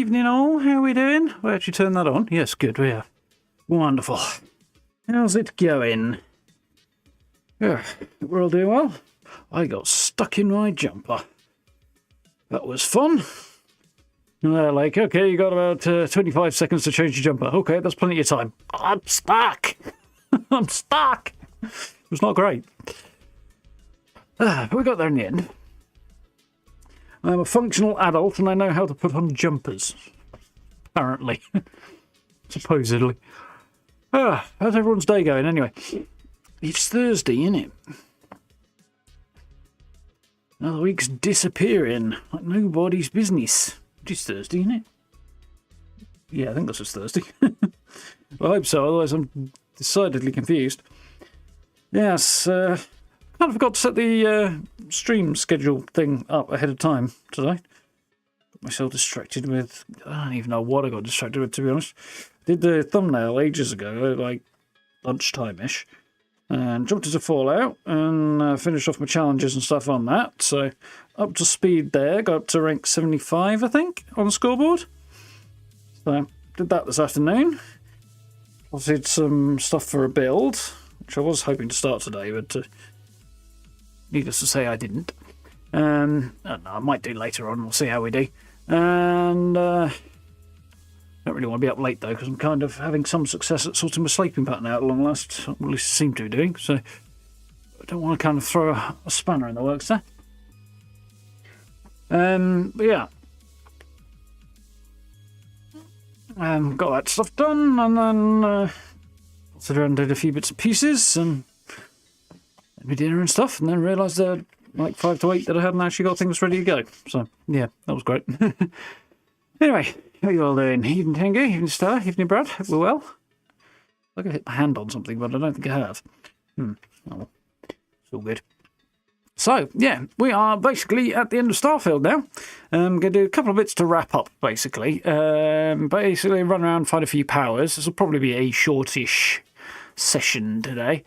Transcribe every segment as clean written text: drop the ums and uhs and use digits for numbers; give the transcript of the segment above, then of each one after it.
Evening all, how are we doing? We actually turned that on. Yes, good, we have. Wonderful. How's it going? Yeah, we're all doing well. I got stuck in my jumper. That was fun. Like, okay, you got about 25 seconds to change your jumper. Okay, that's plenty of time. I'm stuck. I'm stuck. It was not great. But we got there in the end. I'm a functional adult and I know how to put on jumpers. Apparently. Supposedly. How's everyone's day going anyway? It's Thursday, isn't it? Another week's disappearing like nobody's business. It is Thursday, isn't it? Yeah, I think that's just Thursday. Well, I hope so, otherwise I'm decidedly confused. Yes, kind of forgot to set the stream schedule thing up ahead of time today. Got myself distracted with... I don't even know what I got distracted with, to be honest. Did the thumbnail ages ago, like lunchtime-ish. And jumped into Fallout and finished off my challenges and stuff on that. So up to speed there. Got up to rank 75, I think, on the scoreboard. So did that this afternoon. Also did some stuff for a build, which I was hoping to start today, but needless to say I didn't. I don't know, I might do later on. We'll see how we do. And I don't really want to be up late, though, because I'm kind of having some success at sorting my sleeping pattern out at long last. At least I seem to be doing, so I don't want to kind of throw a spanner in the works there. But yeah. Got that stuff done, and then sat around and did a few bits and pieces, and had my dinner and stuff, and then realised that like 5 to 8 that I hadn't actually got things ready to go. So, yeah, that was great. Anyway. How are you all doing? Evening Tango, evening Star, evening Brad. Hope we're well. Like I hit my hand on something, but I don't think I have. Oh, it's all good. So, yeah, we are basically at the end of Starfield now. I'm going to do a couple of bits to wrap up, basically. Basically, run around, find a few powers. This will probably be a shortish session today.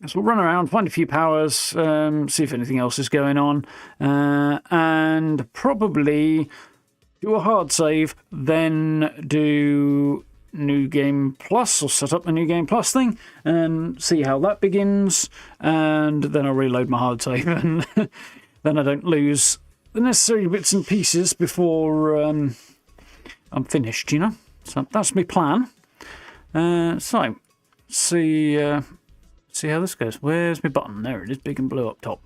So we'll run around, find a few powers, see if anything else is going on, and probably... do a hard save, then do New Game Plus, or set up the New Game Plus thing, and see how that begins, and then I'll reload my hard save, and then I don't lose the necessary bits and pieces before I'm finished, you know? So that's my plan. So, see how this goes. Where's my button? There it is, big and blue up top.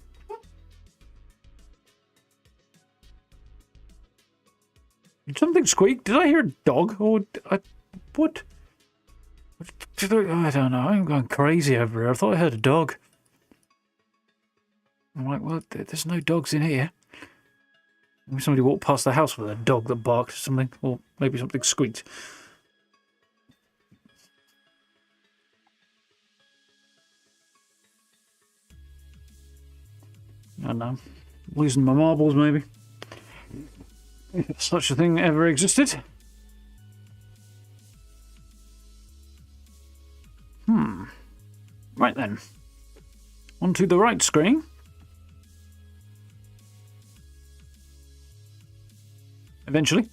Did something squeak? Did I hear a dog? Or what? I don't know. I'm going crazy over here. I thought I heard a dog. I'm like, well, there's no dogs in here. Maybe somebody walked past the house with a dog that barked or something. Or maybe something squeaked. I don't know. Losing my marbles, maybe. If such a thing ever existed. Right then. Onto the right screen. Eventually.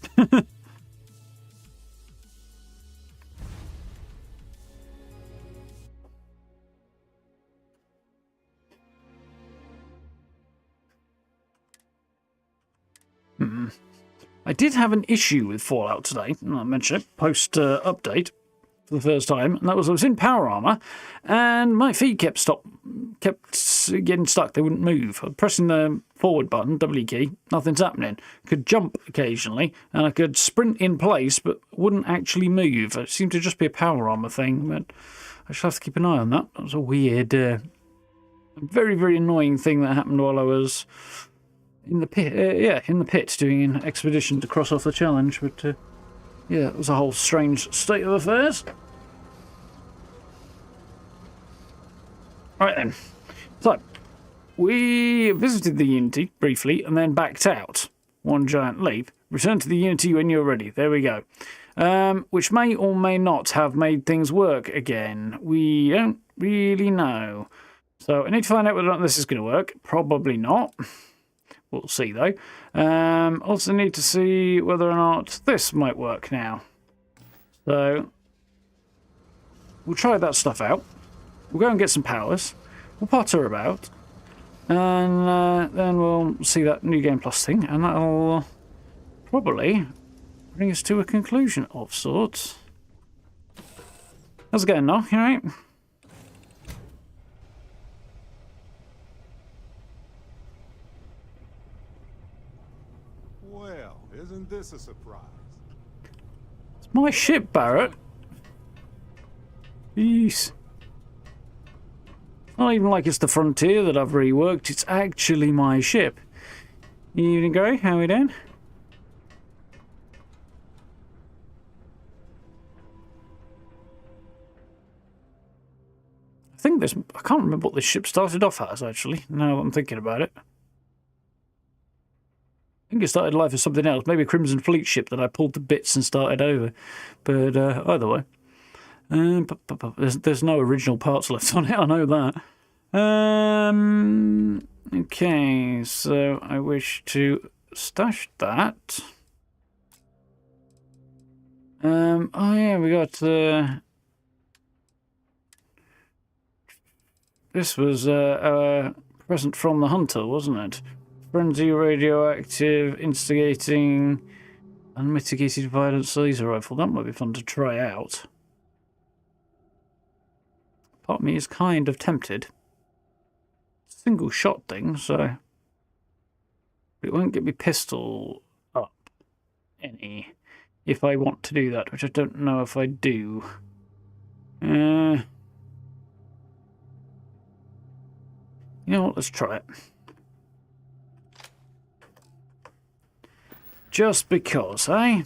I did have an issue with Fallout today, and I mentioned it post-update for the first time, and that was I was in power armor, and my feet kept getting stuck. They wouldn't move. I'm pressing the forward button, W key, nothing's happening. Could jump occasionally, and I could sprint in place, but wouldn't actually move. It seemed to just be a power armor thing, but I should have to keep an eye on that. That was a weird, very, very annoying thing that happened while I was... in the pit, in the pit, doing an expedition to cross off the challenge, but yeah, it was a whole strange state of affairs. Right then, so we visited the Unity briefly and then backed out. One giant leap. Return to the Unity when you're ready. There we go. Which may or may not have made things work again. We don't really know. So I need to find out whether or not this is going to work. Probably not. We'll see, though. Also need to see whether or not this might work now. So, we'll try that stuff out. We'll go and get some powers. We'll potter about. And then we'll see that New Game Plus thing. And that'll probably bring us to a conclusion of sorts. How's it going, Noel? You alright? Well, isn't this a surprise? It's my ship, Barrett. Jeez. Not even like it's the Frontier that I've reworked. It's actually my ship. Evening, Gary. How are we doing? I think this... I can't remember what this ship started off as, actually, now that I'm thinking about it. I think it started life as something else. Maybe a Crimson Fleet ship that I pulled to bits and started over. But either way. There's no original parts left on it, I know that. Okay, so I wish to stash that. Oh yeah, we got... this was a present from the Hunter, wasn't it? Frenzy, radioactive, instigating, unmitigated violence laser rifle. That might be fun to try out. Part of me is kind of tempted. Single shot thing, so it won't get me pistol up any if I want to do that, which I don't know if I do. You know what, let's try it. Just because, eh?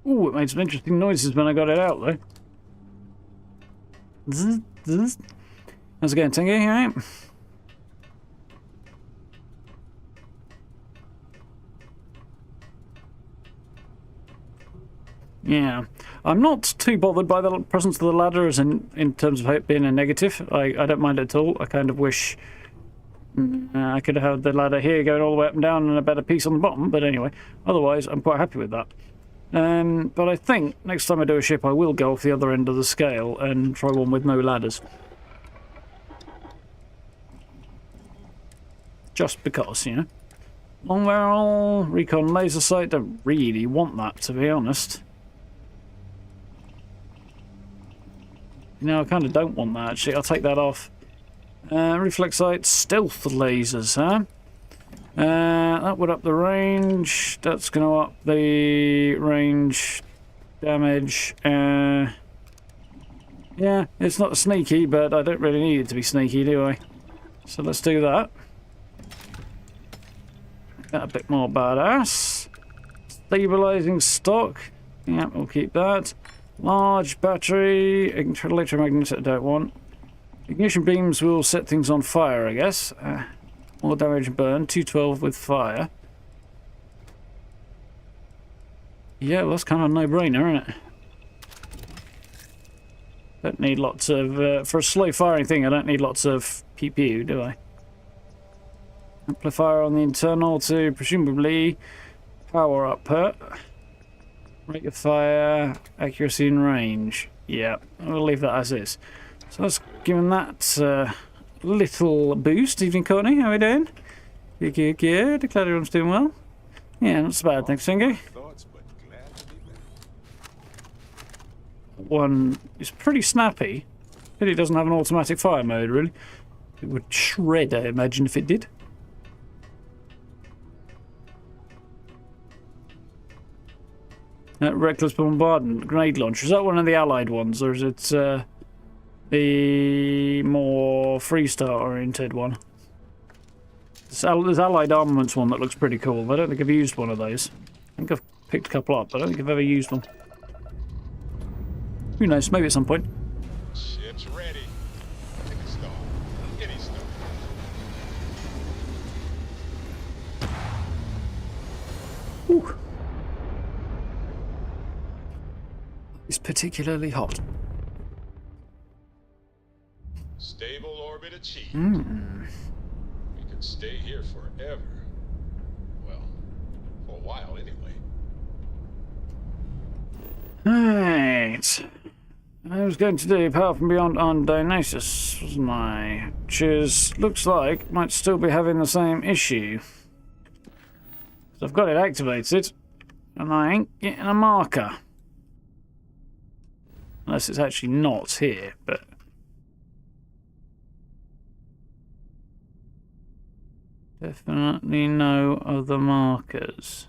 Ooh, it made some interesting noises when I got it out, though. Zzz, zzz. How's it going, Tingy? All right? Yeah. I'm not too bothered by the presence of the ladder as in terms of it being a negative. I don't mind it at all. I kind of wish I could have had the ladder here going all the way up and down and a better piece on the bottom, but anyway, otherwise I'm quite happy with that. But I think next time I do a ship I will go off the other end of the scale and try one with no ladders. Just because, you know. Long barrel, recon laser sight, don't really want that, to be honest. You know, I kind of don't want that, actually. I'll take that off. Reflex sight, stealth lasers, huh? That would up the range. That's going to up the range damage. Yeah, it's not sneaky, but I don't really need it to be sneaky, do I? So let's do that. That a bit more badass. Stabilizing stock. Yeah, we'll keep that. Large battery. Electromagnetic I don't want. Ignition beams will set things on fire, I guess. More damage and burn. 212 with fire. Yeah, well, that's kind of a no-brainer, isn't it? Don't need lots of... for a slow firing thing, I don't need lots of PPU, do I? Amplifier on the internal to presumably power output. Rate of fire, accuracy and range. Yeah, we'll leave that as is. So let's give him that little boost. Evening, Connie. How are we doing? Good, good, good. Glad everyone's doing well. Yeah, not so bad. Thanks, Singo. One is pretty snappy. Pity it doesn't have an automatic fire mode, really. It would shred, I imagine, if it did. Reckless bombardment, grenade launcher. Is that one of the allied ones, or is it the more freestyle oriented one? There's allied armaments one that looks pretty cool. I don't think I've used one of those. I think I've picked a couple up, but I don't think I've ever used one. Who knows? Maybe at some point. Ship's ready. Take a stall. Any stall. Ooh. is particularly hot. Stable orbit achieved. Hmm. We could stay here forever. Well, for a while anyway. Right. I was going to do Power from Beyond on Dionysus, wasn't I? Which is, looks like, might still be having the same issue. So I've got it activated, and I ain't getting a marker. Unless it's actually not here, but... definitely no other markers.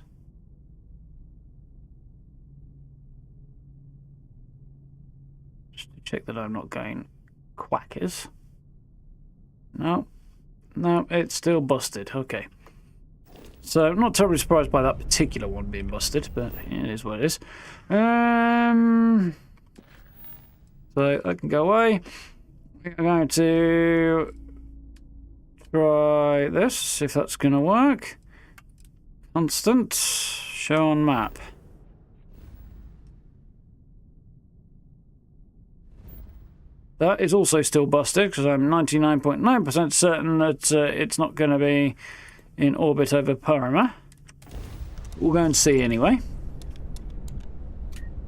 Just to check that I'm not going quackers. No. No, it's still busted. Okay. So, I'm not terribly surprised by that particular one being busted, but it is what it is. So, that can go away. I'm going to try this, see if that's going to work. Constant. Show on map. That is also still busted, because I'm 99.9% certain that it's not going to be in orbit over Parima. We'll go and see anyway.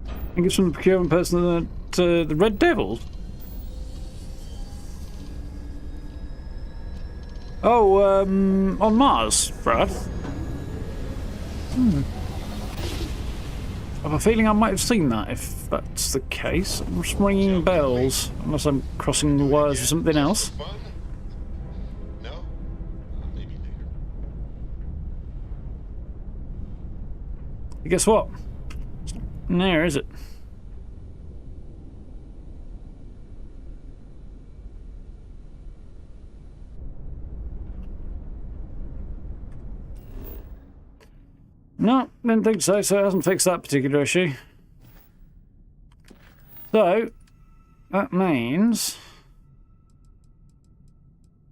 I think it's from the procurement person at the Red Devils. Oh, on Mars, Brad. I have a feeling I might have seen that, if that's the case. I'm just ringing bells, unless I'm crossing the wires or something else. No? Maybe later. Guess what? It's not there, is it? No, didn't think so, so it hasn't fixed that particular issue. So, that means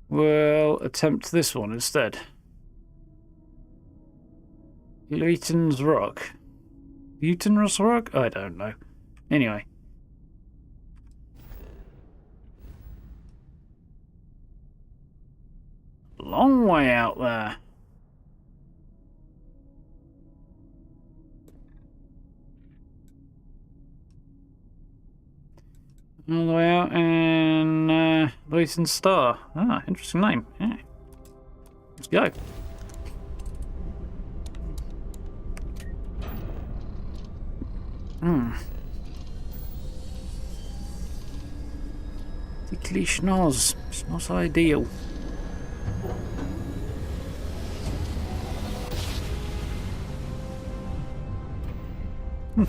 we'll attempt this one instead. Luton's Rock. Luton's Rock? I don't know. Anyway. Long way out there. All the way out in Luton Star. Ah, interesting name. Yeah. Let's go. Ticklish nose. It's not ideal. Our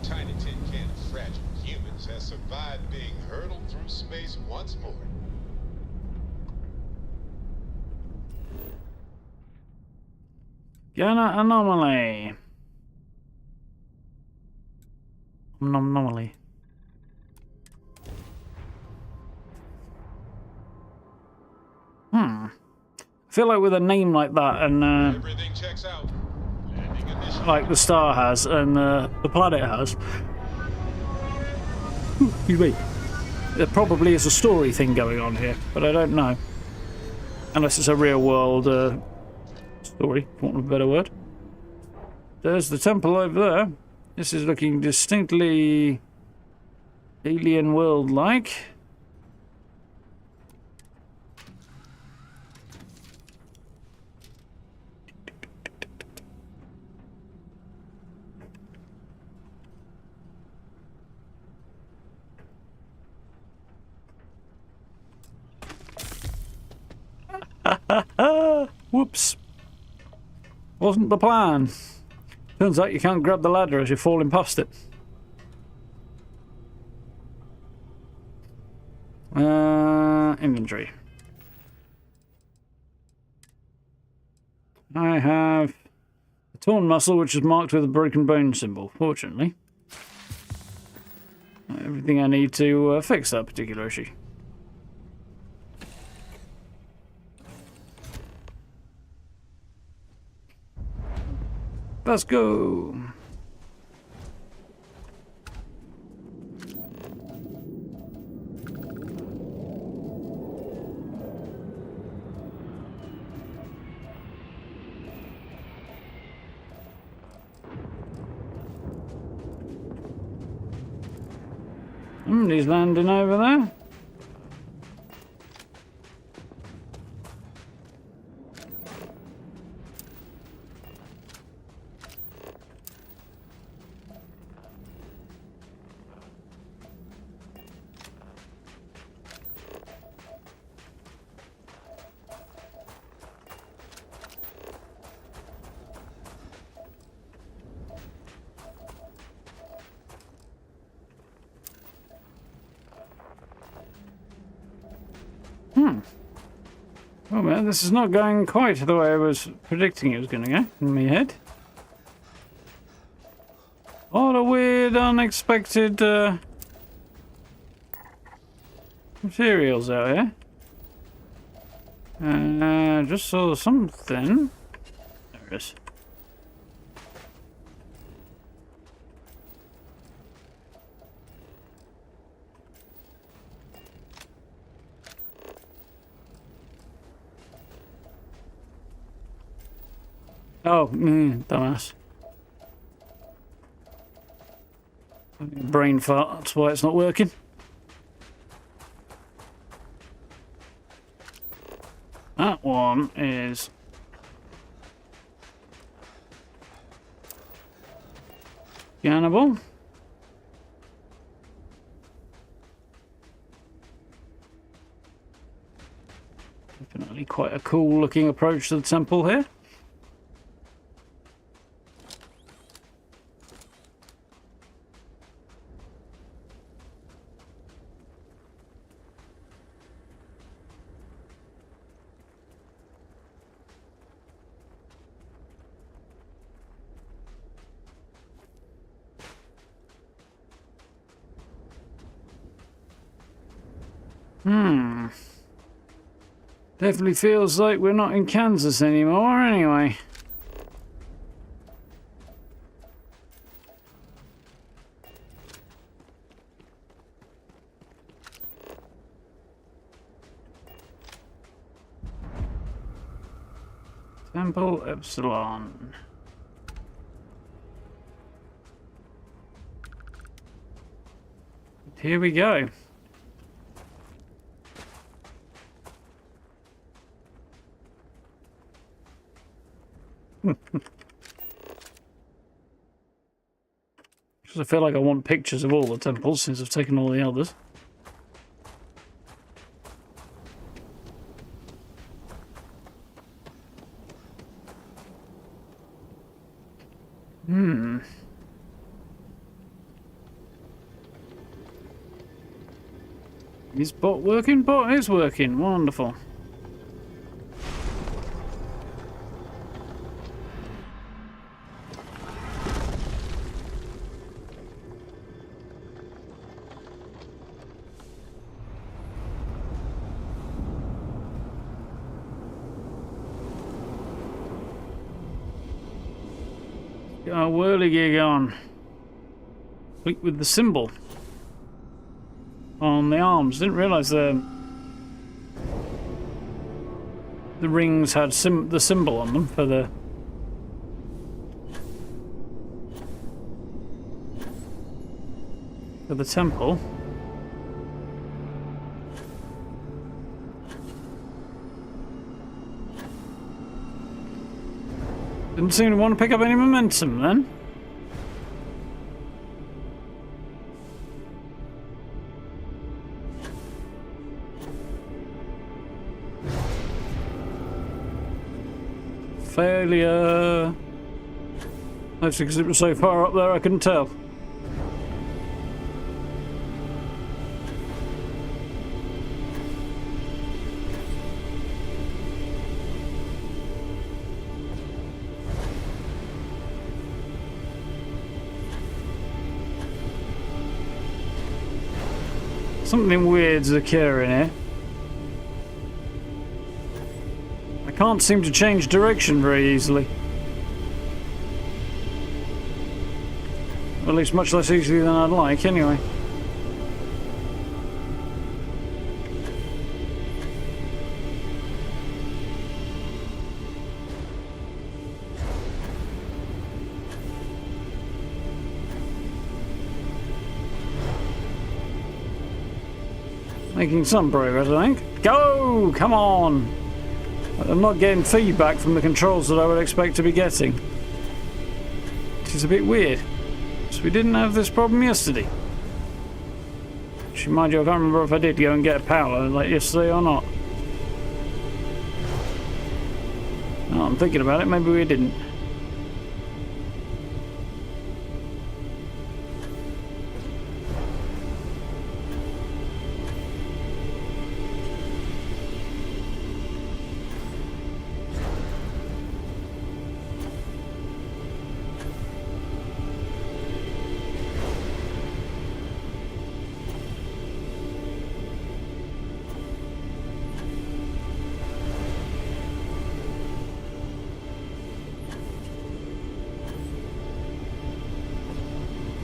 tiny tin can of fragile humans has survived being hurtled through space once more. Ghana anomaly. Anomaly. I feel like with a name like that and Everything checks out. Landing initiative. like the star has and the planet has. Excuse me. There probably is a story thing going on here, but I don't know. Unless it's a real world story, for want of a better word. There's the temple over there. This is looking distinctly alien world-like. Whoops. Wasn't the plan. Turns out you can't grab the ladder as you're falling past it. Inventory. I have a torn muscle which is marked with a broken bone symbol, fortunately. Everything I need to fix that particular issue. Let's go. Somebody's landing over there. Oh man, this is not going quite the way I was predicting it was going to go in my head. What a weird, unexpected materials out here. Just saw something. There it is. Oh, dumbass. Brain fart, that's why it's not working. That one is... scannable. Definitely quite a cool looking approach to the temple here. Definitely feels like we're not in Kansas anymore, anyway. Temple Epsilon. Here we go. Because I feel like I want pictures of all the temples since I've taken all the others. Is bot working? Bot is working. Wonderful. Got a whirligig on. Complete with the symbol on the arms. Didn't realise the rings had the symbol on them for the temple. Didn't seem to want to pick up any momentum then. Failure. Mostly because it was so far up there I couldn't tell. Something weird's occurring here. I can't seem to change direction very easily. Or at least much less easily than I'd like, anyway. Making some progress, I think. Go! Come on! I'm not getting feedback from the controls that I would expect to be getting. Which is a bit weird. So we didn't have this problem yesterday. Which, mind you, I can't remember if I did go and get a power like yesterday or not. Oh, I'm thinking about it. Maybe we didn't.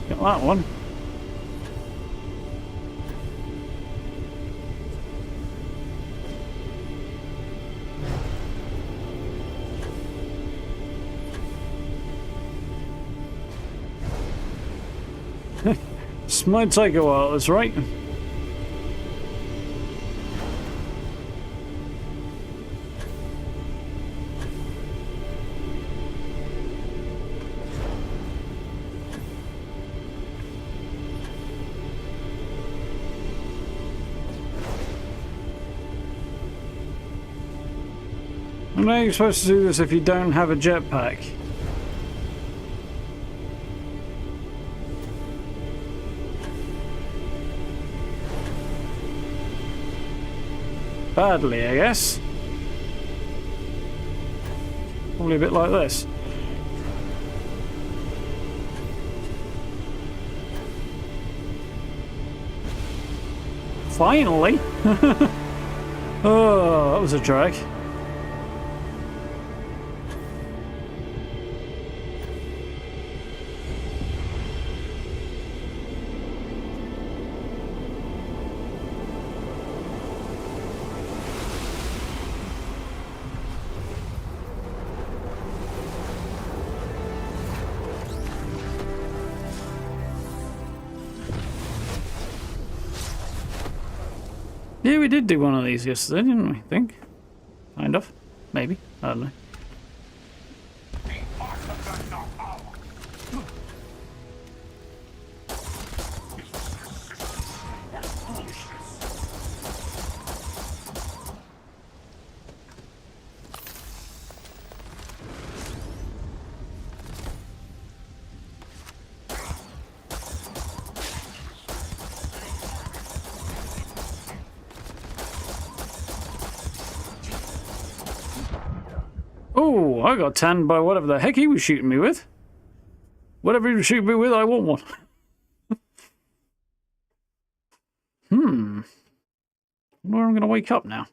Got that one. This might take a while, that's right. I know you're supposed to do this if you don't have a jetpack. Badly, I guess. Probably a bit like this. Finally! Oh, that was a drag. Yeah, we did do one of these yesterday, didn't we? Think? Kind of. Maybe. I don't know. Oh, I got tanned by whatever the heck he was shooting me with. Whatever he was shooting me with, I want one. Where am I going to wake up now?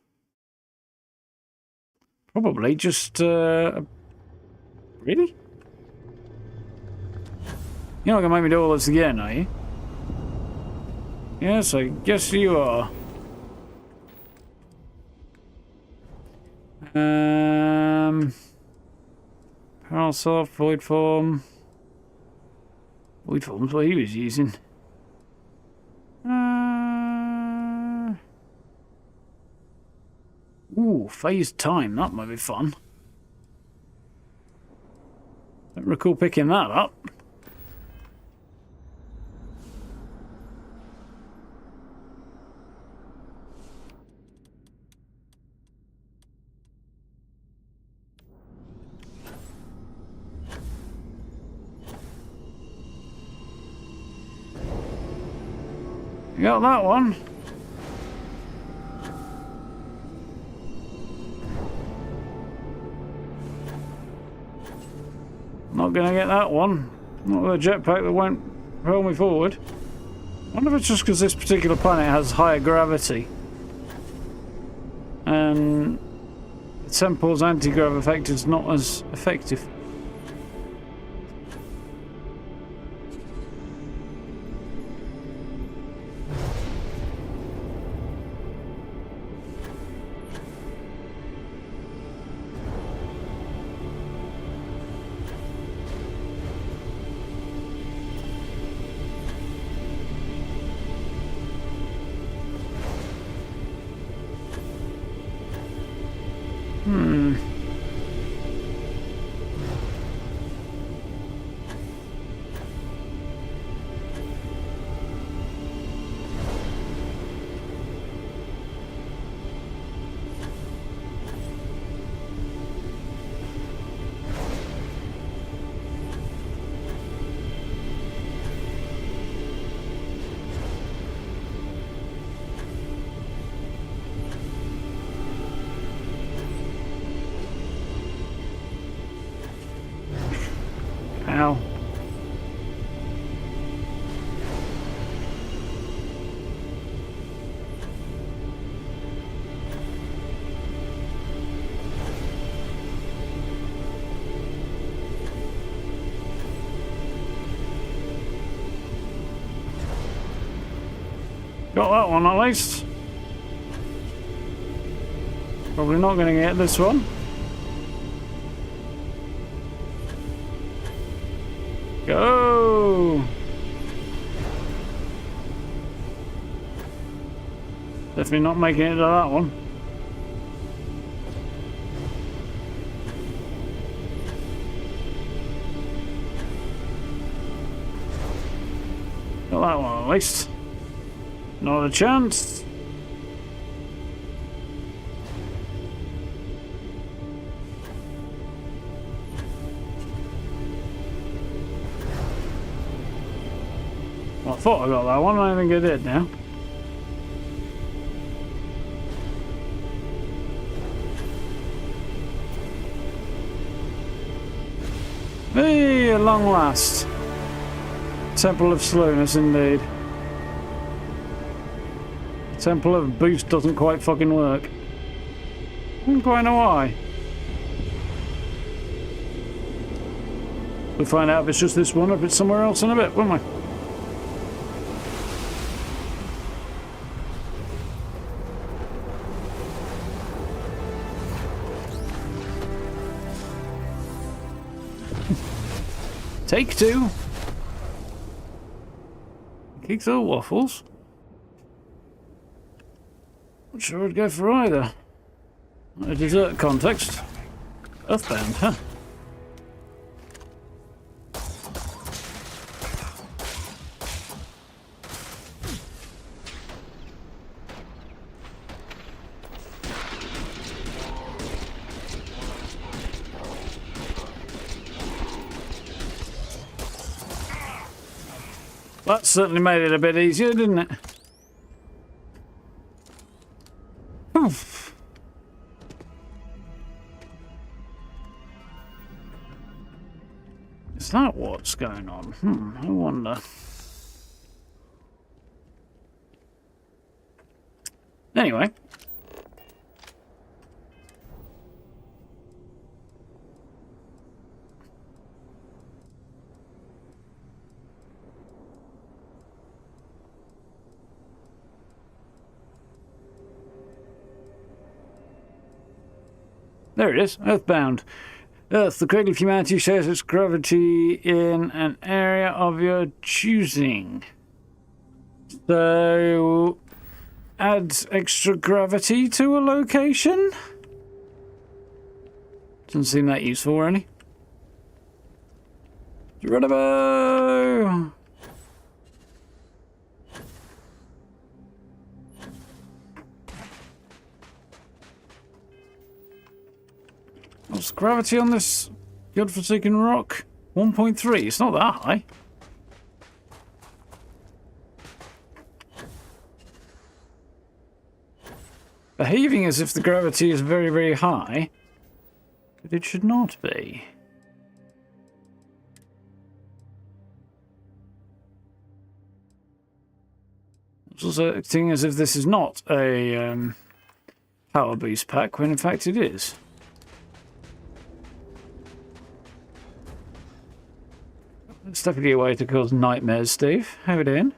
Probably just, really? You're not going to make me do all this again, are you? Yes, I guess you are. Parasoft, void form. Void form's what he was using. Ooh, phased time. That might be fun. Don't recall picking that up. You got that one. Not gonna get that one. Not with a jetpack that won't propel me forward. I wonder if it's just because this particular planet has higher gravity. And Temple's anti-grav effect is not as effective. Got that one at least. Probably not going to get this one. Go! Definitely not making it to that one. Got that one at least. Not a chance. Well, I thought I got that one, I think I did now. Hey, at long last. Temple of Slowness, indeed. Temple of Boost doesn't quite fucking work. I don't quite know why. We'll find out if it's just this one or if it's somewhere else in a bit, won't we? Take two. Cakes or waffles? Not sure I'd go for either. A dessert context. Earthbound, huh? That certainly made it a bit easier, didn't it? Oof. Is that what's going on? I wonder. Anyway. There it is, Earthbound. Earth, the cradle of humanity, shares its gravity in an area of your choosing. So, adds extra gravity to a location? Doesn't seem that useful, really. Geronimo! What's the gravity on this godforsaken rock? 1.3. It's not that high. Behaving as if the gravity is very, very high, but it should not be. It's also acting as if this is not a power boost pack, when in fact it is. It's definitely a way to cause nightmares, Steve. How are we doing?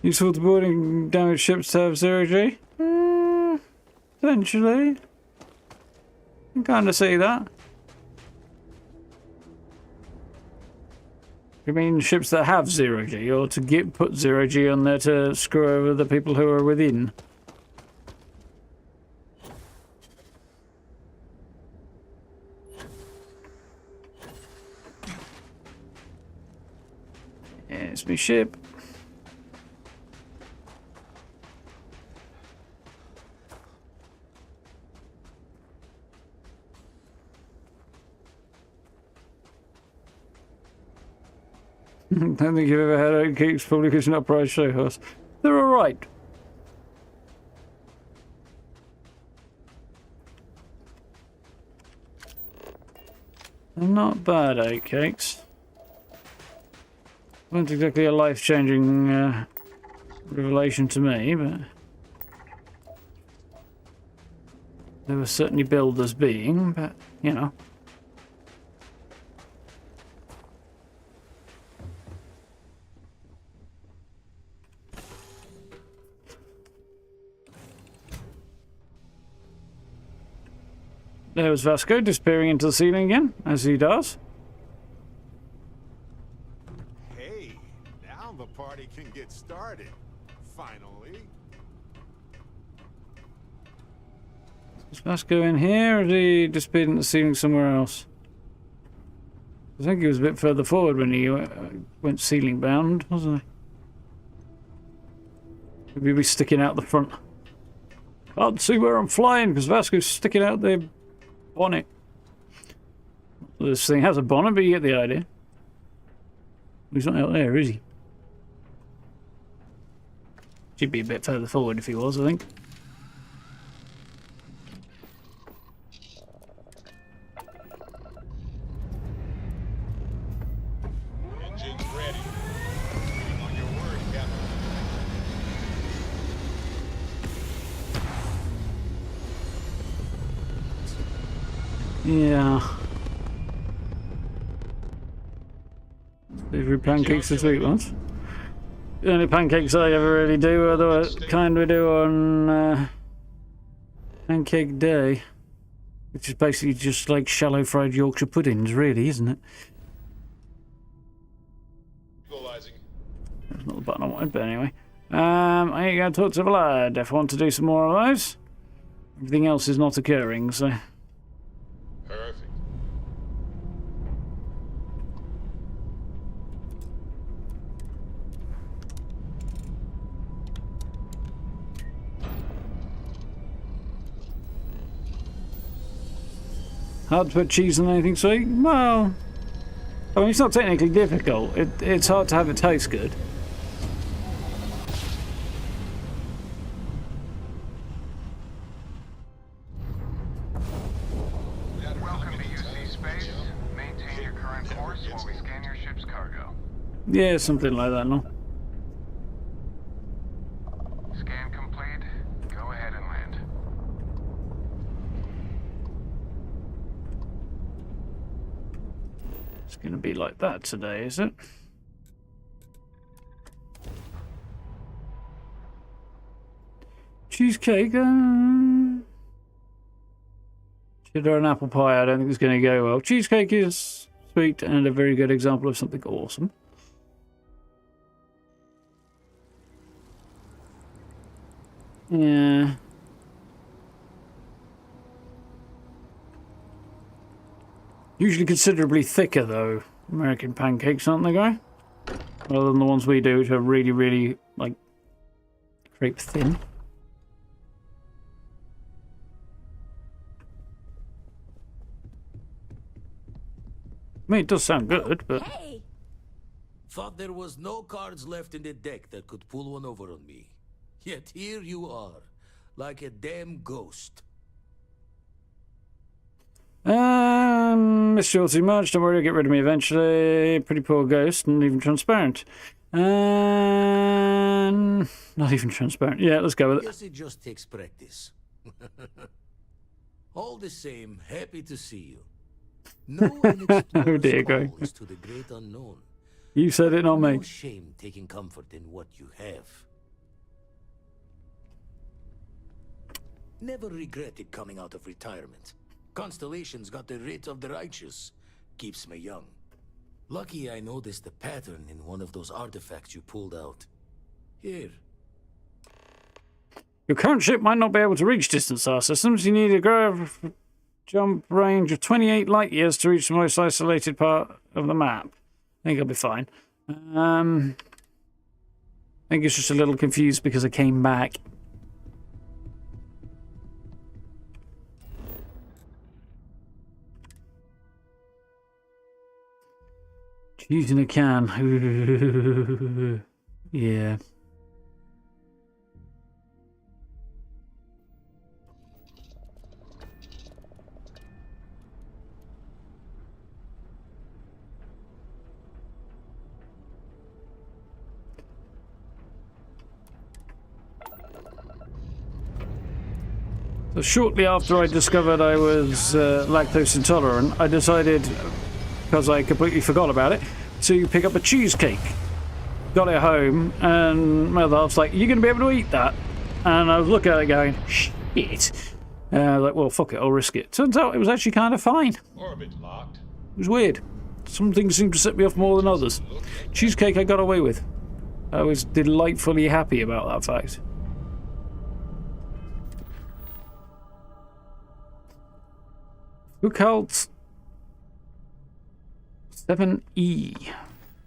Useful to boarding damaged ships to have zero G? Eventually. I can kind of see that. You mean ships that have zero G, or to put zero G on there to screw over the people who are within? It's my ship. I don't think you've ever had oatcakes, probably because you're not prize show horse. They're alright. They're not bad oatcakes. Weren't exactly a life-changing revelation to me, but they were certainly billed as being, but, you know. there was Vasco disappearing into the ceiling again, as he does. Hey, now the party can get started. Finally. Is Vasco in here, or did he disappear into the ceiling somewhere else? I think he was a bit further forward when he went ceiling bound, wasn't he? Maybe he'll be sticking out the front. Can't see where I'm flying because Vasco's sticking out the bonnet. This thing has a bonnet, but you get the idea. He's not out there, is he? Should be a bit further forward if he was, I think. Engines ready. Waiting on your word, Captain. Yeah. Every pancakes this week, once. The only pancakes I ever really do are the kind we do on Pancake Day, which is basically just like shallow fried Yorkshire puddings, really, isn't it? Equalizing. That's not the button I wanted, but anyway. I ain't going to talk to the lad if I want to do some more of those. Everything else is not occurring, so. Perfect. Hard to put cheese on anything sweet? Well, I mean, it's not technically difficult. It's hard to have it taste good. Welcome to UC Space. Maintain your current course while we scan your ship's cargo. Yeah, something like that, no? Scan complete. Go ahead and land. It's going to be like that today, is it? Cheesecake? Cheddar and apple pie, I don't think it's going to go well. Cheesecake is sweet and a very good example of something awesome. Yeah. Usually considerably thicker, though, American pancakes, aren't they, Guy? Rather than the ones we do, which are really, really, like, crepe thin. I mean, it does sound good, but... Hey! Thought there was no cards left in the deck that could pull one over on me. Yet here you are, like a damn ghost. Missed you all too much. Don't worry, you'll get rid of me eventually. Pretty poor ghost, not even transparent. Not even transparent. Yeah, let's go with it. Guess it just takes practice. All the same, happy to see you. No Oh dear, go. is to the great unknown. You said it, not me. No shame taking comfort in what you have. Never regretted coming out of retirement. Constellation's got the writ of the righteous. Keeps me young. Lucky I noticed a pattern in one of those artifacts you pulled out. Here. Your current ship might not be able to reach distant star systems. You need a jump range of 28 light years to reach the most isolated part of the map. I think I'll be fine. I think it's just a little confused because I came back. Cheese in a can. Yeah. So shortly after I discovered I was lactose intolerant, I decided, because I completely forgot about it, to pick up a cheesecake. Got it home, and my other half's like, "You're going to be able to eat that?" And I was looking at it going, "Shit." Like, well, fuck it, I'll risk it. Turns out it was actually kind of fine. Orbit locked. It was weird. Some things seem to set me off more than others. Cheesecake I got away with. I was delightfully happy about that fact. Occult 7E.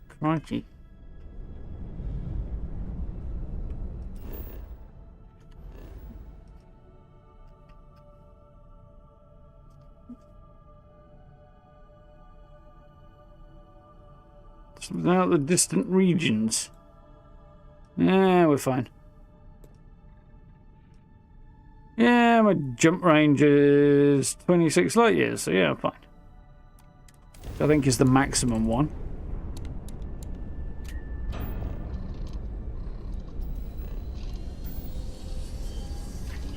Crikey. Something out the distant regions. Yeah, we're fine. Yeah, my jump range is 26 light years, so yeah, I'm fine. I think is the maximum one.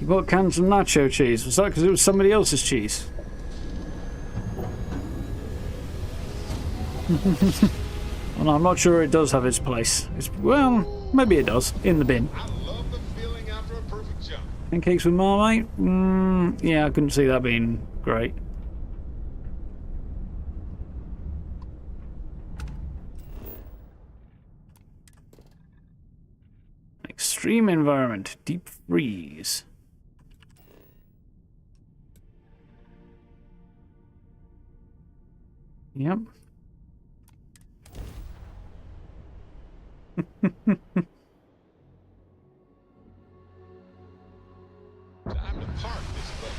You bought cans of nacho cheese. Was that because it was somebody else's cheese? Well, I'm not sure it does have its place. Well, maybe it does. In the bin. I love the feeling after a perfect jump. Pancakes with Marmite? Yeah, I couldn't see that being great. Extreme environment. Deep freeze. Yep. Time to park this boat.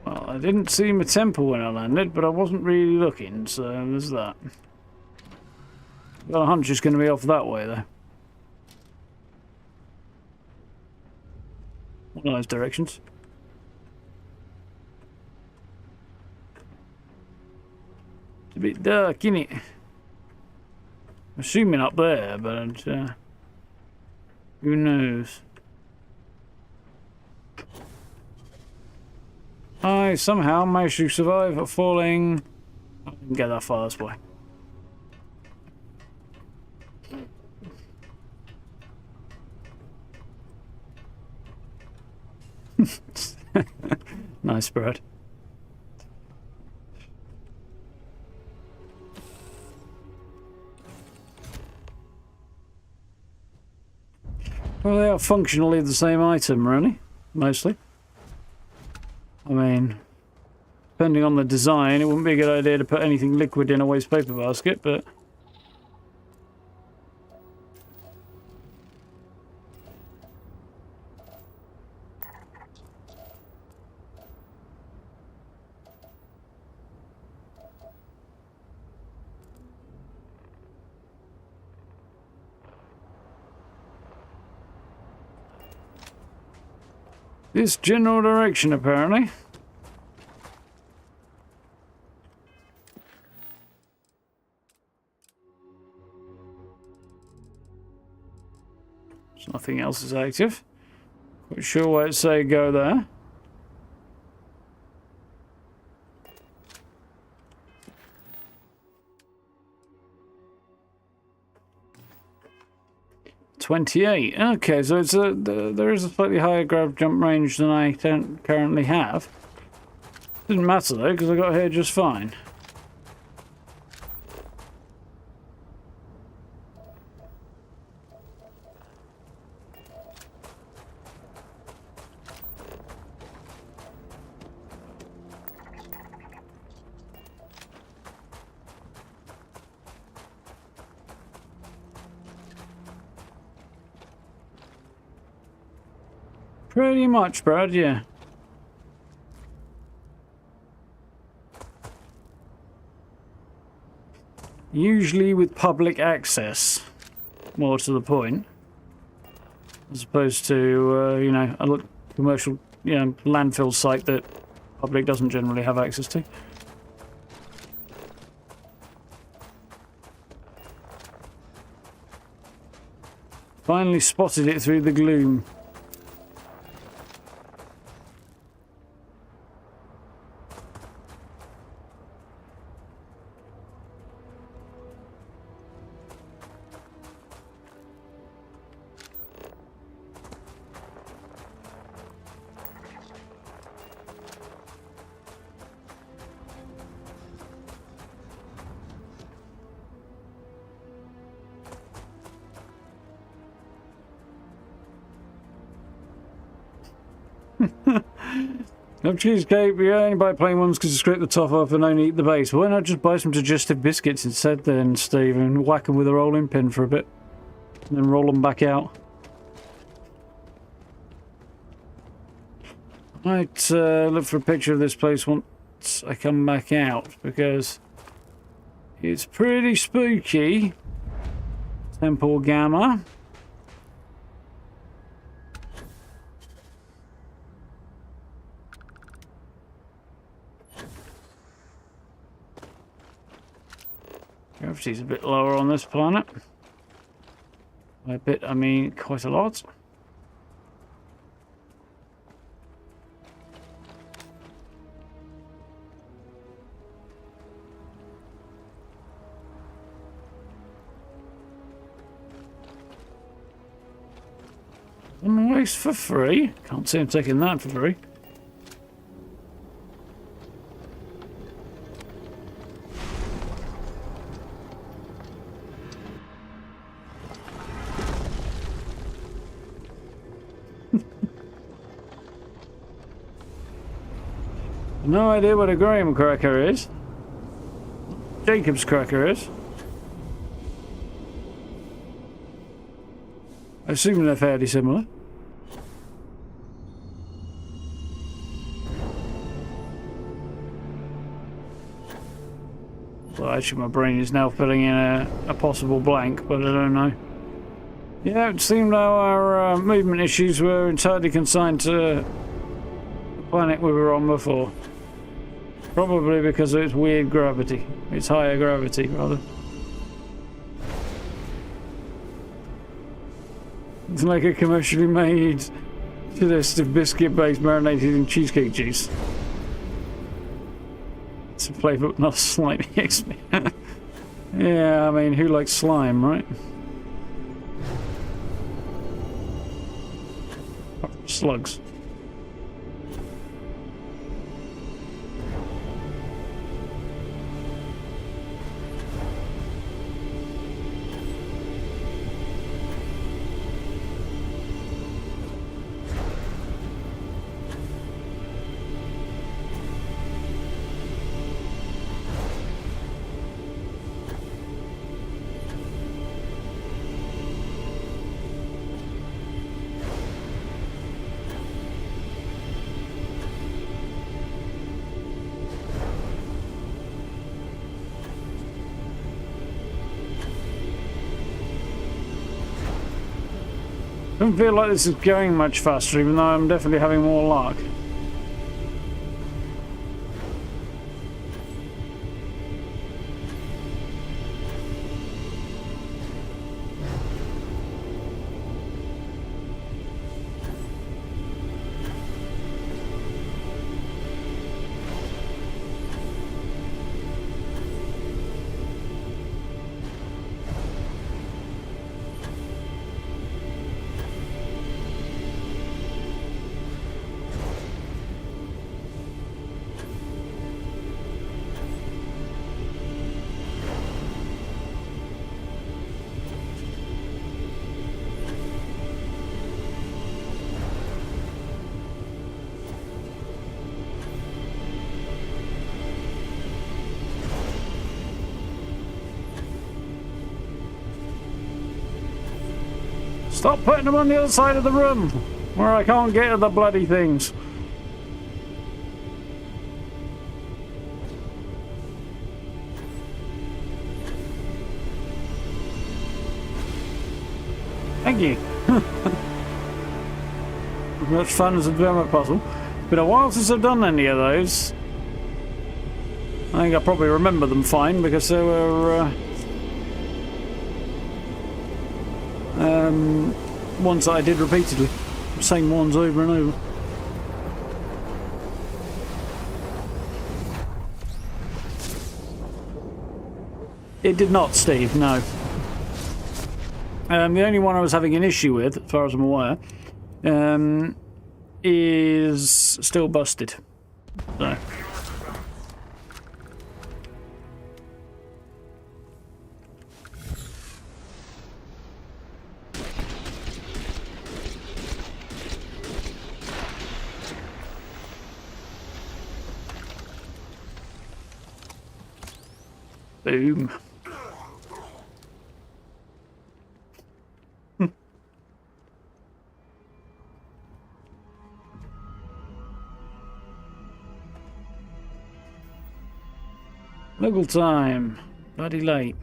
Well, I didn't see my temple when I landed, but I wasn't really looking, so there's that. Got a hunch it's going to be off that way, though. One of those directions. It's a bit dark, innit? I'm assuming up there, but who knows? I somehow managed to survive falling. I didn't get that far this way. Nice, Brad. Well, they are functionally the same item, really. Mostly. I mean, depending on the design, it wouldn't be a good idea to put anything liquid in a waste paper basket, but... this general direction, apparently. So nothing else is active. Quite sure why it say go there. .28. Okay, so it's there is a slightly higher grab jump range than I currently have. Didn't matter though, because I got here just fine. Pretty much, Brad, yeah. Usually with public access, more to the point, as opposed to, you know, a commercial, you know, landfill site that public doesn't generally have access to. Finally spotted it through the gloom. No cheesecake, you only buy plain ones because you scrape the top off and only eat the base. Why not just buy some digestive biscuits instead then, Steve, and whack them with a rolling pin for a bit? And then roll them back out. Might look for a picture of this place once I come back out, because it's pretty spooky. Temple Gamma. Gravity's a bit lower on this planet. By a bit, I mean quite a lot. Waste for free. Can't see him taking that for free. No idea what a graham cracker is. Jacob's cracker is. I assume they're fairly similar. Well, actually my brain is now filling in a possible blank, but I don't know. Yeah, it seemed our movement issues were entirely consigned to the planet we were on before. Probably because of its weird gravity. Its higher gravity, rather. It's like a commercially made digestive biscuit base marinated in cheesecake juice. It's a flavour not slightly expensive. Yeah, I mean, who likes slime, right? Slugs. I don't feel like this is going much faster, even though I'm definitely having more luck. Stop putting them on the other side of the room, where I can't get at the bloody things. Thank you. As much fun as a demo puzzle. Been a while since I've done any of those. I think I probably remember them fine because they were ones that I did repeatedly. Same ones over and over. It did not, Steve, no. The only one I was having an issue with, as far as I'm aware, is still busted. So. Boom. Local time. Bloody late.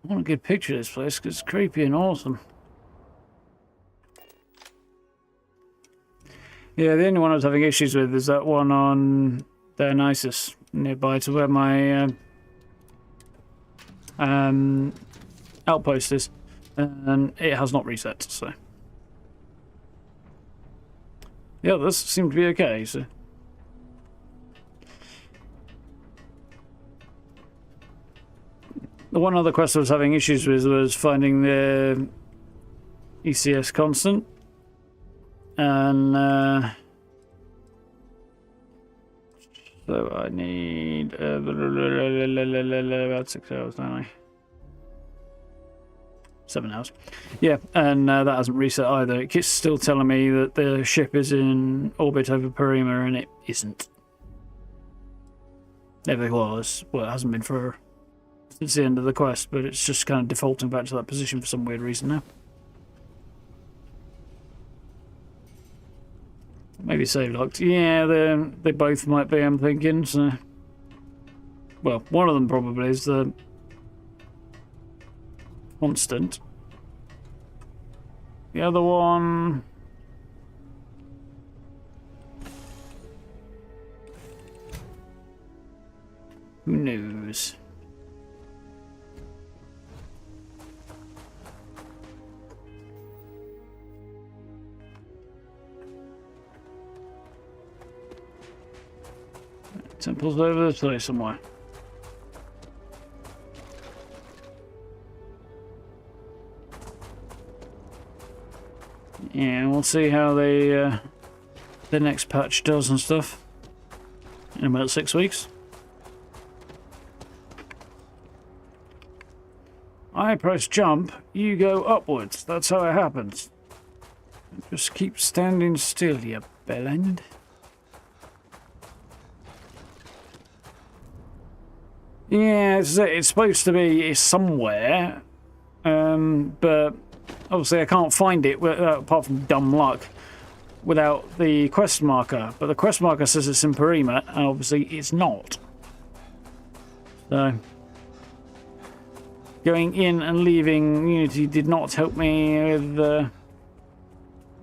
I want a good picture of this place because it's creepy and awesome. Yeah, the only one I was having issues with is that one on Dionysus, nearby to where my outpost is. And it has not reset, so. The others seem to be okay, so. The one other quest I was having issues with was finding the ECS constant. And so I need about 6 hours, don't I? 7 hours. Yeah, and that hasn't reset either. It's still telling me that the ship is in orbit over Perima, and it isn't. Never was. Well, it hasn't been for since the end of the quest, but it's just kind of defaulting back to that position for some weird reason now. Maybe save locked. Yeah, they both might be, I'm thinking. So, well, one of them probably is the constant. The other one... who knows? Temple's over this way somewhere. Yeah, we'll see how the next patch does and stuff in about 6 weeks. I press jump, you go upwards. That's how it happens. Just keep standing still, you bellend. Yeah, it's supposed to be somewhere, but obviously I can't find it apart from dumb luck without the quest marker. But the quest marker says it's in Perima, and obviously it's not. So going in and leaving Unity did not help me with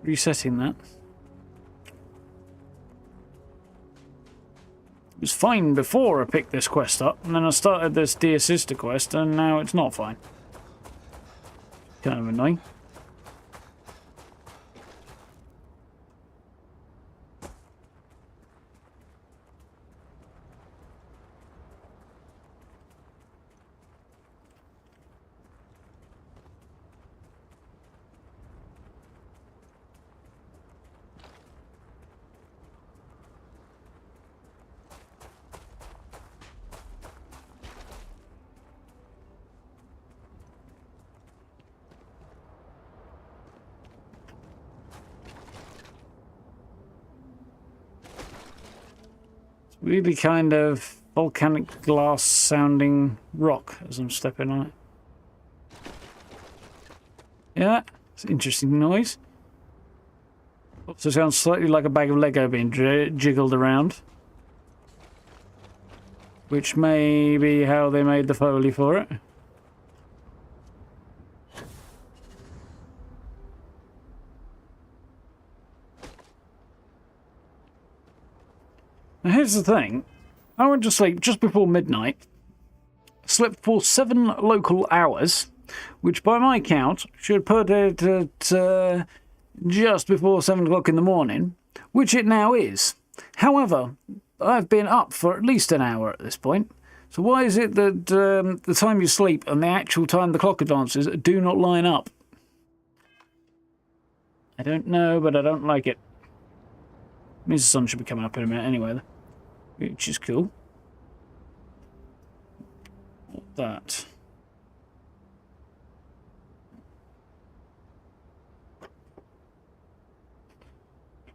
resetting that. It was fine before I picked this quest up, and then I started this Dear Sister quest, and now it's not fine. Kind of annoying. Really kind of volcanic glass sounding rock as I'm stepping on it. Yeah, it's an interesting noise. Also sounds slightly like a bag of Lego being jiggled around. Which may be how they made the Foley for it. Now here's the thing, I went to sleep just before midnight, slept for 7 local hours, which by my count should put it at just before 7 o'clock in the morning, which it now is. However, I've been up for at least an hour at this point, so why is it that the time you sleep and the actual time the clock advances do not line up? I don't know, but I don't like it. Means the sun should be coming up in a minute anyway, which is cool. What that?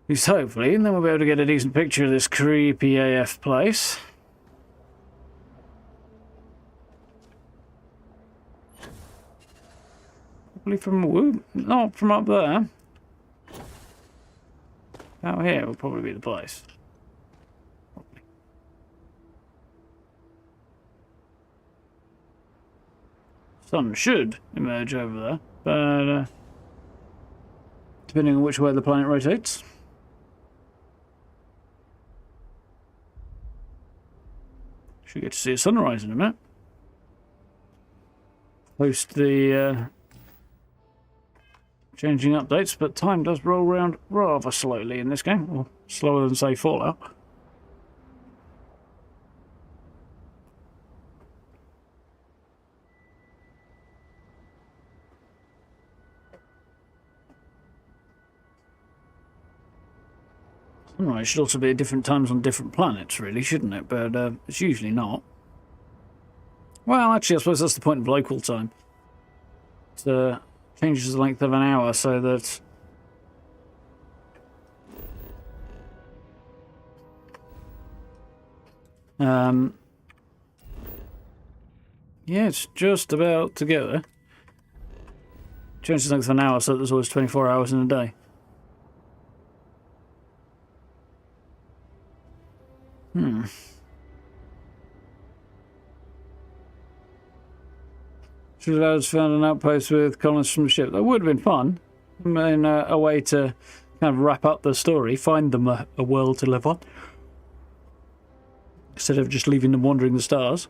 At least hopefully, and then we'll be able to get a decent picture of this creepy AF place. Probably from not from up there. Out here will probably be the place. Probably. Sun should emerge over there, but depending on which way the planet rotates. Should get to see a sunrise in a minute. Post the changing updates, but time does roll around rather slowly in this game, or slower than, say, Fallout. Sunrise should also be at different times on different planets, really, shouldn't it? But it's usually not. Well, actually, I suppose that's the point of local time. It changes the length of an hour so that yeah, it's just about to get there. Changes the length of an hour so that there's always 24 hours in a day. Should have found an outpost with colonists from the ship. That would have been fun. I mean, a way to kind of wrap up the story, find them a world to live on, instead of just leaving them wandering the stars.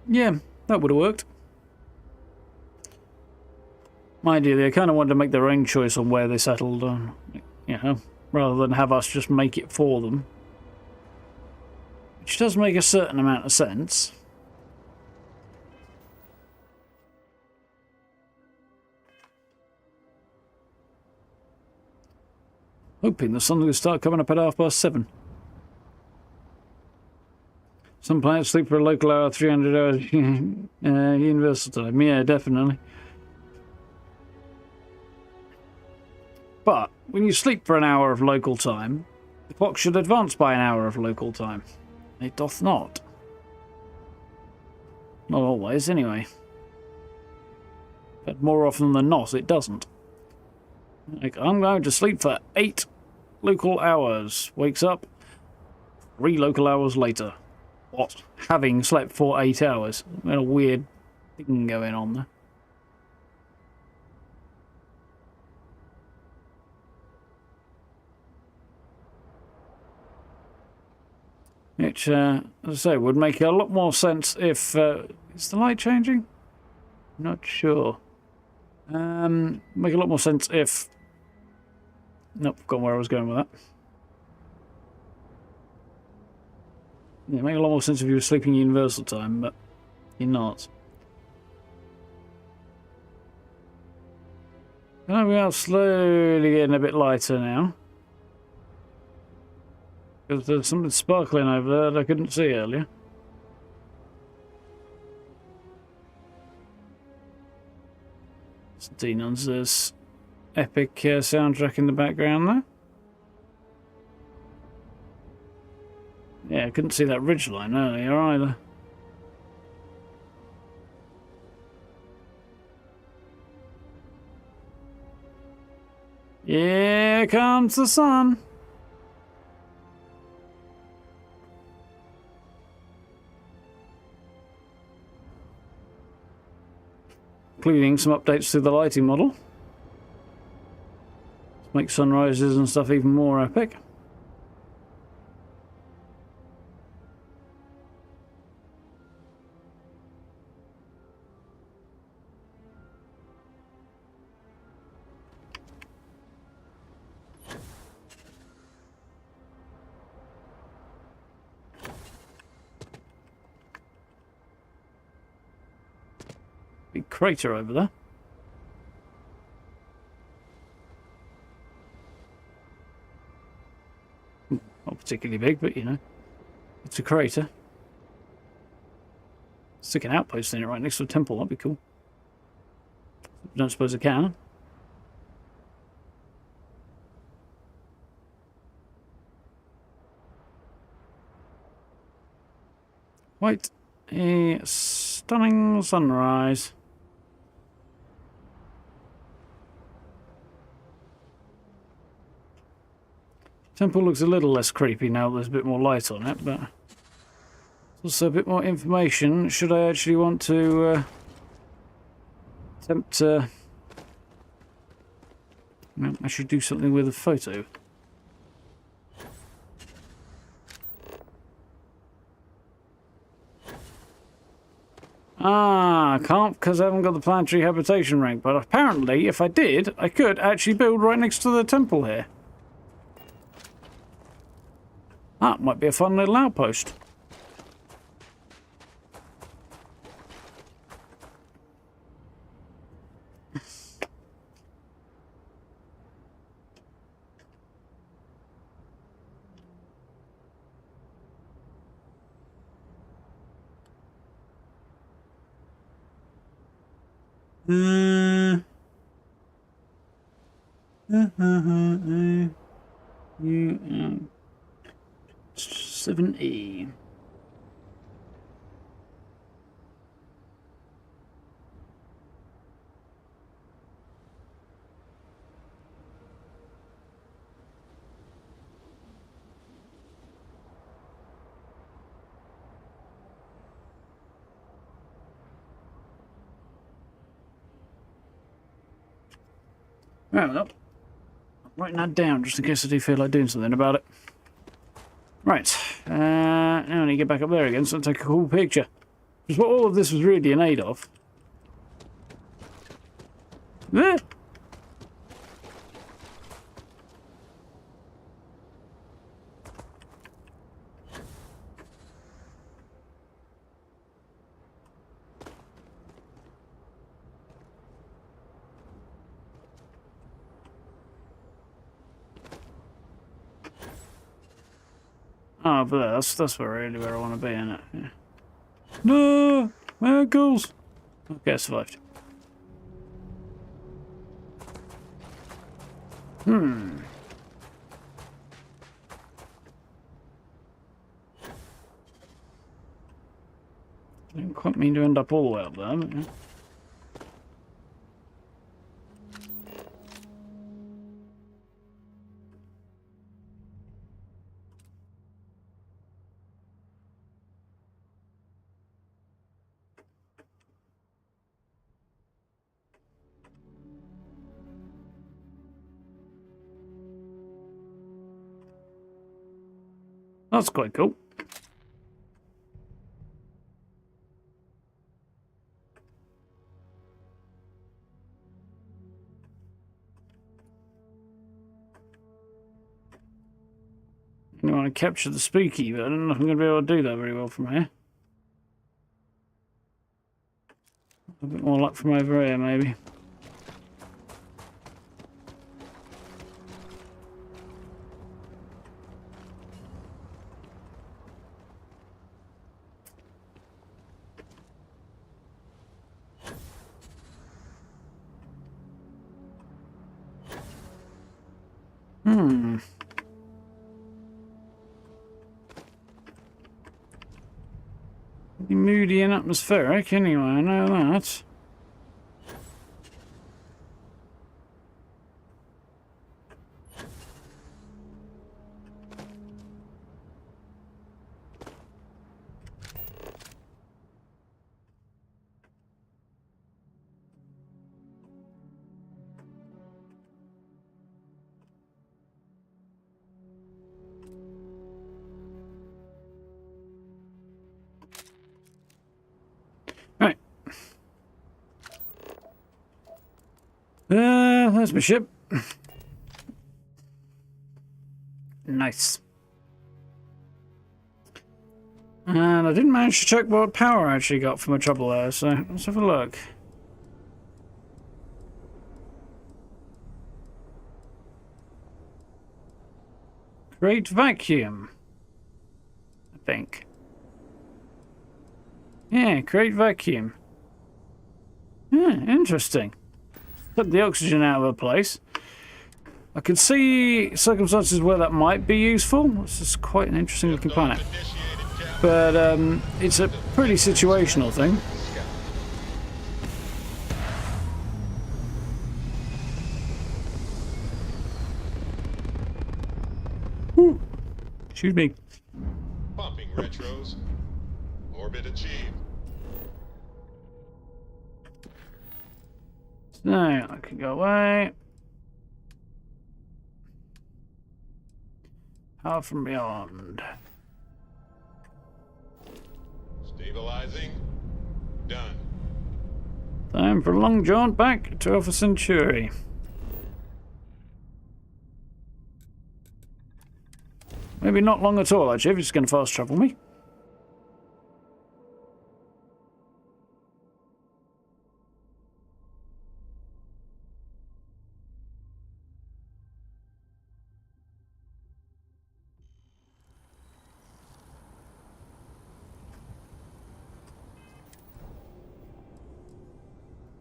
Yeah, that would have worked. Ideally, I kind of wanted to make their own choice on where they settled on, you know, rather than have us just make it for them. Which does make a certain amount of sense. Hoping the sun will start coming up at 7:30. Some planets sleep for a local hour, 300 hours universal time. Yeah, definitely. But when you sleep for an hour of local time, the clock should advance by an hour of local time. It doth not. Not always, anyway. But more often than not, it doesn't. Like, I'm going to sleep for 8 local hours. Wakes up 3 local hours later. What? Having slept for 8 hours. A weird thing going on there. Which, as I say, would make a lot more sense if... is the light changing? Not sure. Make a lot more sense if... Nope, forgot where I was going with that. Yeah, make a lot more sense if you were sleeping universal time, but you're not. Oh, we are slowly getting a bit lighter now. Because there's something sparkling over there that I couldn't see earlier. Denon's this epic soundtrack in the background there. Yeah, I couldn't see that ridgeline earlier either. Here comes the sun. Including some updates to the lighting model. To make sunrises and stuff even more epic. Big crater over there. Not particularly big, but you know, it's a crater. Stick an outpost in it right next to a temple, that'd be cool. Don't suppose I can. Quite a stunning sunrise. Temple looks a little less creepy now there's a bit more light on it, but also a bit more information should I actually want to attempt to actually do something with a photo. Ah, I can't because I haven't got the planetary habitation rank, but apparently if I did, I could actually build right next to the temple here. That might be a fun little outpost. You 7E. Well, I'm writing that down just in case I do feel like doing something about it. Right, now I need to get back up there again so I'll take a cool picture. Because what all of this was really in aid of. There! Oh, but that's really where I want to be, isn't it? Yeah. No! Ankles! Okay, I survived. Didn't quite mean to end up all the way up there, but yeah. That's quite cool. I want to capture the spooky, but I don't know if I'm going to be able to do that very well from here. A bit more luck from over here, maybe. Moody and atmospheric, anyway, I know that. There's my ship. Nice. And I didn't manage to check what power I actually got for my trouble there, so let's have a look. Great vacuum, I think. Yeah, great vacuum. Yeah, interesting. Took the oxygen out of a place. I could see circumstances where that might be useful. This is quite an interesting looking planet. Initiated, Captain. but it's a pretty situational thing. Whew. Excuse me. Pumping retros. Orbit achieved. So I can go away. Power from beyond. Stabilizing. Done. Time for a long jaunt back to Alpha Centauri. Maybe not long at all, actually, if it's going to fast travel me.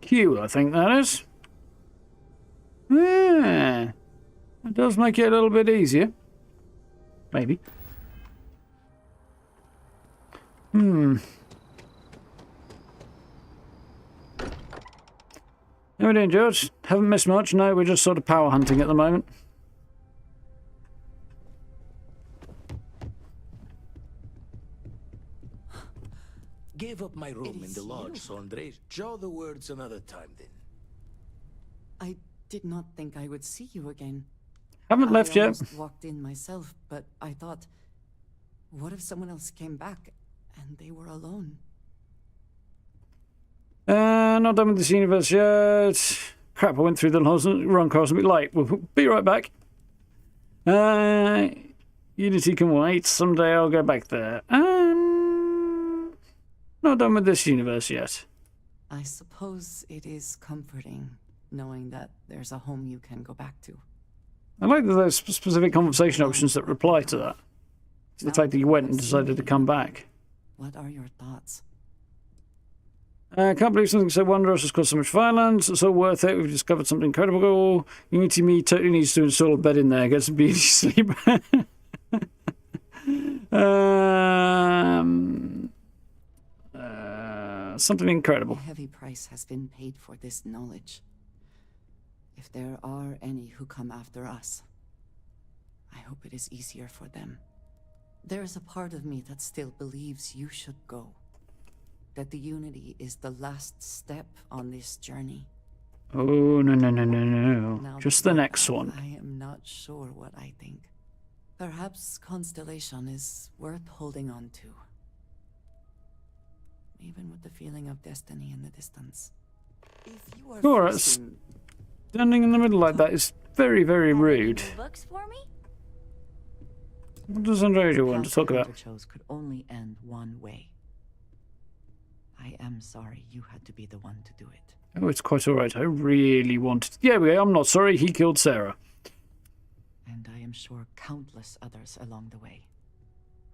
Q, I think that is. Yeah, that does make it a little bit easier. Maybe. How we doing, George? Haven't missed much. No, we're just sort of power hunting at the moment. Gave up my room in the lodge, Sondre. Jaw the words another time, then. I did not think I would see you again. Haven't left I yet. almost walked in myself, but I thought, what if someone else came back and they were alone? Not done with this universe yet. Crap, I went through the wrong course a bit late. We'll be right back. Unity can wait. Someday I'll go back there. Not done with this universe yet. I suppose it is comforting knowing that there's a home you can go back to. I like that there's specific conversation options that reply to that. To the fact that you went and decided to come back. What are your thoughts? I can't believe something so wondrous has caused so much violence. It's so worth it. We've discovered something incredible. Unity me totally needs to install a bed in there. Get some beauty sleep. Something incredible. A heavy price has been paid for this knowledge. If there are any who come after us, I hope it is easier for them. There is a part of me that still believes you should go. That the Unity is the last step on this journey. Oh, no, no, no, no, no. Now Just that the you're next back, one. I am not sure what I think. Perhaps Constellation is worth holding on to. Even with the feeling of destiny in the distance. If you are Alright, facing- standing in the middle like that is very, very rude. Books for me? What does Andrea want to path talk the about? Hunter chose could only end one way. I am sorry you had to be the one to do it. Oh, it's quite alright. I really wanted... Yeah, I'm not sorry. He killed Sarah. And I am sure countless others along the way,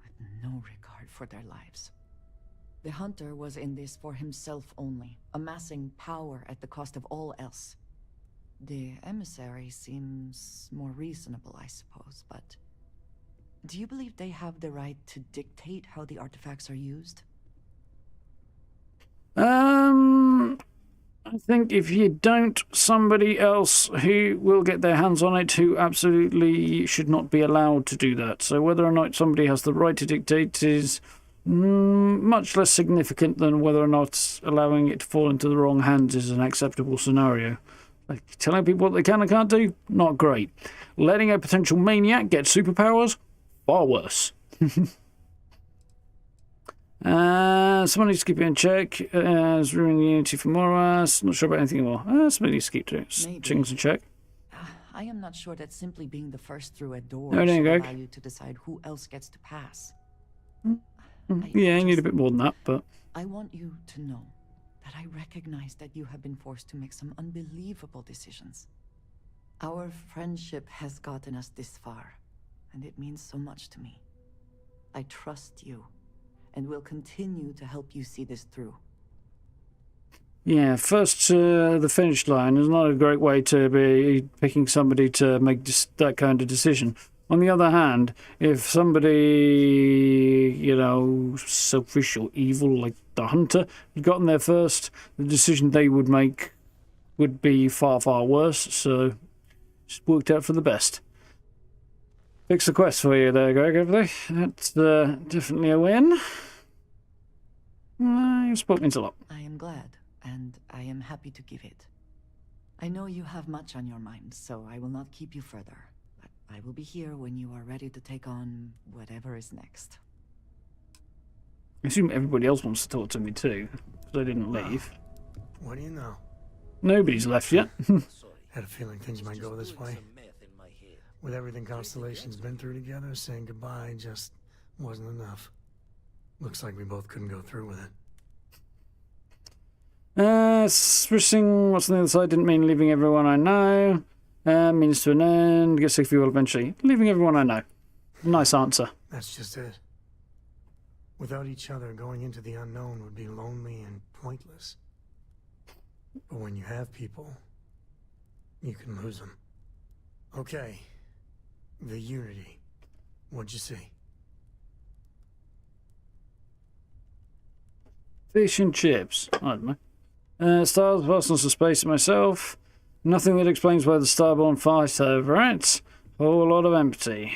with no regard for their lives. The Hunter was in this for himself only, amassing power at the cost of all else. The Emissary seems more reasonable, I suppose, but... Do you believe they have the right to dictate how the artifacts are used? I think if you don't, somebody else who will get their hands on it who absolutely should not be allowed to do that. So whether or not somebody has the right to dictate is much less significant than whether or not allowing it to fall into the wrong hands is an acceptable scenario. Like telling people what they can and can't do, not great. Letting a potential maniac get superpowers, far worse. Someone needs to keep it in check. It's ruining Unity for more of us. Not sure about anything more. Somebody needs to keep things in check. I am not sure that simply being the first through a door Oh, there you should go. allow you to decide who else gets to pass. Yeah, you need a bit more than that, but... I want you to know that I recognize that you have been forced to make some unbelievable decisions. Our friendship has gotten us this far, and it means so much to me. I trust you, and will continue to help you see this through. Yeah, first to the finish line is not a great way to be picking somebody to make that kind of decision. On the other hand, if somebody, you know, selfish or evil like the Hunter had gotten there first, the decision they would make would be far, far worse. So, it's worked out for the best. Fix the quest for you there, Greg, over there. That's definitely a win. You've spoken means a lot. I am glad, and I am happy to give it. I know you have much on your mind, so I will not keep you further. But I will be here when you are ready to take on whatever is next. I assume everybody else wants to talk to me too, because they didn't leave. What do you know? Nobody's left yet. Had a feeling things might go this way. With everything Constellation's been through together, saying goodbye just wasn't enough. Looks like we both couldn't go through with it. Switching what's on the other side didn't mean leaving everyone I know. Means to an end. Get sick of you all eventually. Leaving everyone I know. Nice answer. That's just it. Without each other, going into the unknown would be lonely and pointless. But when you have people, you can lose them. Okay. The Unity. What'd you see? Fish and chips. I don't know. Stars, parcels of space myself. Nothing that explains why the Starborn fight over it. Whole lot of empty.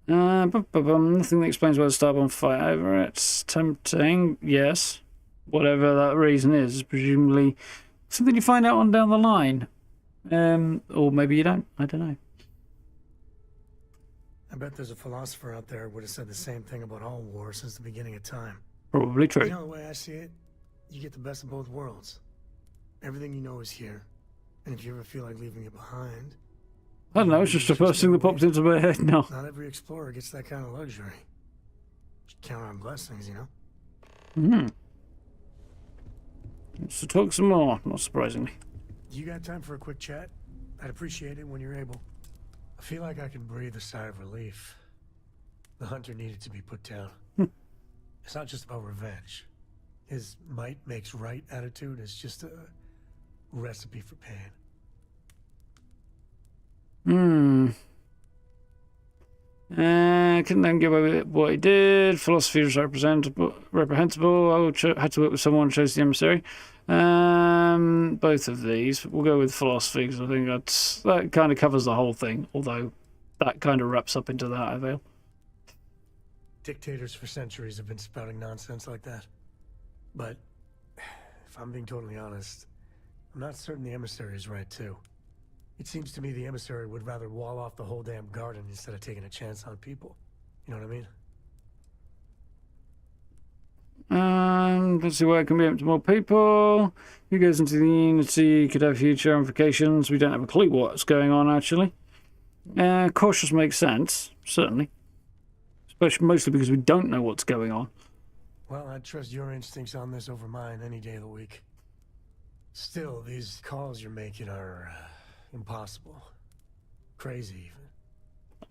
Nothing that explains why the Starborn fight over it. Tempting, yes. Whatever that reason is presumably something you find out on down the line. Or maybe you don't. I don't know. I bet there's a philosopher out there who would have said the same thing about all war since the beginning of time. Probably true. You know the way I see it? You get the best of both worlds. Everything you know is here. And if you ever feel like leaving it behind... I don't know, it's just the first thing that popped into my head now. Not every explorer gets that kind of luxury. Just count on blessings, you know? Let's talk some more, not surprisingly. You got time for a quick chat? I'd appreciate it when you're able. I feel like I can breathe a sigh of relief. The Hunter needed to be put down. It's not just about revenge. His might makes right attitude is just a recipe for pain. Couldn't let him get away with what he did. Philosophy was reprehensible. I had to work with someone who chose the emissary. Both of these. We'll go with philosophy because I think that kind of covers the whole thing. Although that kind of wraps up into that, I feel. Dictators for centuries have been spouting nonsense like that. But if I'm being totally honest, I'm not certain the emissary is right too. It seems to me the emissary would rather wall off the whole damn garden instead of taking a chance on people. You know what I mean? Let's see where it can be up to more people. Who goes into the Unity could have huge ramifications. We don't have a clue what's going on, actually. Cautious makes sense, certainly. Especially mostly because we don't know what's going on. Well, I'd trust your instincts on this over mine any day of the week. Still, these calls you're making are impossible. Crazy, even.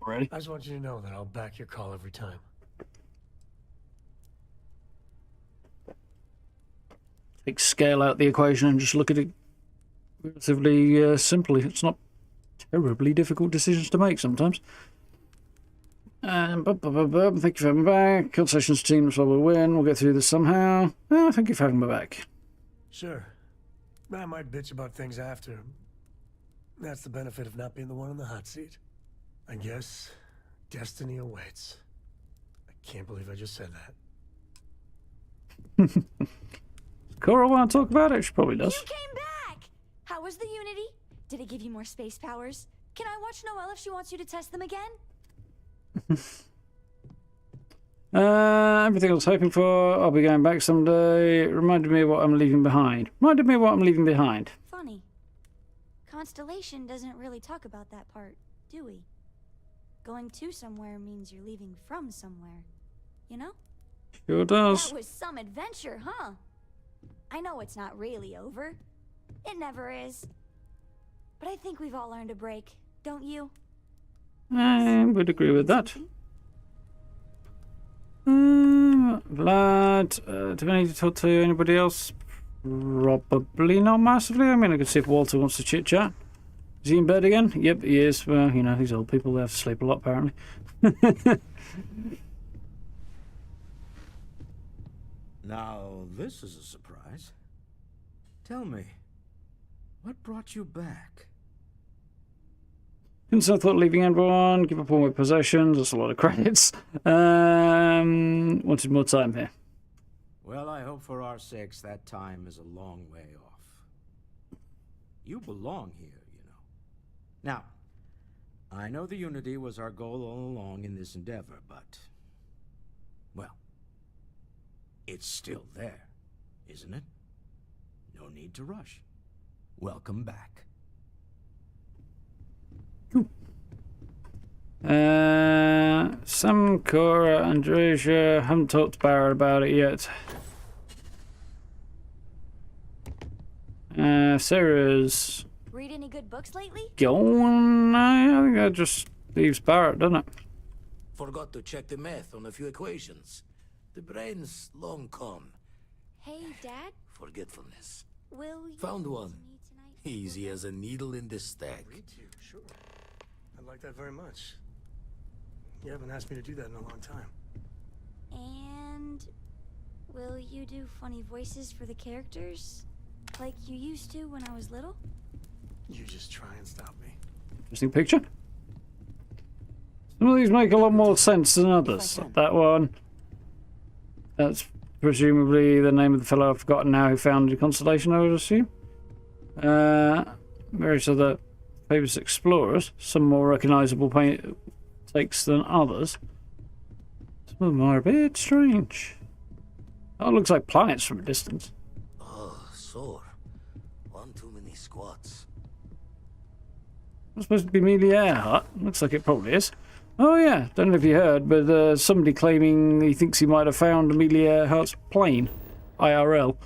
Already? I just want you to know that I'll back your call every time. Like scale out the equation and just look at it relatively simply. It's not terribly difficult decisions to make sometimes. Thank you for having me back. Conversations team, so we'll win. We'll get through this somehow. Thank you for having me back. Sure. I might bitch about things after. That's the benefit of not being the one in the hot seat. I guess destiny awaits. I can't believe I just said that. Cora want to talk about it? She probably does. You came back! How was the Unity? Did it give you more space powers? Can I watch Noelle if she wants you to test them again? Everything I was hoping for. I'll be going back someday. It reminded me of what I'm leaving behind. Funny. Constellation doesn't really talk about that part, do we? Going to somewhere means you're leaving from somewhere. You know? Sure does. That was some adventure, huh? I know it's not really over. It never is. But I think we've all earned a break, don't you? I would agree with that. Vlad, do I need to talk to anybody else? Probably not massively. I mean, I could see if Walter wants to chit-chat. Is he in bed again? Yep, he is. Well, you know, these old people, they have to sleep a lot, apparently. Now, this is a surprise. Tell me, what brought you back? Since I thought leaving everyone, give up all my possessions, that's a lot of credits. Wanted more time here. Well, I hope for our sakes that time is a long way off. You belong here, you know. Now, I know the Unity was our goal all along in this endeavor, but... well, it's still there, isn't it? No need to rush. Welcome back. Sam, Cora, Andresia, haven't talked to Barrett about it yet. Sarah's Read any good books lately? going. I think that just leaves Barrett, doesn't it? Forgot to check the math on a few equations. The brain's long gone. Hey, Dad. Forgetfulness. Will you Found read one. to me tonight? Easy as a needle in the stack. Read to you, sure. I'd like that very much. You haven't asked me to do that in a long time. And will you do funny voices for the characters? Like you used to when I was little? You just try and stop me. Interesting picture. Some of these make a lot more sense than others. That one. That's presumably the name of the fellow I've forgotten now who founded Constellation, I would assume. Various other famous explorers. Some more recognisable takes than others. Some of them are a bit strange. Oh, it looks like planets from a distance. Oh, sore. One too many squats. It's supposed to be Amelia Earhart. Looks like it probably is. Oh yeah, don't know if you heard, but somebody claiming he thinks he might have found Amelia Earhart's plane. IRL.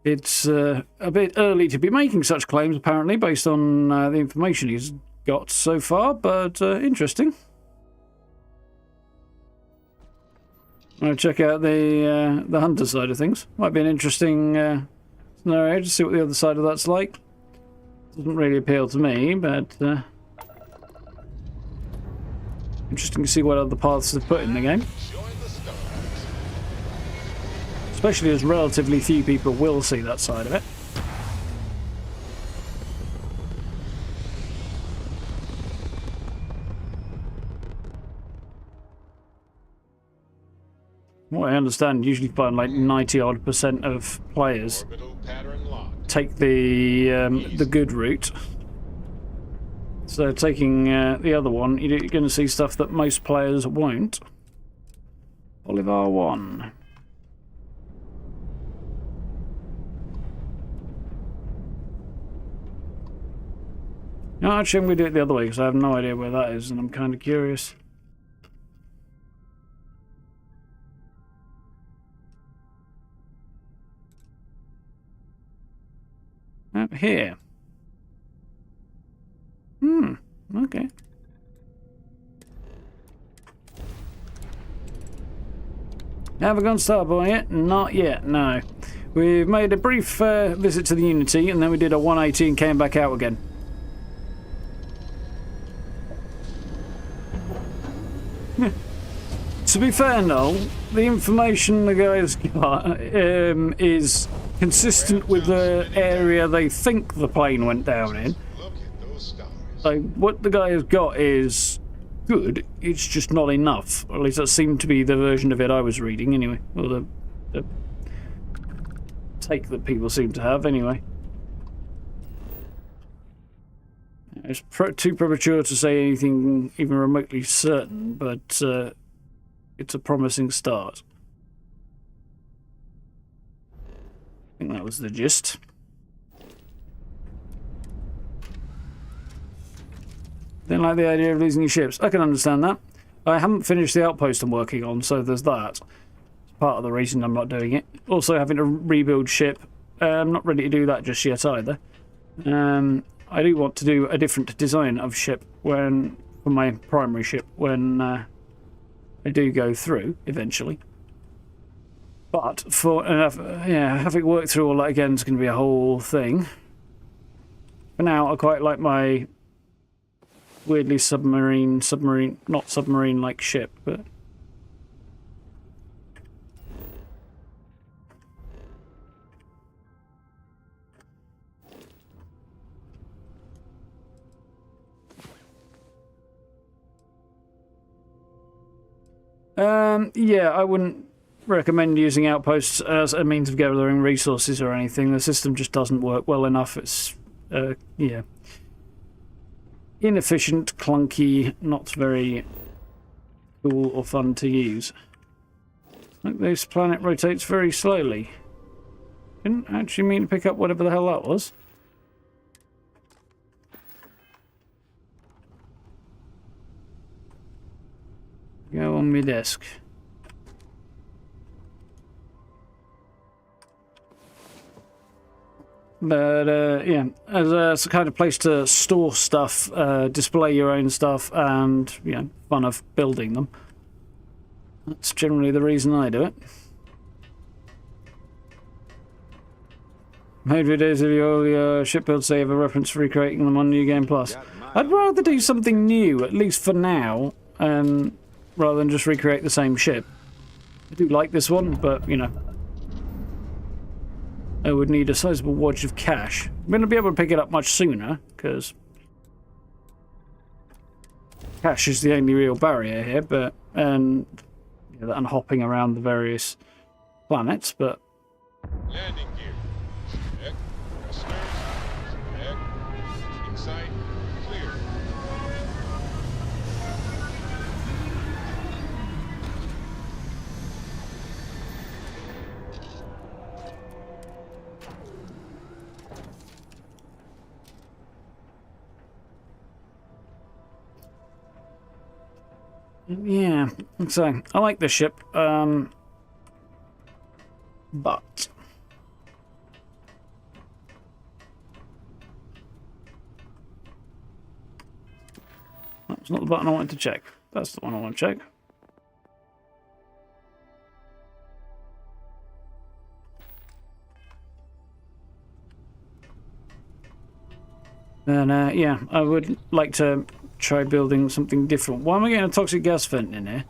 It's a bit early to be making such claims, apparently, based on the information he's got so far, but interesting. I'll check out the hunter side of things. Might be an interesting scenario to see what the other side of that's like. Doesn't really appeal to me, but interesting to see what other paths they've put in the game. Join the stars. Especially as relatively few people will see that side of it. What I understand, usually find like 90-odd% of players Orbital pattern locked. take the good route. So taking the other one, you're going to see stuff that most players won't. Oliver 1. No, actually I'm going to do it the other way because I have no idea where that is and I'm kind of curious. Up here. Okay. Have we gone Starboy yet? Not yet, no. We've made a brief visit to the Unity and then we did a 180 and came back out again. To be fair, Noel, the information the guys got is consistent with the area they think the plane went down in. Look at those stars. So what the guy has got is good, it's just not enough. Or at least that seemed to be the version of it I was reading anyway. Or the take that people seem to have anyway. It's too premature to say anything even remotely certain, but it's a promising start. I think that was the gist. Didn't like the idea of losing your ships. I can understand that. I haven't finished the outpost I'm working on, so there's that. It's part of the reason I'm not doing it. Also having to rebuild ship. I'm not ready to do that just yet either. I do want to do a different design of ship for my primary ship when I do go through eventually. But for having worked through all that again is going to be a whole thing. For now, I quite like my weirdly not submarine-like ship, but... yeah, I wouldn't recommend using outposts as a means of gathering resources or anything. The system just doesn't work well enough. It's, yeah, inefficient, clunky, not very cool or fun to use. Look, this planet rotates very slowly. Didn't actually mean to pick up whatever the hell that was. Go on my desk. But yeah, as a kind of place to store stuff, display your own stuff, and you know, fun of building them. That's generally the reason I do it. Made videos of your ship builds save a reference for recreating them on New Game Plus. I'd rather do something new, at least for now, rather than just recreate the same ship. I do like this one, but you know, I would need a sizable wad of cash. I'm going to be able to pick it up much sooner, because cash is the only real barrier here, but and you know, I'm hopping around the various planets, but Landing gear. Check. Thrusters. Check. Insight. Clear. yeah, so I like this ship, but that's not the button I wanted to check. That's the one I want to check. And yeah, I would like to try building something different. Why am I getting a toxic gas vent in here?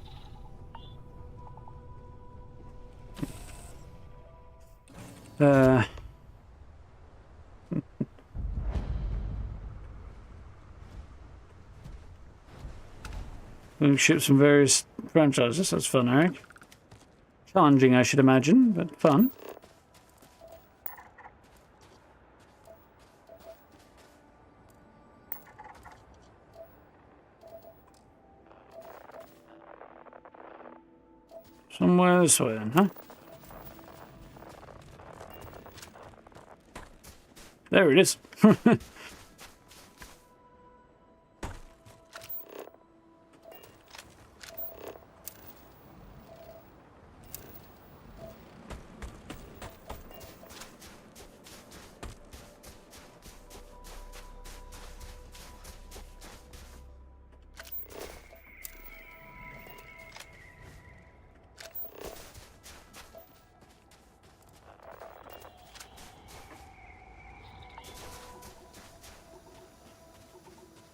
Ships from various franchises. That's fun, Eric. Challenging, I should imagine, but fun. Somewhere this way then, huh? There it is.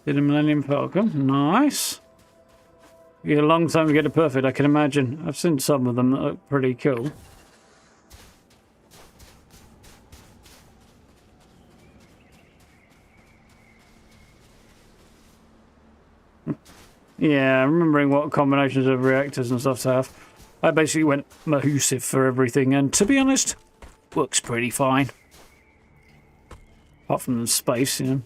Did a Millennium Falcon. Nice. You get a long time to get it perfect, I can imagine. I've seen some of them that look pretty cool. Yeah, remembering what combinations of reactors and stuff to have. I basically went Mahusive for everything, and to be honest, works pretty fine. Apart from the space, you know.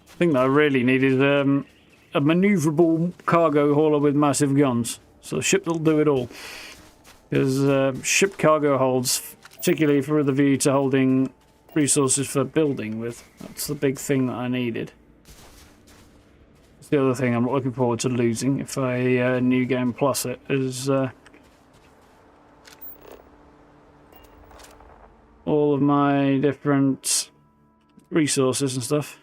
The thing that I really need is a maneuverable cargo hauler with massive guns. So a ship that'll do it all. Because ship cargo holds, particularly for the view to holding resources for building with. That's the big thing that I needed. It's the other thing I'm looking forward to losing if I New Game Plus it is all of my different resources and stuff.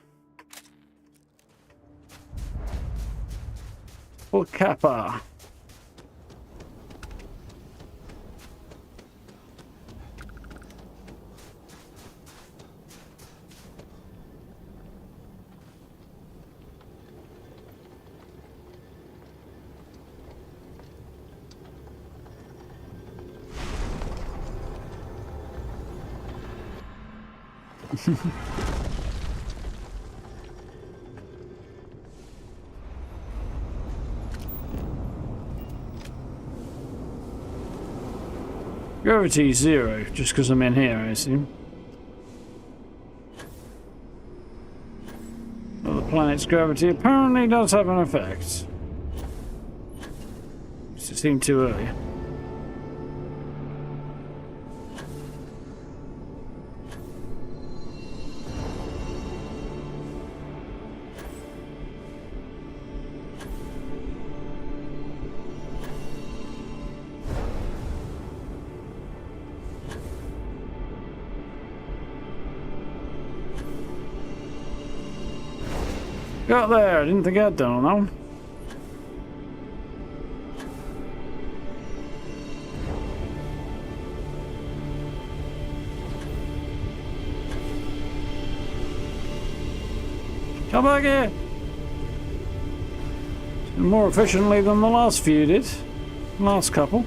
For Kappa. Gravity 0, just because I'm in here, I assume. Well, the planet's gravity apparently does have an effect. It seemed too early. Got there, I didn't think I'd done on that one. Come back here! More efficiently than the last few did. Last couple.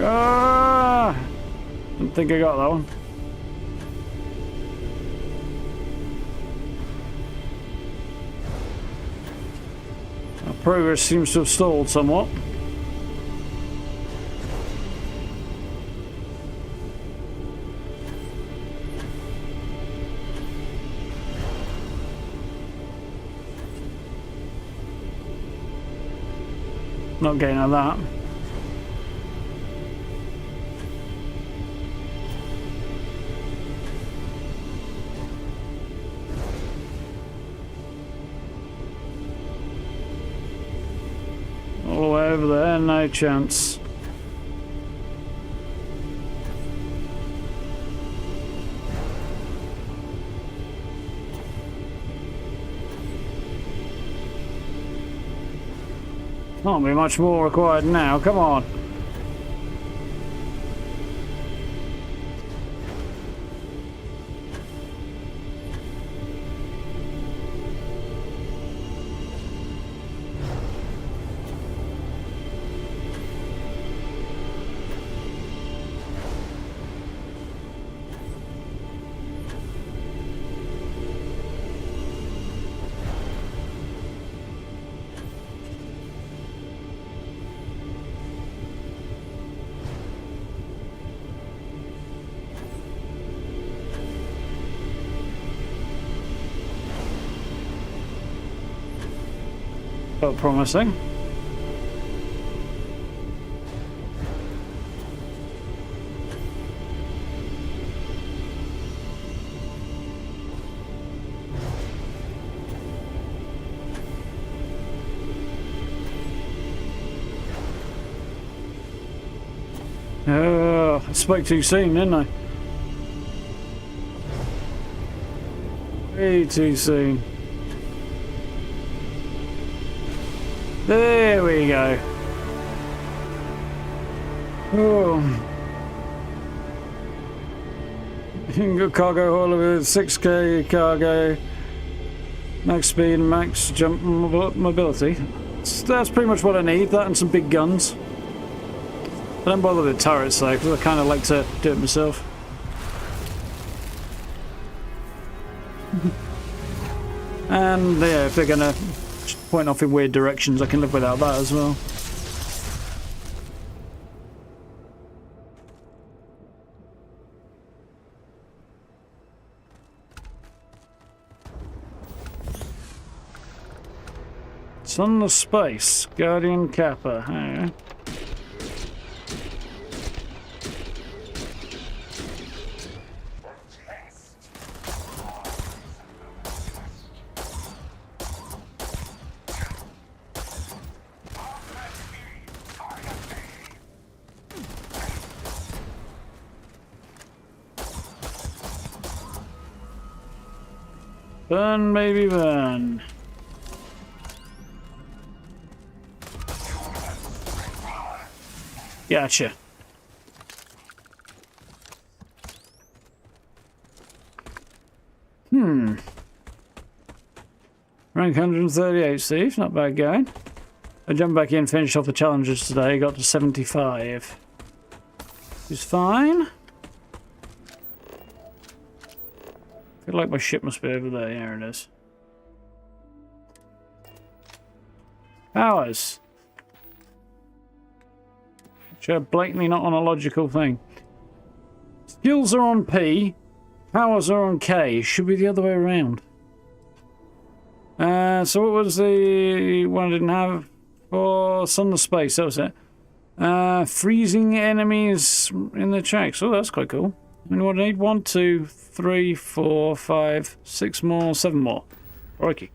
Ah! Didn't think I got that one. Our progress seems to have stalled somewhat. Not getting at that. All the way over there, no chance. Can't be much more required now, come on. Felt promising. I spoke too soon, didn't I? Way too soon. There we go. Oh. Good cargo hauler with 6k cargo, max speed and max jump mobility. That's pretty much what I need, that and some big guns. I don't bother with turrets though, because I kind of like to do it myself. And yeah, if they're going to point off in weird directions, I can live without that as well. Sunless space, Guardian Kappa. Hey. Burn, baby, burn. Gotcha. Rank 138, Steve. Not bad going. I jumped back in, finished off the challenges today, got to 75. It's fine. I feel like my ship must be over there. Here it is. Powers. Which are blatantly not on a logical thing. Skills are on P. Powers are on K. Should be the other way around. So what was the one I didn't have? For Sun of Space, that was it. Freezing enemies in the tracks. Oh, that's quite cool. I mean, what do I need? 1, 2, 3, 4, 5, 6 more, 7 more. Crikey.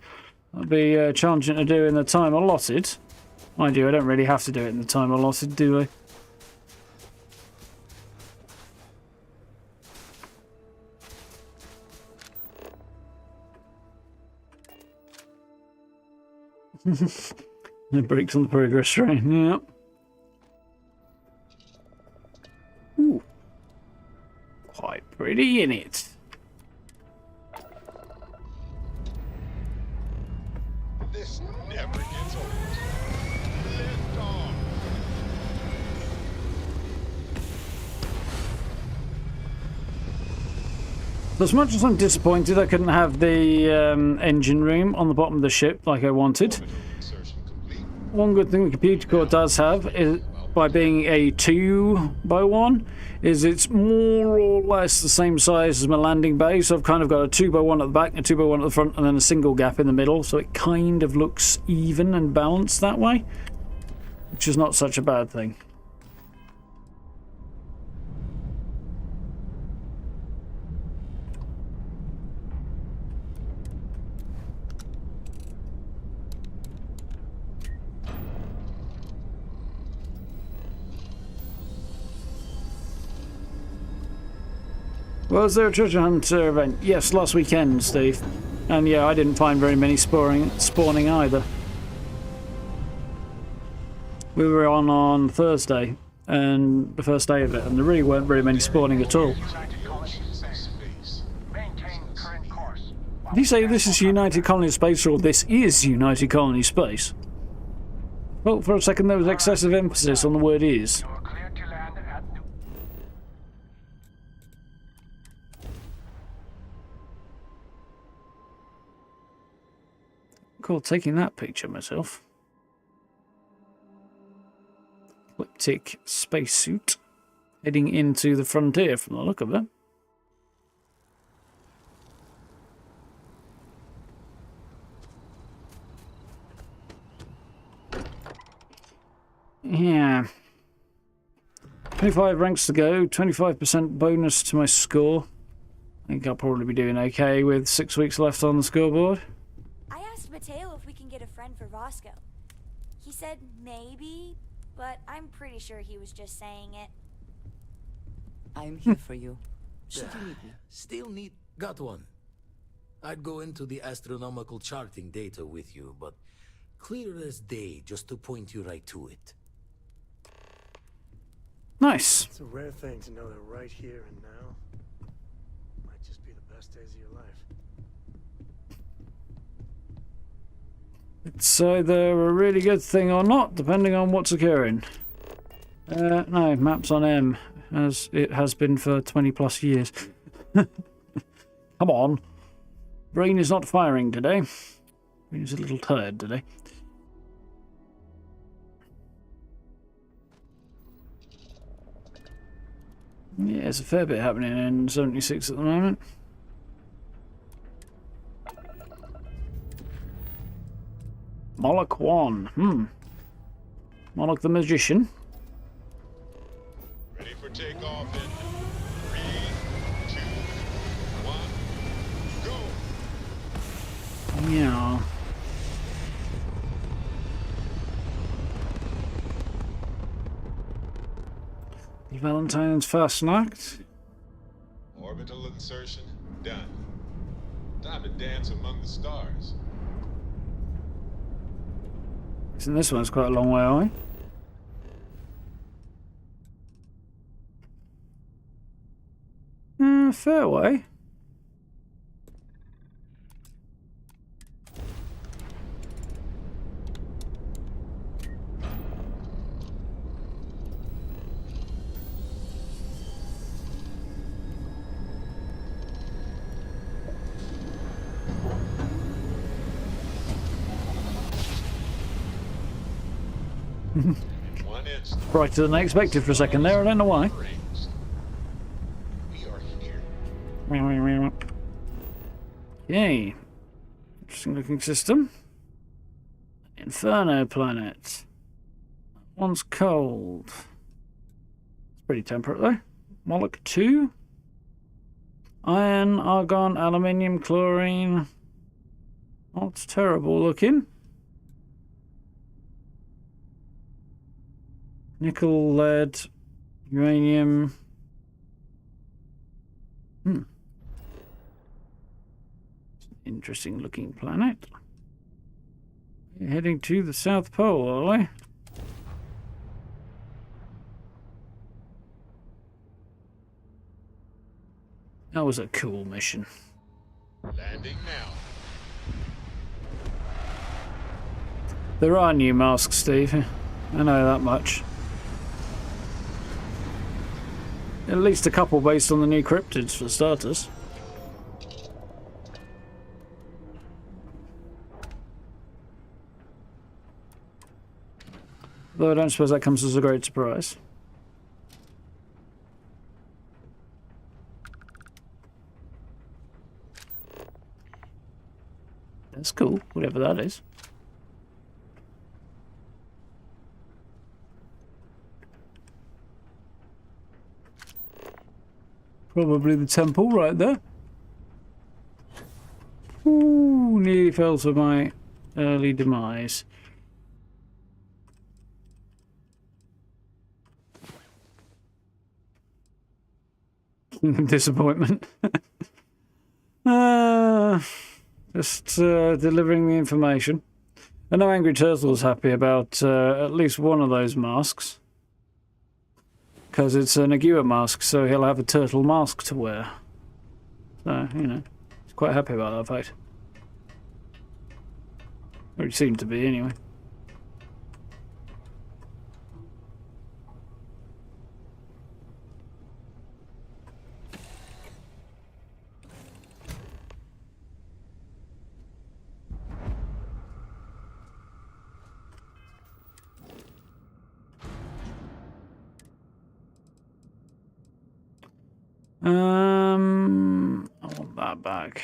That'll be challenging to do in the time allotted. Mind you, I don't really have to do it in the time allotted, do I? The brakes on the progress train, yeah. Ooh. Quite pretty, innit? This never gets old. Lift off. As much as I'm disappointed I couldn't have the engine room on the bottom of the ship like I wanted, one good thing the computer core does have is, by being a 2x1, is it's more or less the same size as my landing bay. So I've kind of got a 2x1 at the back, a 2x1 at the front, and then a single gap in the middle. So it kind of looks even and balanced that way, which is not such a bad thing. Was there a treasure hunter event? Yes, last weekend, Steve. And yeah, I didn't find very many spawning either. We were on Thursday, and the first day of it, and there really weren't very many spawning at all. Did you say this is United Colony Space, or this is United Colony Space? Well, for a second there was excessive emphasis on the word is. Cool, taking that picture myself. Ecliptic spacesuit. Heading into the frontier from the look of it. Yeah. 25 ranks to go, 25% bonus to my score. I think I'll probably be doing okay with 6 weeks left on the scoreboard. Mateo if we can get a friend for Roscoe. He said maybe, but I'm pretty sure he was just saying it. I'm here for you. Should you need me? Still need... Got one. I'd go into the astronomical charting data with you, but clear as day just to point you right to it. Nice. It's a rare thing to know that right here and now might just be the best days of your life. It's either a really good thing or not, depending on what's occurring. No, map's on M, as it has been for 20 plus years. Come on. Brain is not firing today. Brain is a little tired today. Yeah, there's a fair bit happening in 76 at the moment. Moloch 1. Moloch the Magician. Ready for takeoff in 3, 2, 1, go! Yeah. The Valentine's Fastnacht. Orbital insertion done. Time to dance among the stars. Isn't this one's quite a long way away? Fairway. In one instant, Brighter than I expected for a second there. I don't know why. rings. We are here. Okay. Interesting looking system. Inferno planet. One's cold. It's pretty temperate though. Moloch 2. Iron, argon, aluminium, chlorine. Not terrible looking. Nickel, lead, uranium. Interesting looking planet. We're heading to the South Pole, are we? That was a cool mission. Landing now. There are new masks, Steve. I know that much. At least a couple based on the new cryptids, for starters. Though I don't suppose that comes as a great surprise. That's cool, whatever that is. Probably the temple right there. Ooh, nearly fell to my early demise. Disappointment. Just delivering the information. I know Angry Turtle's happy about at least one of those masks. Because it's a Nagua mask, so he'll have a turtle mask to wear. So, you know, he's quite happy about that fact. Or he seemed to be, anyway. I want that back.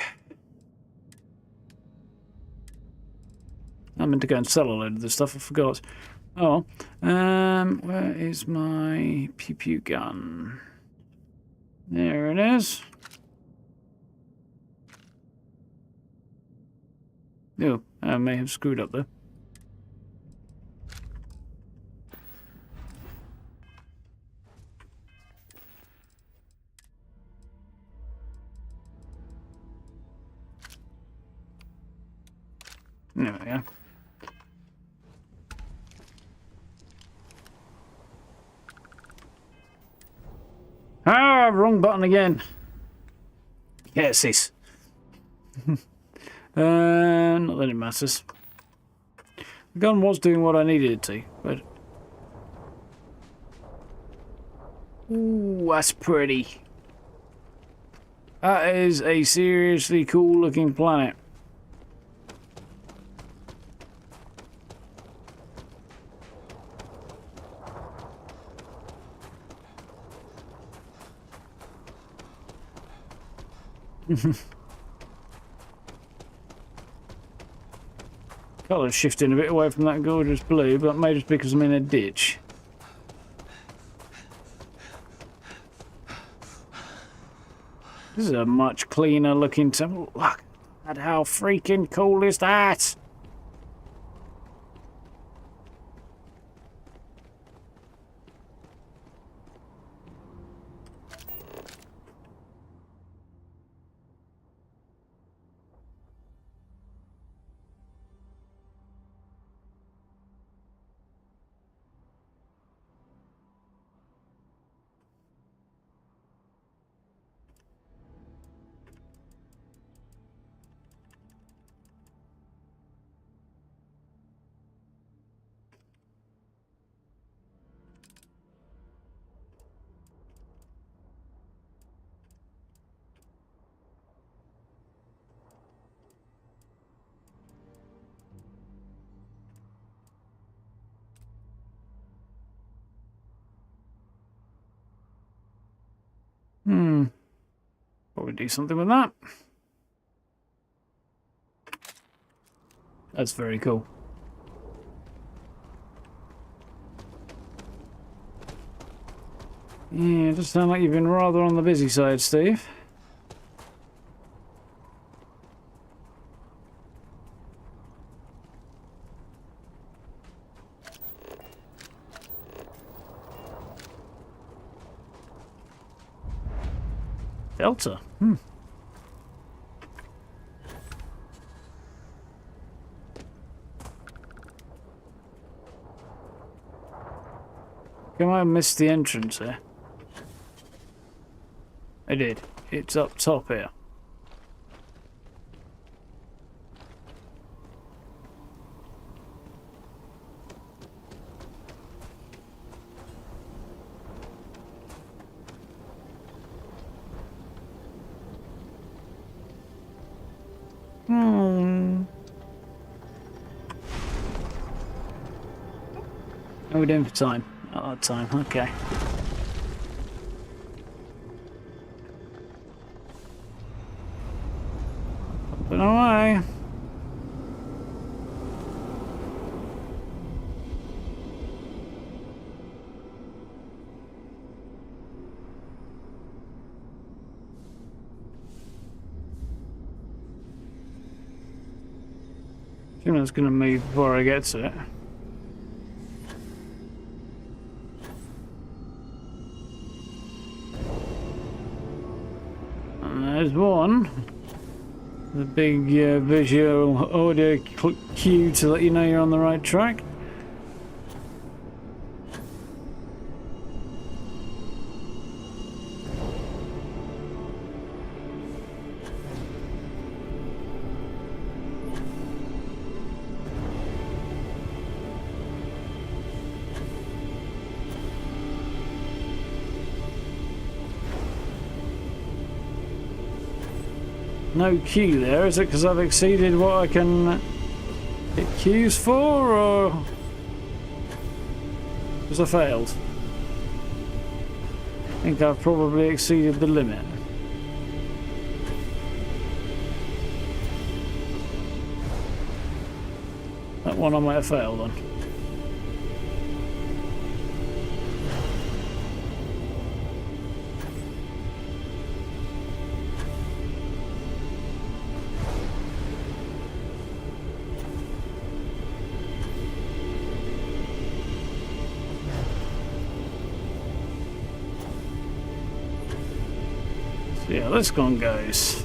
I meant to go and sell a load of this stuff, I forgot. Oh, where is my pew pew gun? There it is. Oh, I may have screwed up there. There we go. Ah, wrong button again. Yes, sis. Not that it matters. The gun was doing what I needed it to, but... Ooh, that's pretty. That is a seriously cool looking planet. Colour's shifting a bit away from that gorgeous blue, but may just because I'm in a ditch. This is a much cleaner looking temple. Look at how freaking cool is that! probably do something with that. That's very cool. Yeah, it does sound like you've been rather on the busy side, Steve. Delta. Come I missed the entrance here? I did. It's up top here. How are we doing for time? Oh, time. Okay. Pumping away. I think that's going to move before I get to it. And there's one. The big visual audio cue to let you know you're on the right track. No queue there, is it because I've exceeded what I can get queues for, or because I failed? I think I've probably exceeded the limit. That one I might have failed on. Yeah, this one goes.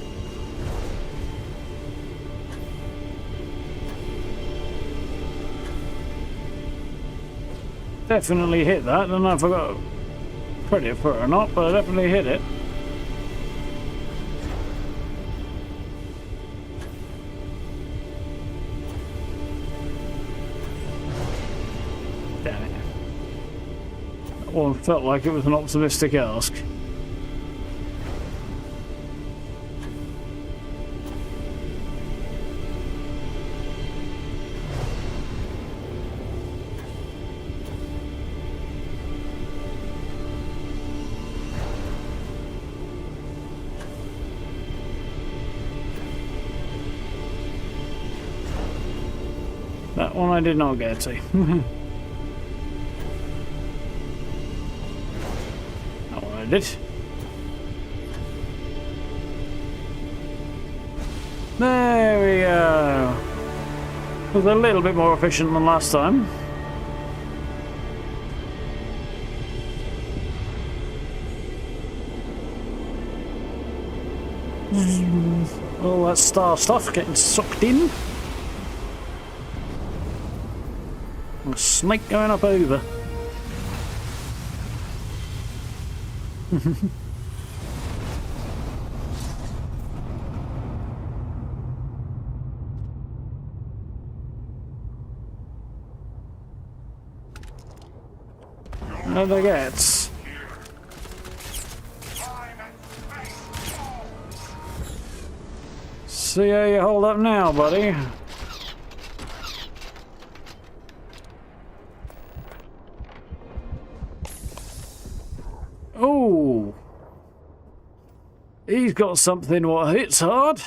Definitely hit that. I don't know if I got credit for it or not, but I definitely hit it. Damn it. That one felt like it was an optimistic ask. That one I did not get to. That one I did. There we go. It was a little bit more efficient than last time. All that star stuff getting sucked in. A snake going up over. Another gets. See how you hold up now, buddy. Oh, He's got something what hits hard.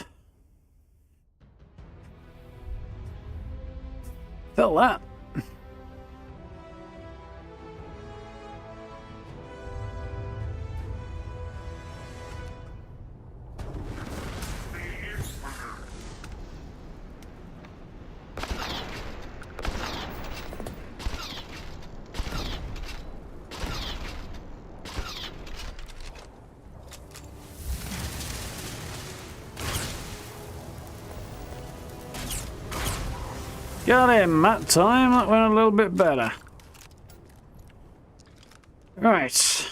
Felt that. Got him that time. That went a little bit better. Right.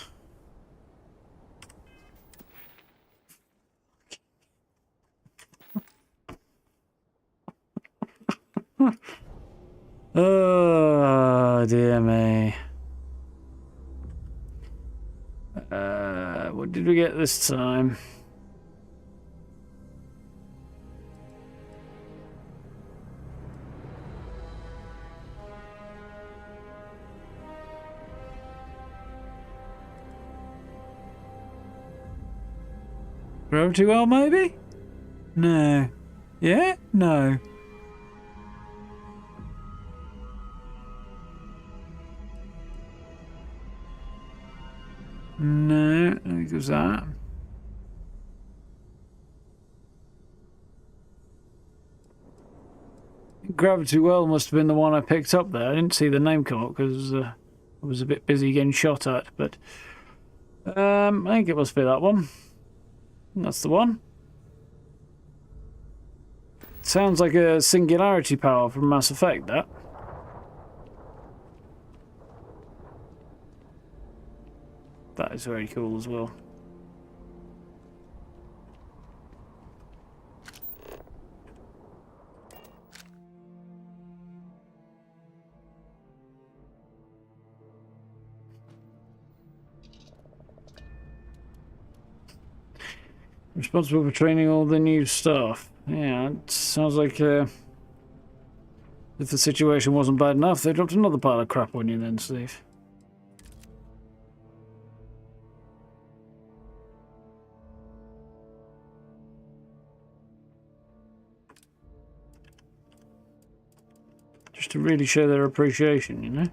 Oh, dear me. What did we get this time? Gravity well, maybe? No. Yeah? No. No, I think it was that. Gravity Well must have been the one I picked up there. I didn't see the name come up because I was a bit busy getting shot at, but I think it must be that one. That's the one. Sounds like a singularity power from Mass Effect, that. That is very cool as well. Responsible for training all the new staff. Yeah, it sounds like if the situation wasn't bad enough, they dropped another pile of crap on you then, Steve. Just to really show their appreciation, you know?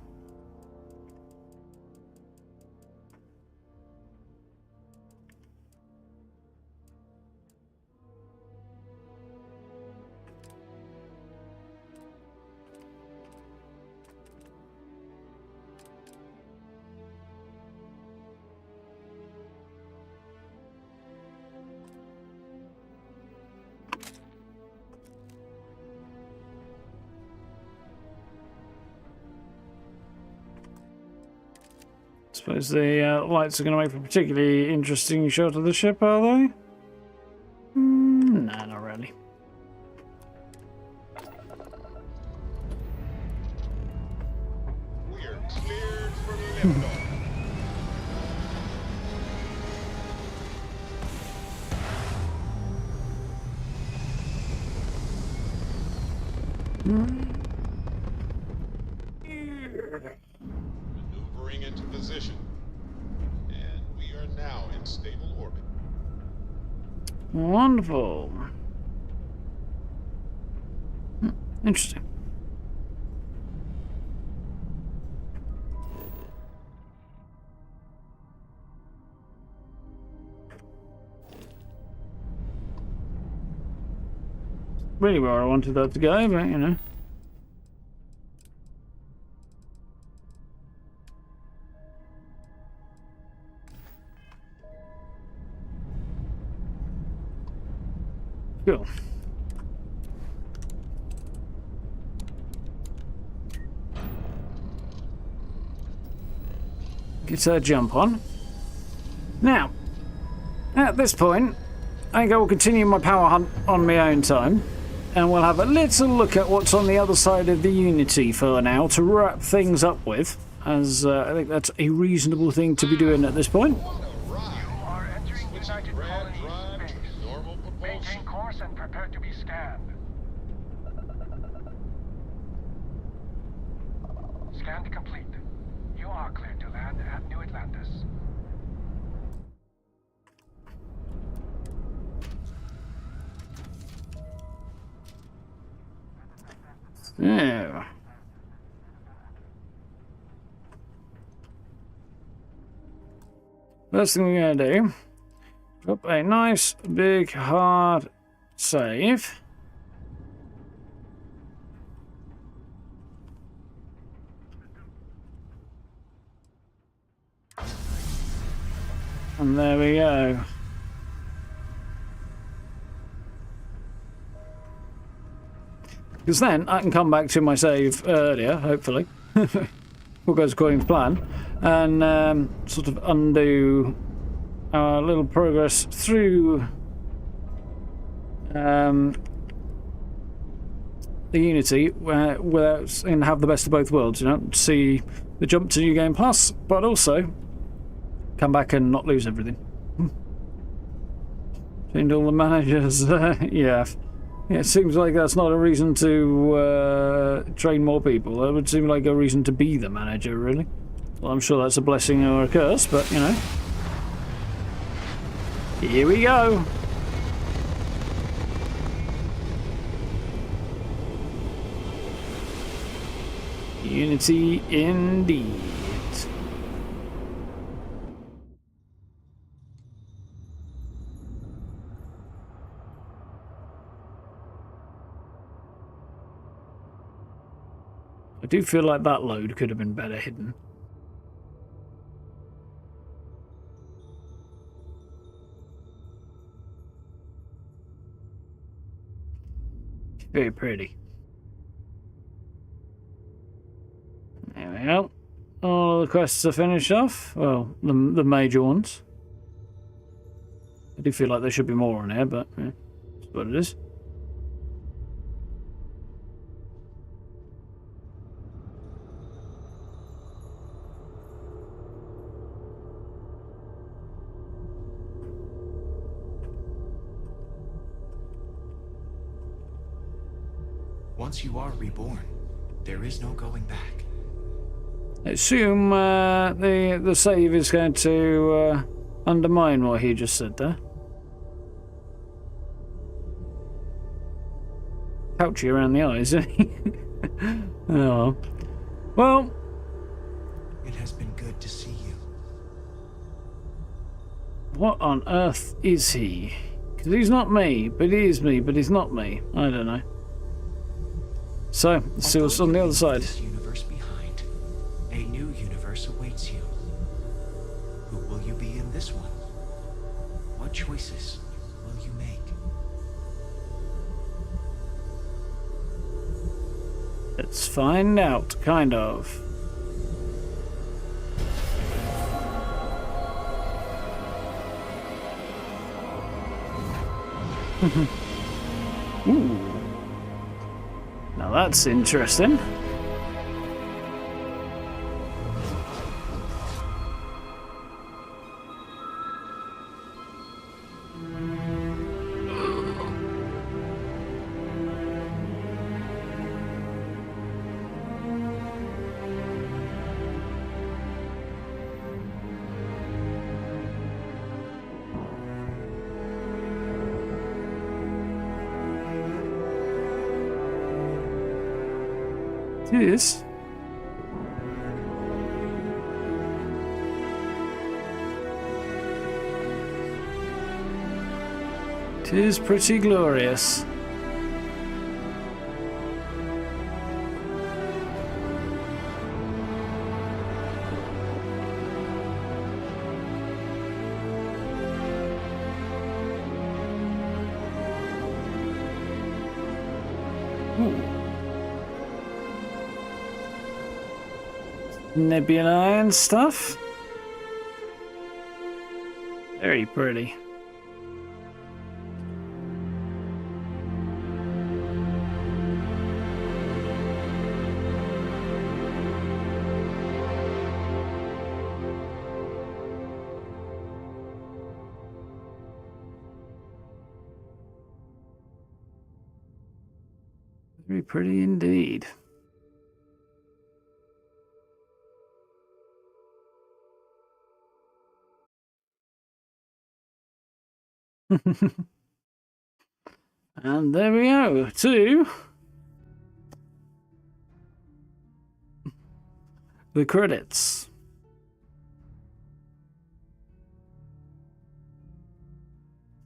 Suppose the lights are going to make for a particularly interesting shot of the ship, are they? Nah, not really. We are cleared for liftoff. Maneuvering into position. And we are now in stable orbit. Wonderful. Interesting. Really where I wanted that to go, but you know. Cool. Get a jump on. Now, at this point, I think I will continue my power hunt on my own time, and we'll have a little look at what's on the other side of the Unity for now to wrap things up with, as I think that's a reasonable thing to be doing at this point. You are entering United Colony space. Normal propulsion. Maintain course and prepare to be scanned. Scan complete. You are cleared to land at New Atlantis. Yeah. First thing we're gonna do, drop a nice big hard save. And there we go. Because then I can come back to my save earlier, hopefully. All goes according to plan. And sort of undo our little progress through the Unity without and have the best of both worlds, you know, see the jump to New Game Plus, but also come back and not lose everything. Change all the managers. Yeah, it seems like that's not a reason to train more people. That would seem like a reason to be the manager, really. Well, I'm sure that's a blessing or a curse, but you know. Here we go. Unity indeed. I do feel like that load could have been better hidden. Very pretty. There we go. All the quests are finished off. Well, the major ones. I do feel like there should be more on here, but yeah, that's what it is. Once you are reborn, there is no going back. I assume the save is going to undermine what he just said there. Pouchy around the eyes, isn't he? Oh. Well. It has been good to see you. What on earth is he? Because he's not me, but he is me, but he's not me. I don't know. So, let's see what's on the other side. This universe behind, a new universe awaits you. Who will you be in this one? What choices will you make? Let's find out, kind of. Ooh. Now that's interesting. Yes. It is pretty glorious. Nebula and stuff. Very pretty. Very pretty indeed. And there we go, to The credits.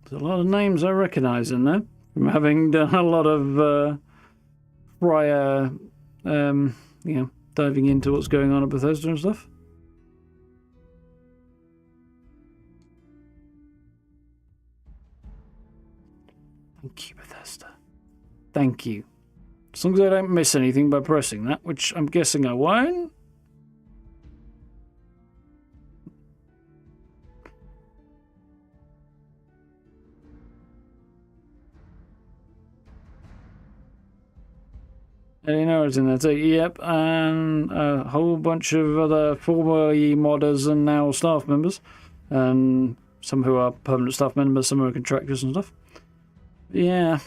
There's a lot of names I recognise in there from having done a lot of prior, diving into what's going on at Bethesda and stuff. Thank you, Bethesda. Thank you. As long as I don't miss anything by pressing that, which I'm guessing I won't. Is in there too. Yep, and a whole bunch of other former modders and now staff members. And some who are permanent staff members, some are contractors and stuff. Yeah.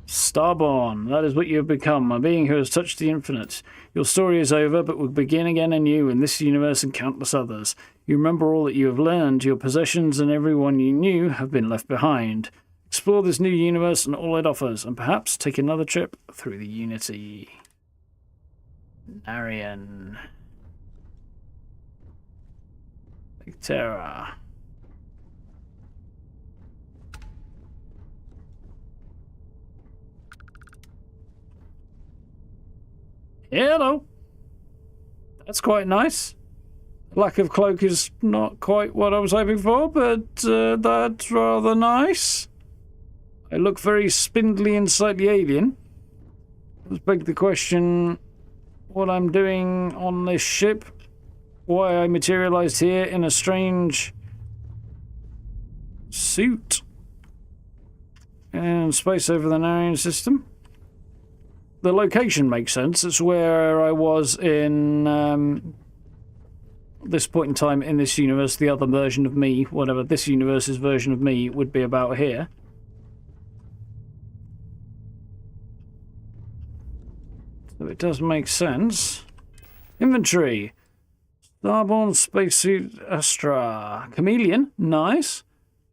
Starborn, that is what you have become, a being who has touched the infinite. Your story is over, but will begin again anew in this universe and countless others. You remember all that you have learned, your possessions and everyone you knew have been left behind. Explore this new universe and all it offers, and perhaps take another trip through the Unity. Narian. Terra. Hello. That's quite nice. Lack of cloak is not quite what I was hoping for, but that's rather nice. I look very spindly and slightly alien. Let's beg the question what I'm doing on this ship, why I materialized here in a strange suit and space over the Narian system. The location makes sense. It's where I was in this point in time in this universe. The other version of me, whatever this universe's version of me, would be about here. So it does make sense. Inventory. Starborn Spacesuit Astra. Chameleon. Nice.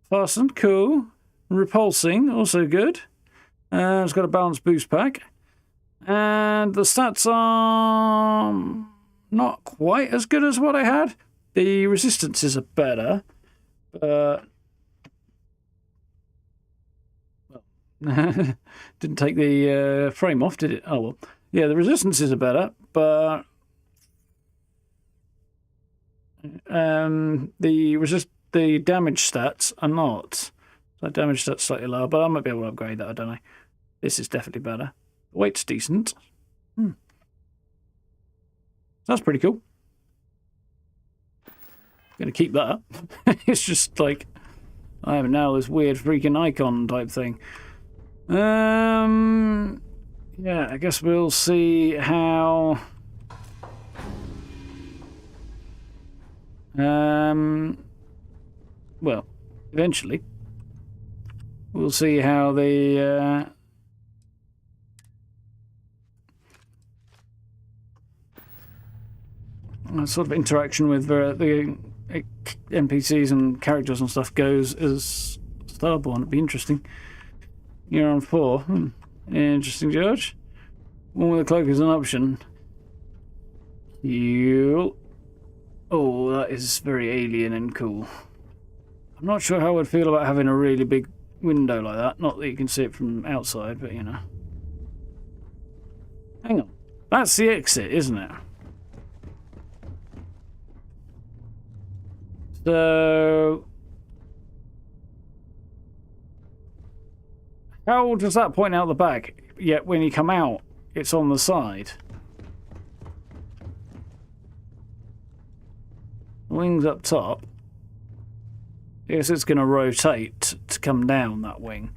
Fastened. Cool. Repulsing. Also good. It's got a balance boost pack. And the stats are not quite as good as what I had. The resistances are better, but didn't take the frame off, did it? Oh well. Yeah, the resistances are better, but the damage stats are not. The damage stats slightly lower, but I might be able to upgrade that. I don't know. This is definitely better. Weight's decent. That's pretty cool. Gonna keep that. It's just like I have now this weird freaking icon type thing. Yeah, I guess we'll see how. Well, eventually, we'll see how the. Sort of interaction with the NPCs and characters and stuff goes as Starborn. It'd be interesting. You're on 4. Interesting, George. One with a cloak is an option. Oh, that is very alien and cool. I'm not sure how I would feel about having a really big window like that. Not that you can see it from outside, but you know. Hang on. That's the exit, isn't it? So, how does that point out the back? Yet when you come out, it's on the side. Wings up top. I guess it's going to rotate to come down that wing,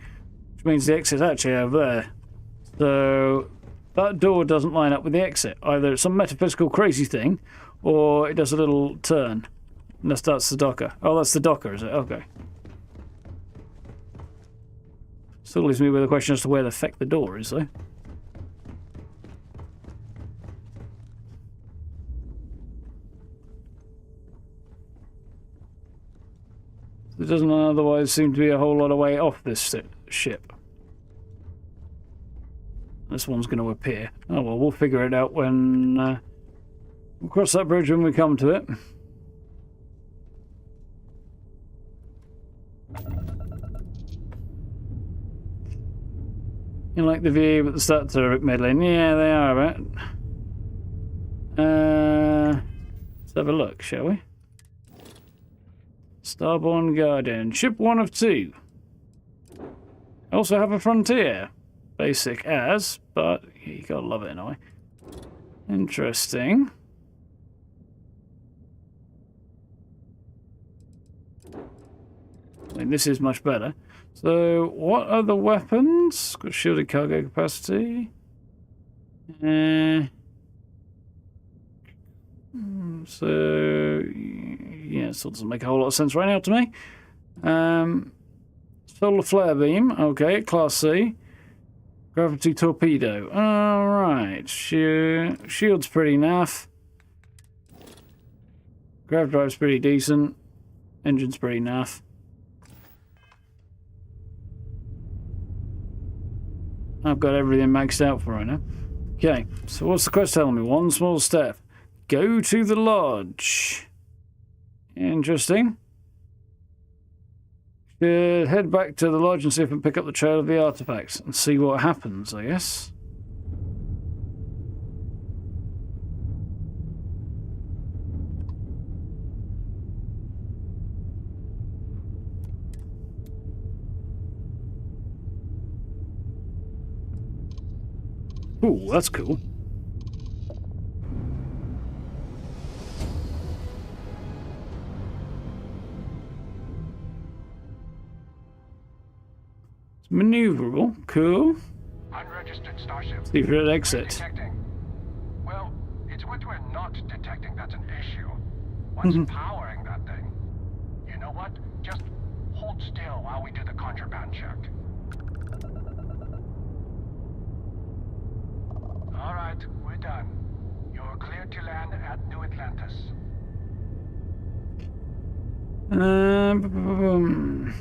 which means the exit's actually over there. So that door doesn't line up with the exit. Either it's some metaphysical crazy thing, or it does a little turn. Unless that's the docker. Oh, that's the docker, is it? Okay. Still leaves me with a question as to where the feck the door is, though. doesn't otherwise seem to be a whole lot of way off this ship. This one's going to appear. Oh well, we'll figure it out when we'll cross that bridge when we come to it. You like the view, but the stats are a bit middling. Yeah, they are a bit. Let's have a look, shall we? Starborn Guardian. Ship 1 of 2. Also have a Frontier. Basic as, but you gotta love it in a way. Interesting. I mean, this is much better. So, what are the weapons? Got shielded cargo capacity. So, yeah, still doesn't make a whole lot of sense right now to me. Solar flare beam, okay, class C. Gravity torpedo, alright. Shield's pretty naff. Grav drive's pretty decent. Engine's pretty naff. I've got everything maxed out for right now. Okay, so what's the quest telling me? One small step. Go to the lodge. Interesting. Should head back to the lodge and see if I can pick up the trail of the artifacts and see what happens, I guess. Ooh, that's cool. It's maneuverable. Cool. Unregistered starship. Secret exit. Detecting. Well, it's what we're not detecting that's an issue. What's powering that thing? You know what? Just hold still while we do the contraband check. All right, we're done. You're cleared to land at New Atlantis.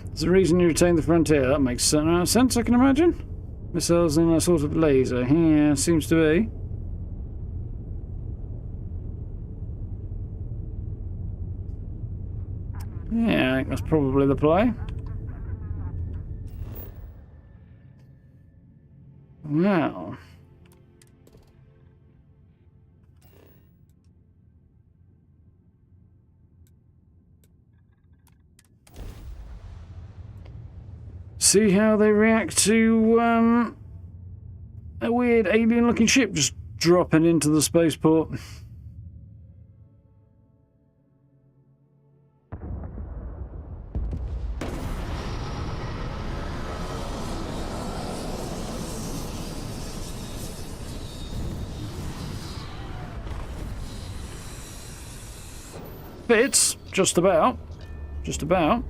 There's a reason you retain the frontier. That makes sense, I can imagine. Missiles and a sort of laser. Yeah, seems to be. Yeah, I think that's probably the play. Well. See how they react to a weird alien-looking ship just dropping into the spaceport. Fits, just about. Just about.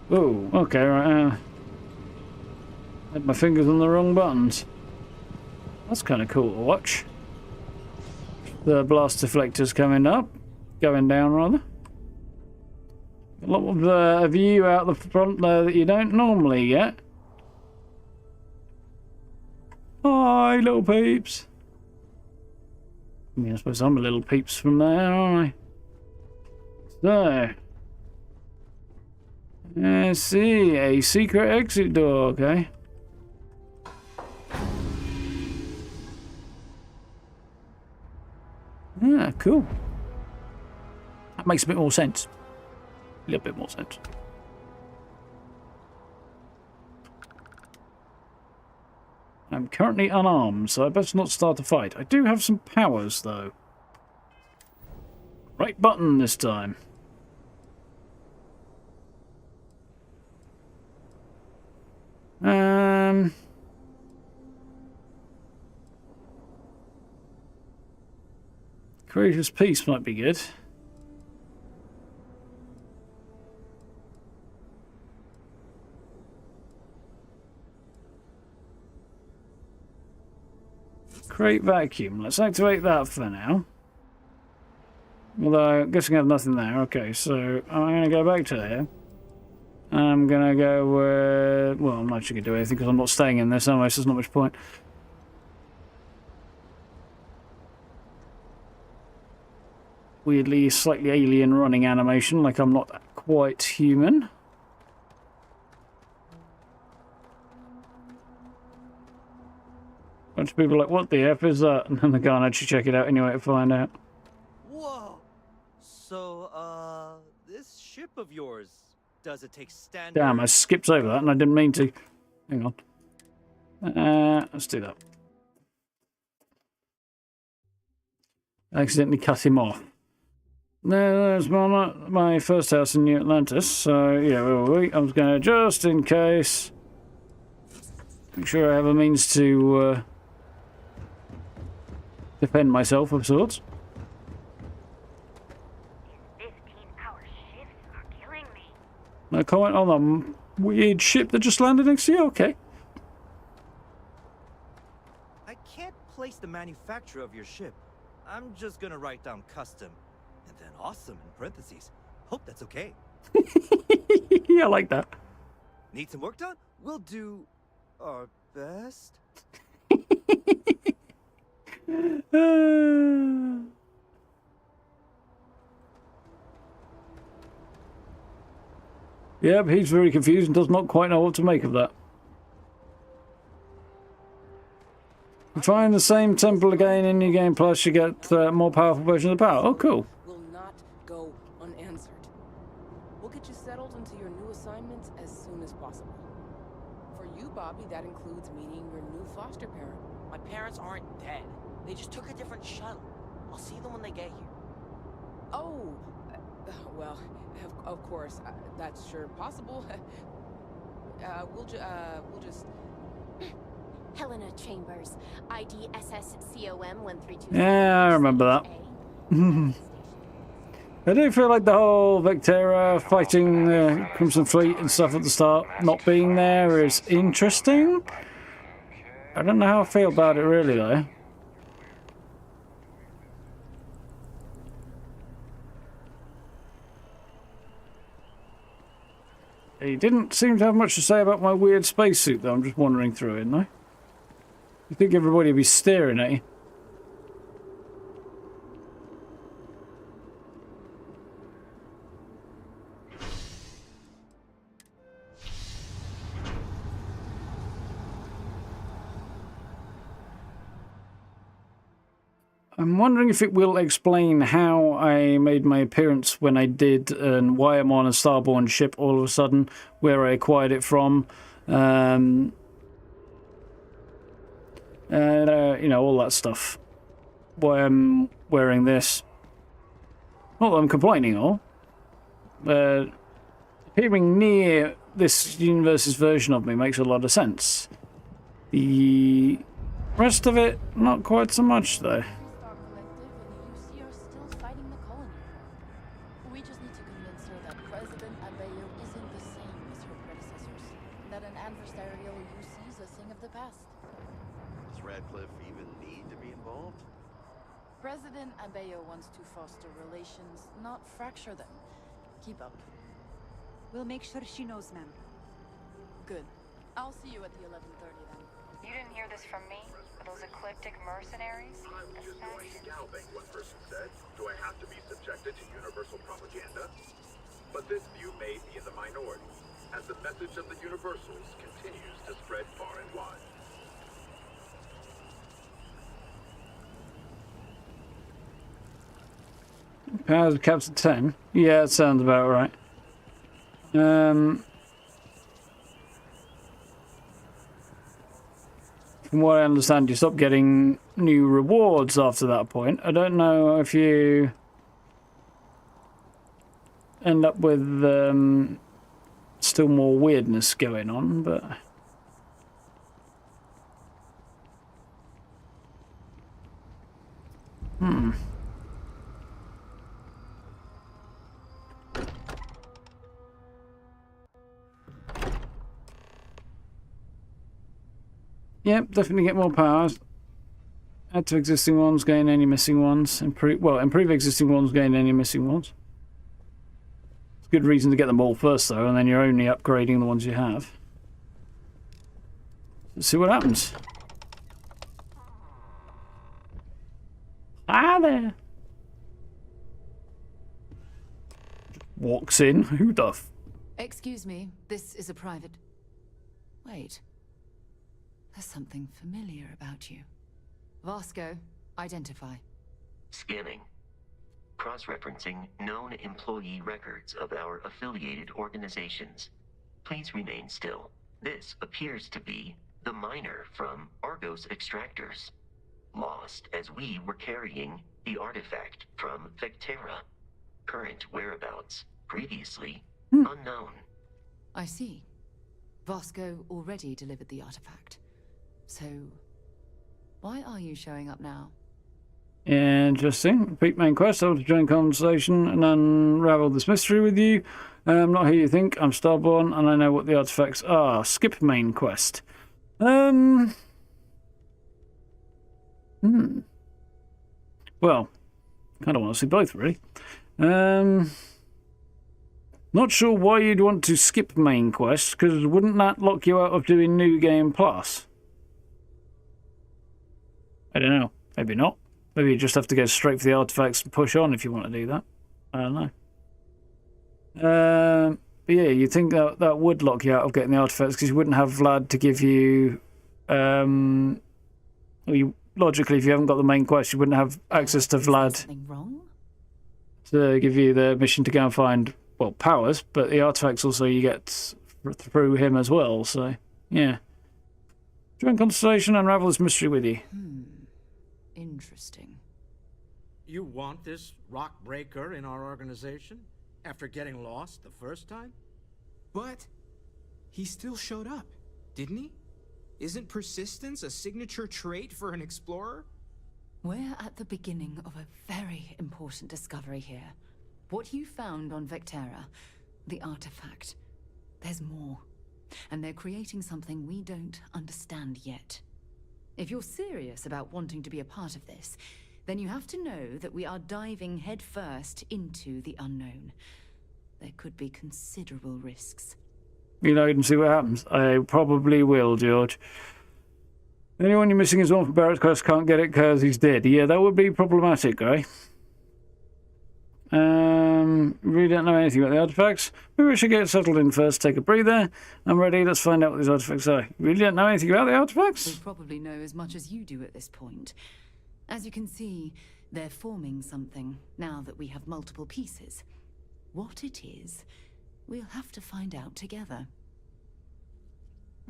Oh, okay, right. Had my fingers on the wrong buttons. That's kind of cool to watch. The blast deflector's coming up. Going down, rather. A lot of a view out the front there that you don't normally get. Hi, little peeps. I mean, I suppose I'm a little peeps from there, aren't I? So... I see, a secret exit door, okay. Yeah, cool. That makes a bit more sense. A little bit more sense. I'm currently unarmed, so I best not start a fight. I do have some powers, though. Right button this time. Courageous Peace might be good. Create vacuum. Let's activate that for now. Although, I'm guessing I have nothing there. Okay, so I'm going to go back to here. I'm going to go... well, I'm not actually going to do anything because I'm not staying in this anyway, so there's not much point. Weirdly, slightly alien running animation, like I'm not quite human. Bunch of people are like, what the F is that? And then they can't actually check it out anyway to find out. Whoa! So, this ship of yours, does it take standard... Damn, I skipped over that and I didn't mean to. Hang on. Let's do that. I accidentally cut him off. There's my first house in New Atlantis, so yeah, I was going to, just in case, make sure I have a means to defend myself of sorts. 15-hour shifts are killing me. No comment on the weird ship that just landed next to you? Okay. I can't place the manufacturer of your ship. I'm just gonna write down custom. And then awesome in parentheses. Hope that's okay. Yeah, I like that. Need some work done? We'll do our best. Yep, he's very confused and does not quite know what to make of that. You find the same temple again in your game, plus you get more powerful version of the power. Oh, cool. Will not go unanswered. We'll get you settled into your new assignments as soon as possible. For you, Bobby, that includes meeting your new foster parent. My parents aren't dead. They just took a different shuttle. I'll see them when they get here. Oh, well, of course, that's sure possible. We'll just... Helena Chambers, ID SSCOM 132. Yeah, I remember that. I do feel like the whole Vectera fighting Crimson Fleet and stuff at the start not being there is interesting. I don't know how I feel about it really though. He didn't seem to have much to say about my weird spacesuit though, I'm just wandering through it, no? You think everybody would be staring at you? I'm wondering if it will explain how I made my appearance when I did and why I'm on a Starborn ship all of a sudden, where I acquired it from. You know, all that stuff. Why I'm wearing this. Not that I'm complaining or. Appearing near this universe's version of me makes a lot of sense. The rest of it, not quite so much though. We just need to convince her that President Abeyo isn't the same as her predecessors. That an adversarial UC is a thing of the past. Does Radcliffe even need to be involved? President Abeyo wants to foster relations, not fracture them. Keep up. We'll make sure she knows, ma'am. Good. I'll see you at the 11:30 then. You didn't hear this from me? Those ecliptic mercenaries? I'm just going to galving, one person said. Do I have to be subjected to universal propaganda? But this view may be in the minority, as the message of the Universals continues to spread far and wide. Powers of caps at 10. Yeah, that sounds about right. From what I understand, you stop getting new rewards after that point. I don't know if you end up with still more weirdness going on, but... Yep, definitely get more powers. Add to existing ones, gain any missing ones. Improve existing ones, gain any missing ones. It's a good reason to get them all first, though, and then you're only upgrading the ones you have. Let's see what happens. Ah, there. Walks in. Who the f... Excuse me, this is a private... Wait. There's something familiar about you. Vasco, identify. Scanning. Cross-referencing known employee records of our affiliated organizations. Please remain still. This appears to be the miner from Argos Extractors. Lost as we were carrying the artifact from Vectera. Current whereabouts, previously unknown. I see. Vasco already delivered the artifact. So, why are you showing up now? Interesting. Repeat main quest. I want to join conversation and unravel this mystery with you. I'm not who you think. I'm Starborn, and I know what the artifacts are. Skip main quest. Well, kind of want to see both, really. Not sure why you'd want to skip main quest, because wouldn't that lock you out of doing New Game Plus? I don't know. Maybe not. Maybe you just have to go straight for the artifacts and push on if you want to do that. I don't know. But yeah, you'd think that would lock you out of getting the artifacts because you wouldn't have Vlad to give you... logically, if you haven't got the main quest, you wouldn't have access to Vlad to give you the mission to go and find, well, powers, but the artifacts also you get through him as well, so, yeah. Join conversation and unravel this mystery with you. Interesting. You want this rock breaker in our organization after getting lost the first time? But he still showed up, didn't he? Isn't persistence a signature trait for an explorer? We're at the beginning of a very important discovery here. What you found on Vectera, the artifact. There's more. And they're creating something we don't understand yet. If you're serious about wanting to be a part of this, then you have to know that we are diving headfirst into the unknown. There could be considerable risks. You know, and see what happens. I probably will, George. Anyone you're missing is one from Barrett's quest, can't get it because he's dead. Yeah, that would be problematic, right? Really don't know anything about the artifacts. Maybe we should get settled in first, take a breather. I'm ready, let's find out what these artifacts are. Really don't know anything about the artifacts? We probably know as much as you do at this point. As you can see, they're forming something, now that we have multiple pieces. What it is, we'll have to find out together.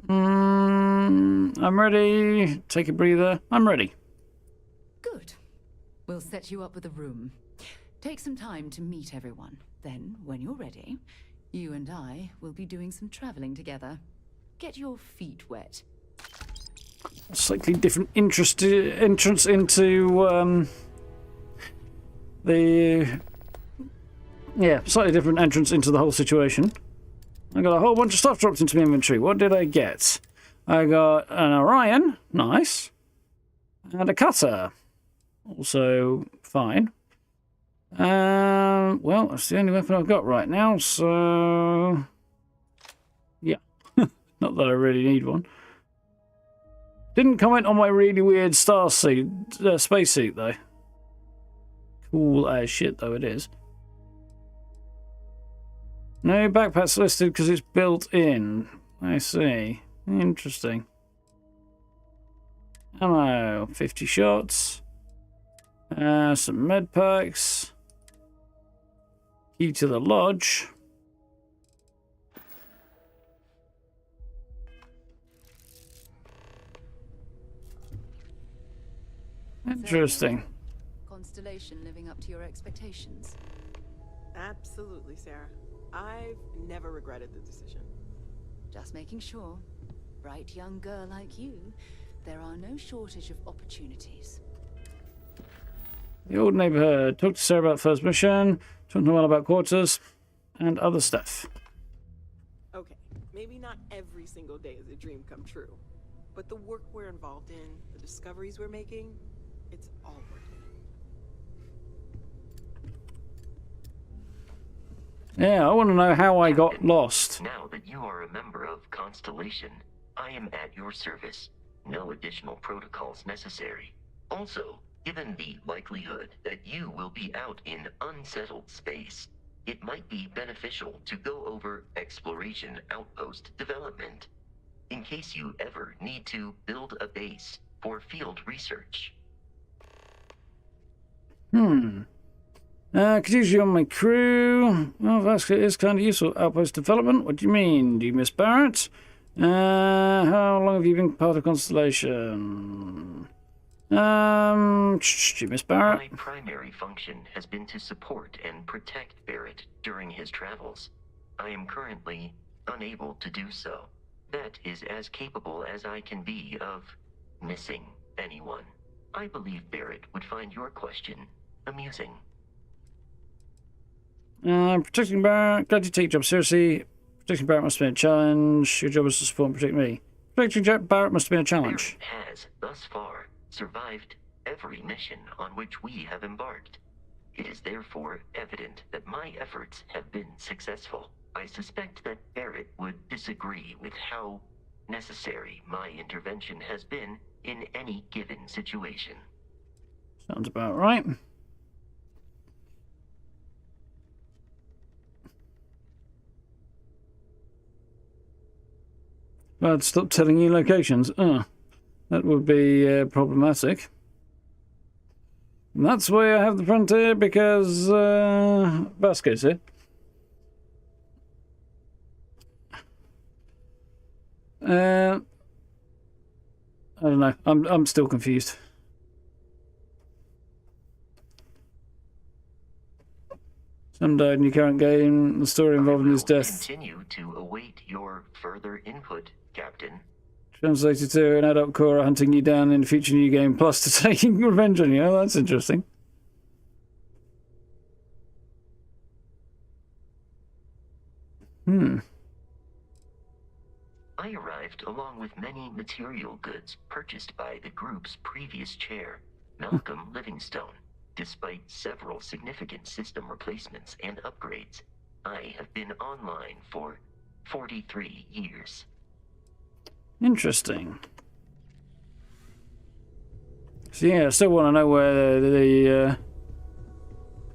I'm ready. Take a breather. I'm ready. Good. We'll set you up with a room. Take some time to meet everyone. Then, when you're ready, you and I will be doing some traveling together. Get your feet wet. Slightly different entrance into the... Yeah, slightly different entrance into the whole situation. I got a whole bunch of stuff dropped into my inventory. What did I get? I got an Orion, nice, and a cutter, also fine. Well, that's the only weapon I've got right now, so yeah, not that I really need one. Didn't comment on my really weird spacesuit though. Cool as shit though it is. No backpacks listed because it's built in. I see. Interesting. Ammo, 50 shots. Some med packs. Key to the lodge. Interesting. Constellation living up to your expectations? Absolutely, Sarah. I've never regretted the decision. Just making sure. Bright young girl like you, there are no shortage of opportunities. The old neighborhood. Talk to Sarah about first mission. Talk to Noel about quarters. And other stuff. Okay, maybe not every single day is a dream come true. But the work we're involved in, the discoveries we're making, It's all worth it. Yeah, I want to know how I got lost. Now that you are a member of Constellation, I am at your service. No additional protocols necessary. Also, given the likelihood that you will be out in unsettled space, it might be beneficial to go over exploration outpost development, in case you ever need to build a base for field research. Could use you on my crew. Well, that's is kind of useful. Outpost development? What do you mean? Do you miss Barrett? How long have you been part of Constellation? Do you miss Barrett? My primary function has been to support and protect Barrett during his travels. I am currently unable to do so. That is as capable as I can be of missing anyone. I believe Barrett would find your question amusing. Protecting Barrett. Glad you take your job seriously. Protecting Barrett must have been a challenge. Your job is to support and protect me. Protecting Barrett must have been a challenge. Barrett has, thus far, survived every mission on which we have embarked. It is therefore evident that my efforts have been successful. I suspect that Barrett would disagree with how necessary my intervention has been in any given situation. Sounds about right. I'd stop telling you locations. That would be problematic. And that's why I have the frontier, because Vasco's here. I don't know. I'm still confused. Sam died in your current game. The story involving his death. Continue to await your further input, Captain. Translated to an adult Cora hunting you down in a future new game, plus to taking revenge on you. Oh, that's interesting. I arrived along with many material goods purchased by the group's previous chair, Malcolm Livingstone. Despite several significant system replacements and upgrades, I have been online for 43 years. Interesting. So yeah, I still want to know where the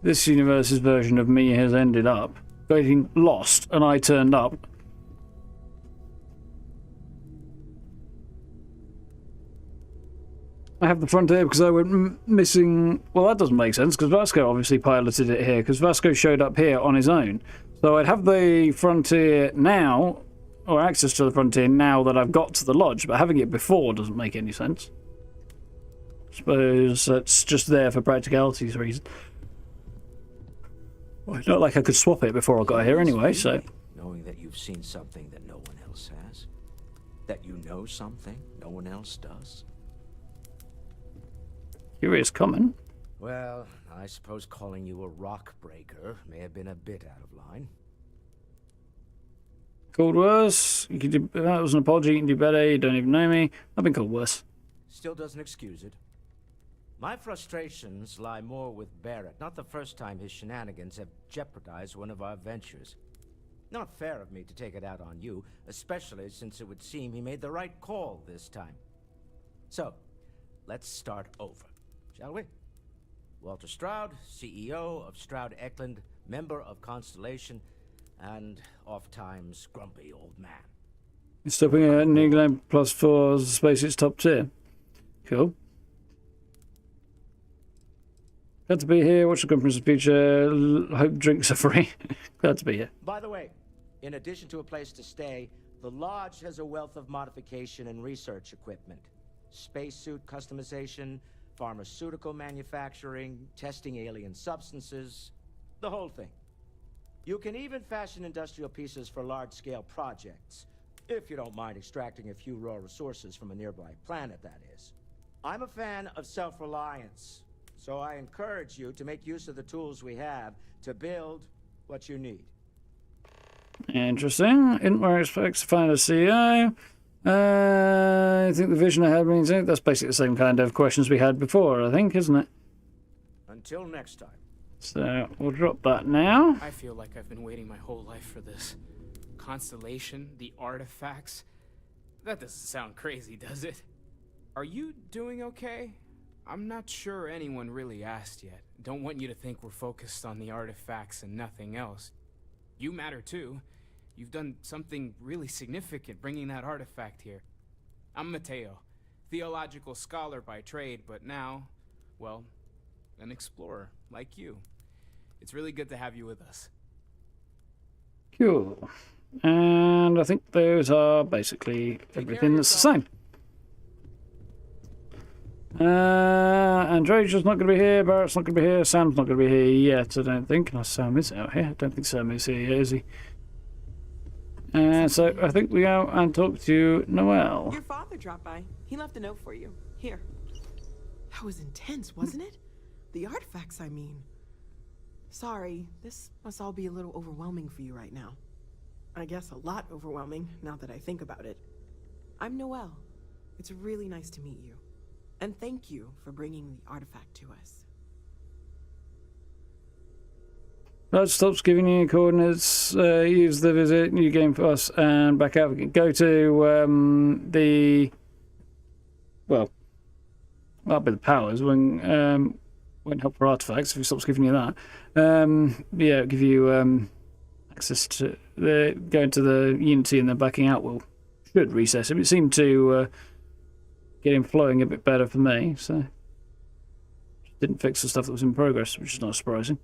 this universe's version of me has ended up. Getting lost, and I turned up. I have the frontier because I went missing. Well, that doesn't make sense because Vasco obviously piloted it here because Vasco showed up here on his own. So I'd have the frontier now, or access to the frontier now that I've got to the lodge, but having it before doesn't make any sense. I suppose that's just there for practicality's reason. Well, it's not like I could swap it before I got here anyway, so. Knowing that you've seen something that no one else has. That you know something no one else does. Curious comment. Well, I suppose calling you a rock breaker may have been a bit out of line. Called worse. You could do, that was an apology. You can do better. You don't even know me. I've been called worse. Still doesn't excuse it. My frustrations lie more with Barrett. Not the first time his shenanigans have jeopardized one of our ventures. Not fair of me to take it out on you, especially since it would seem he made the right call this time. So, let's start over, shall we? Walter Stroud, CEO of Stroud Eklund, member of Constellation, and oft-times grumpy old man. You're stopping at New Glen +4 SpaceX top tier. Cool. Glad to be here. Watch the conference in the future. Hope drinks are free. Glad to be here. By the way, in addition to a place to stay, the lodge has a wealth of modification and research equipment. Spacesuit customization, pharmaceutical manufacturing, testing alien substances, the whole thing. You can even fashion industrial pieces for large-scale projects, if you don't mind extracting a few raw resources from a nearby planet, that is. I'm a fan of self-reliance, so I encourage you to make use of the tools we have to build what you need. Interesting. In where expects to find a CEO. I think the vision I had means that's basically the same kind of questions we had before, I think, isn't it? Until next time. So we'll drop that now. I feel like I've been waiting my whole life for this. Constellation, the artifacts. That doesn't sound crazy, does it? Are you doing okay? I'm not sure anyone really asked yet. Don't want you to think we're focused on the artifacts and nothing else. You matter too. You've done something really significant bringing that artifact here. I'm Mateo, theological scholar by trade, but now, well, an explorer like you. It's really good to have you with us. Cool. And I think those are basically everything that's the same. Andrej's not going to be here, Barrett's not going to be here, Sam's not going to be here yet, I don't think. No, Sam is out here. I don't think Sam is here yet, is he? So I think we go and talk to Noel. Your father dropped by. He left a note for you. Here. That was intense, wasn't it? The artifacts, I mean. Sorry, this must all be a little overwhelming for you right now. I guess a lot overwhelming, now that I think about it. I'm Noel. It's really nice to meet you. And thank you for bringing the artifact to us. That stops giving you coordinates. Use the visit, new game for us, and back out again. Go to that'll be the powers when won't help for artifacts if it stops giving you that. Yeah, give you access to going to the Unity and then backing out should recess him. It seemed to get him flowing a bit better for me, so didn't fix the stuff that was in progress, which is not surprising.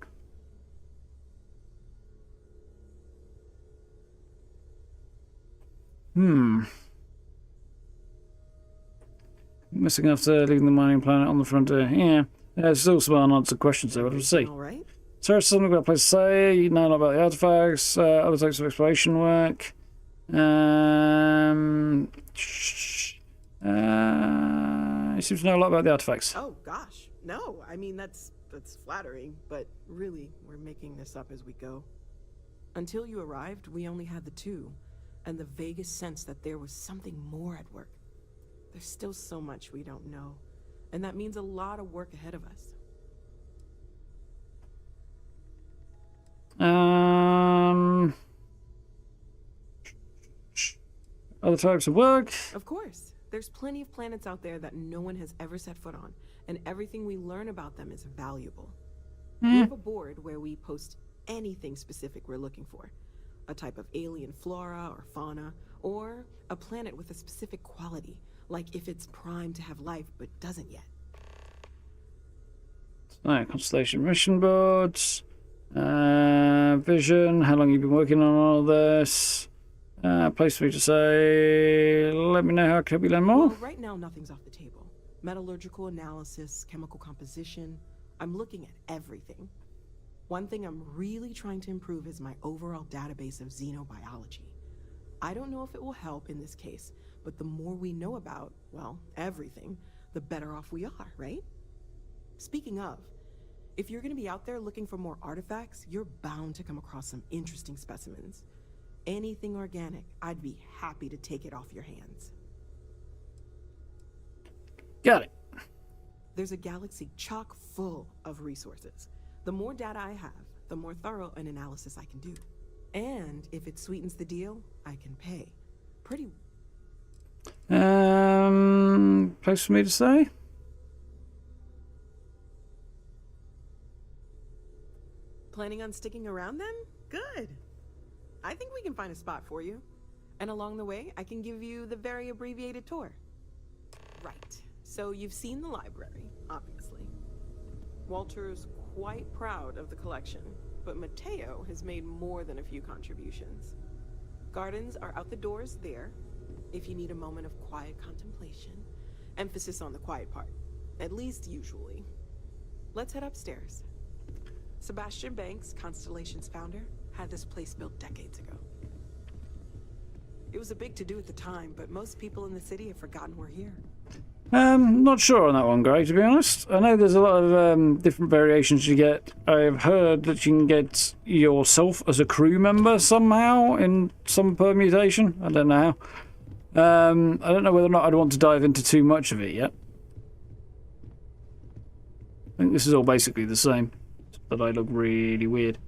Missing after leaving the mining planet on the frontier. Yeah, there's still some unanswered questions there. We'll see. All right. Sarah, something about a place to say. You know about the artifacts, other types of exploration work. He seems to know a lot about the artifacts. Oh gosh, no. I mean that's flattering, but really, we're making this up as we go. Until you arrived, we only had the two, and the vaguest sense that there was something more at work. There's still so much we don't know, and that means a lot of work ahead of us. Other types of work? Of course. There's plenty of planets out there that no one has ever set foot on, and everything we learn about them is valuable. We have a board where we post anything specific we're looking for. A type of alien flora or fauna, or a planet with a specific quality, like if it's primed to have life but doesn't yet. Constellation mission boards. Vision. How long you've been working on all this? Place for me to say, let me know how can we learn more. Well, right now nothing's off the table. Metallurgical analysis, chemical composition. I'm looking at everything. One thing I'm really trying to improve is my overall database of xenobiology. I don't know if it will help in this case, but the more we know about, well, everything, the better off we are, right? Speaking of, if you're going to be out there looking for more artifacts, you're bound to come across some interesting specimens. Anything organic, I'd be happy to take it off your hands. Got it. There's a galaxy chock full of resources. The more data I have, the more thorough an analysis I can do. And if it sweetens the deal, I can pay. Pretty... Place for me to say? Planning on sticking around then? Good. I think we can find a spot for you. And along the way, I can give you the very abbreviated tour. Right. So you've seen the library, obviously. Walter's quite proud of the collection, but Mateo has made more than a few contributions. Gardens are out the doors there, if you need a moment of quiet contemplation. Emphasis on the quiet part, at least usually. Let's head upstairs. Sebastian Banks, Constellation's founder, had this place built decades ago. It was a big to-do at the time, but most people in the city have forgotten we're here. Not sure on that one, Greg, to be honest. I know there's a lot of different variations you get. I've heard that you can get yourself as a crew member somehow in some permutation. I don't know I don't know whether or not I'd want to dive into too much of it yet. I think this is all basically the same, but I look really weird.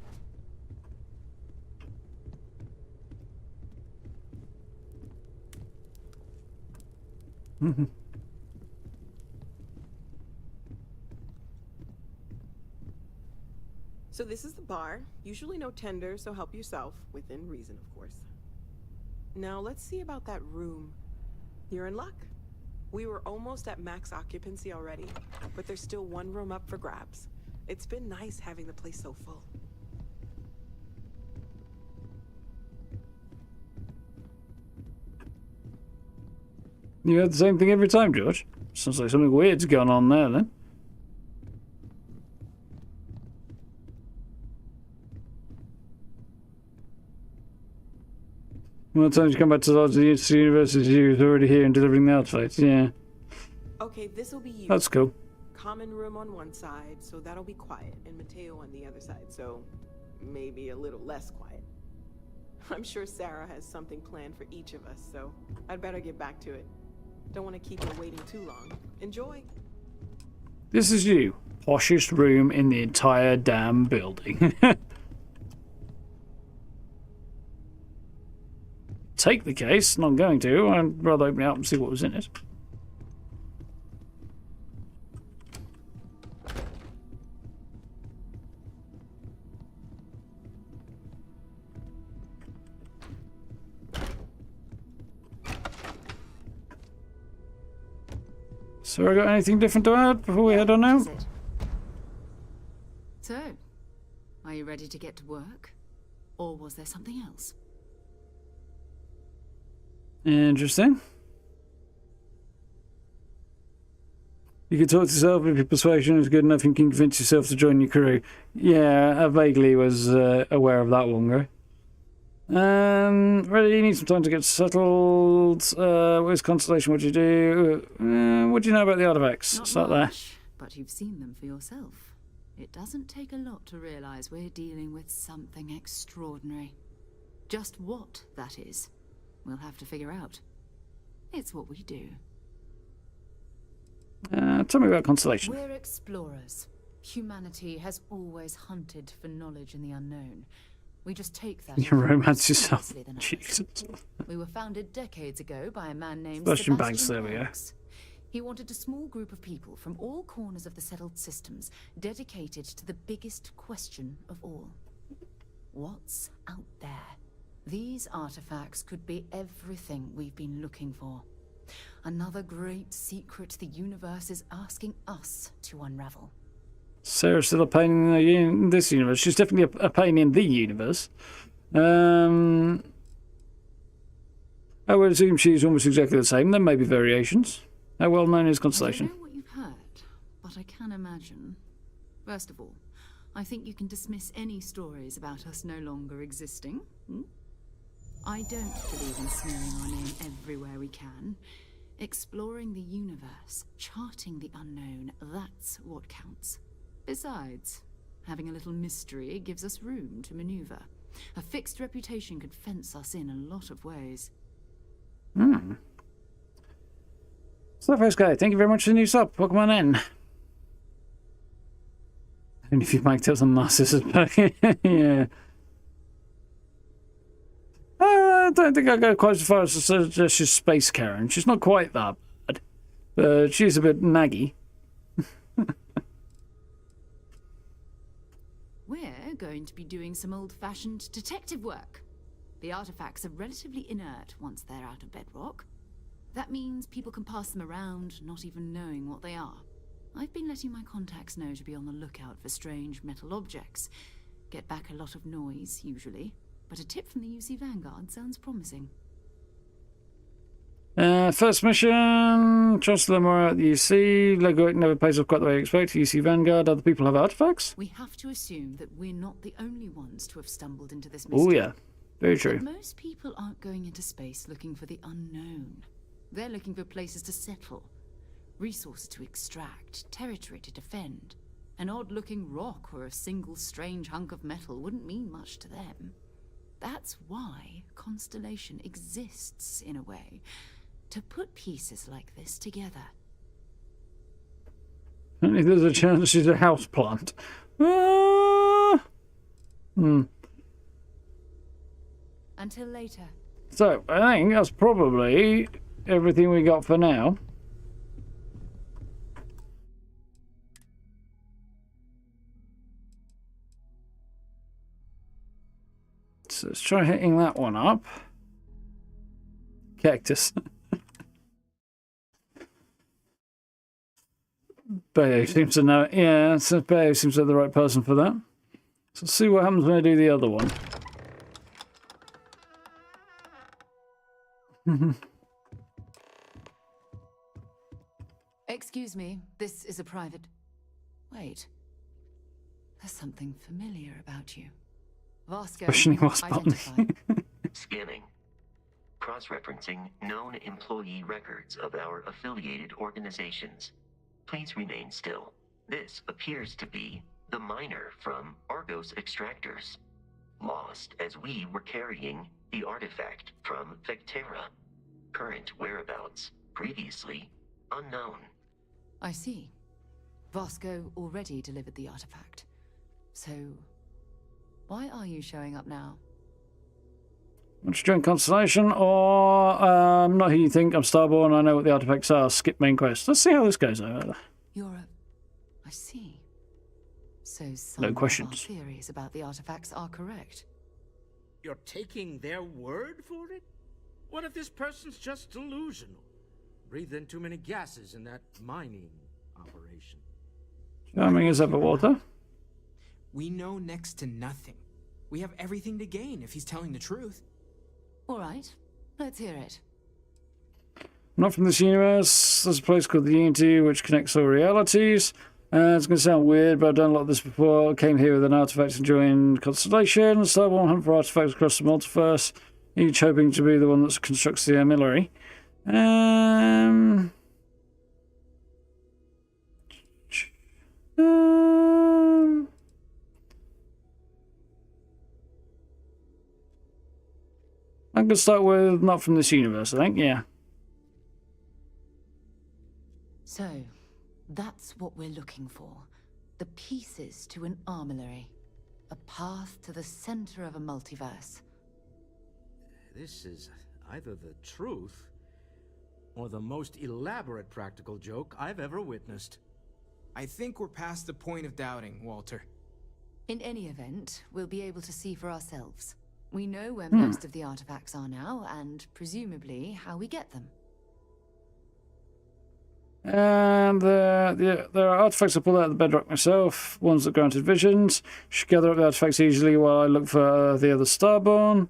So this is the bar. Usually no tender, so help yourself. Within reason, of course. Now let's see about that room. You're in luck. We were almost at max occupancy already, but there's still one room up for grabs. It's been nice having the place so full. You had the same thing every time, George. Sounds like something weird's going on there, then. Well, the time you come back to the university, you was already here and delivering the artifacts. Yeah. Okay, this'll be you. That's cool. Common room on one side, so that'll be quiet, and Mateo on the other side, so maybe a little less quiet. I'm sure Sarah has something planned for each of us, so I'd better get back to it. Don't want to keep her waiting too long. Enjoy. This is you. Poshest room in the entire damn building. Take the case. Not going to. I'd rather open it up and see what was in it. So I got anything different to add before we head on out? So, are you ready to get to work? Or was there something else? Interesting. You can talk to yourself if your persuasion is good enough, you can convince yourself to join your crew. Yeah, I vaguely was aware of that one, right? Ready, you need some time to get settled. Where's Constellation? What'd you do? What do you know about the artifacts? Not Start there. much, but you've seen them for yourself. It doesn't take a lot to realize we're dealing with something extraordinary. Just what that is, we'll have to figure out. It's what we do. Tell me about Constellation. We're explorers. Humanity has always hunted for knowledge in the unknown. We just take that. You romance yourself. seriously than others. Jesus. We were founded decades ago by a man named Sebastian Sebastian Banks, there we go. Banks. He wanted a small group of people from all corners of the settled systems dedicated to the biggest question of all. What's out there? These artifacts could be everything we've been looking for. Another great secret the universe is asking us to unravel. Sarah's still a pain in this universe. She's definitely a pain in the universe. I would assume she's almost exactly the same. There may be variations. How well known is Constellation? I don't know what you've heard, but I can imagine. First of all, I think you can dismiss any stories about us no longer existing. I don't believe in smearing our name everywhere we can. Exploring the universe, charting the unknown, that's what counts. Besides, having a little mystery gives us room to maneuver. A fixed reputation could fence us in a lot of ways. So, first guy, thank you very much for the new sub. Welcome on in. Even if you mic'd up some masses, yeah. I don't think I go quite as far as to suggest she's Space Karen. She's not quite that bad, but she's a bit naggy. We're going to be doing some old-fashioned detective work. The artifacts are relatively inert once they're out of bedrock. That means people can pass them around, not even knowing what they are. I've been letting my contacts know to be on the lookout for strange metal objects. Get back a lot of noise, usually. But a tip from the UC Vanguard sounds promising. First mission, Chancellor more at the UC. Lego never pays off quite the way you expect. UC Vanguard, other people have artifacts? We have to assume that we're not the only ones to have stumbled into this mystery. Oh yeah, very true. But most people aren't going into space looking for the unknown. They're looking for places to settle, resources to extract, territory to defend. An odd-looking rock or a single strange hunk of metal wouldn't mean much to them. That's why Constellation exists, in a way. To put pieces like this together. Only there's a chance she's a houseplant. Until later. So, I think that's probably everything we got for now. So let's try hitting that one up. Cactus. Bayo seems to know. Yeah, so Bayo seems like the right person for that. So let's see what happens when I do the other one. Excuse me, this is a private... Wait. There's something familiar about you. Vasco, Questioning what's identified. Scanning. Cross-referencing known employee records of our affiliated organizations. Please remain still. This appears to be the miner from Argos Extractors. Lost as we were carrying the artifact from Vectera. Current whereabouts, previously unknown. I see. Vasco already delivered the artifact. So, why are you showing up now? Want to join Constellation, or not who you think? I'm Starborn. I know what the artifacts are. Skip main quest. Let's see how this goes over. You're a... I see. So some No questions. of our theories about the artifacts are correct. You're taking their word for it? What if this person's just delusional? Breathed in too many gases in that mining operation. Charming as ever, Walter. We know next to nothing. We have everything to gain if he's telling the truth. All right, let's hear it. Not from this universe. There's a place called the Unity which connects all realities. It's going to sound weird, but I've done a lot of this before. Came here with an artifact and joined Constellation. Starborn hunt for artifacts across the multiverse, each hoping to be the one that constructs the artillery. I'm going to start with not from this universe, I think, yeah. So, that's what we're looking for. The pieces to an armillary. A path to the center of a multiverse. This is either the truth or the most elaborate practical joke I've ever witnessed. I think we're past the point of doubting, Walter. In any event, we'll be able to see for ourselves. We know where most of the artifacts are now, and presumably how we get them. And there are artifacts I pulled out of the bedrock myself, ones that granted visions. Should gather up the artifacts easily while I look for the other Starborn.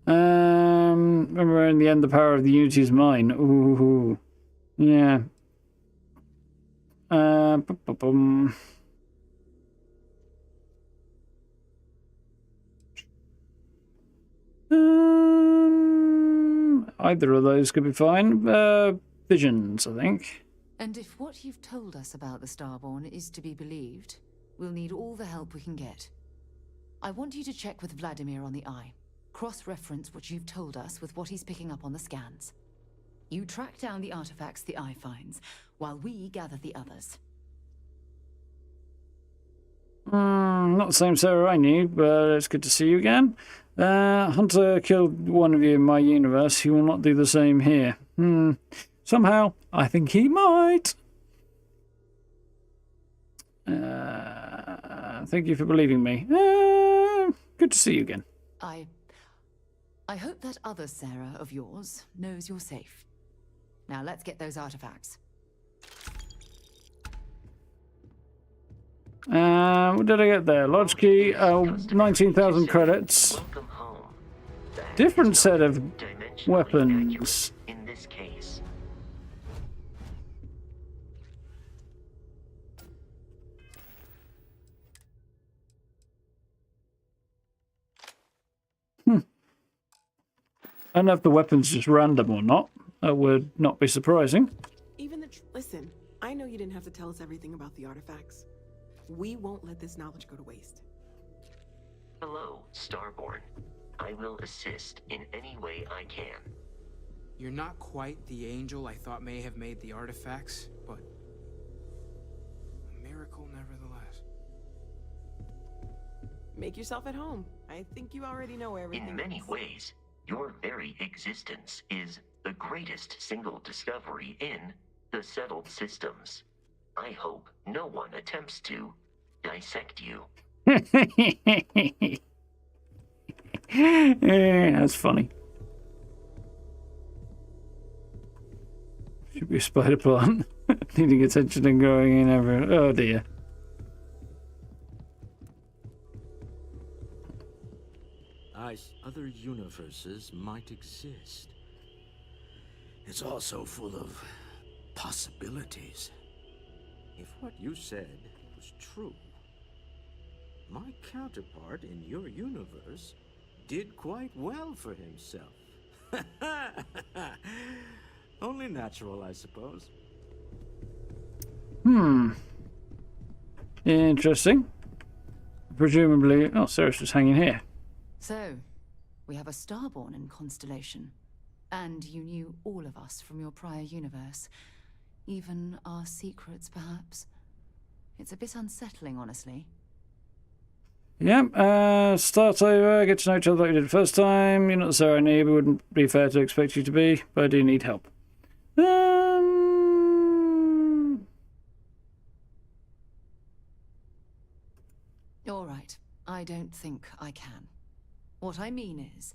Remember in the end the power of the Unity is mine. Ooh. Yeah. Either of those could be fine. Visions, I think. And if what you've told us about the Starborn is to be believed, we'll need all the help we can get. I want you to check with Vladimir on the Eye. Cross-reference what you've told us with what he's picking up on the scans. You track down the artifacts the Eye finds, while we gather the others. Not the same Sarah I knew, but it's good to see you again. Hunter killed one of you in my universe. He will not do the same here. Somehow, I think he might. Thank you for believing me. Good to see you again. I hope that other Sarah of yours knows you're safe. Now let's get those artifacts. What did I get there? Lodge key, 19,000 credits. Different set of weapons. In this case. I don't know if the weapon's just random or not. That would not be surprising. Even listen, I know you didn't have to tell us everything about the artifacts. We won't let this knowledge go to waste. Hello, Starborn. I will assist in any way I can. You're not quite the angel I thought may have made the artifacts, but a miracle nevertheless. Make yourself at home. I think you already know everything. In many ways, your very existence is the greatest single discovery in the settled systems. I hope no one attempts to dissect you. That's funny. Should be a spider plant. Needing attention and growing in every... Oh dear. Other universes might exist. It's also full of possibilities. If what you said was true, my counterpart in your universe did quite well for himself. Only natural, I suppose. Interesting. Presumably... Oh, Ceres was hanging here. So, we have a starborn in Constellation. And you knew all of us from your prior universe. Even our secrets, perhaps. It's a bit unsettling, honestly. Yep, start over, get to know each other like we did the first time. You're not the Sarah I need, but it wouldn't be fair to expect you to be, but I do need help. Alright, I don't think I can. What I mean is,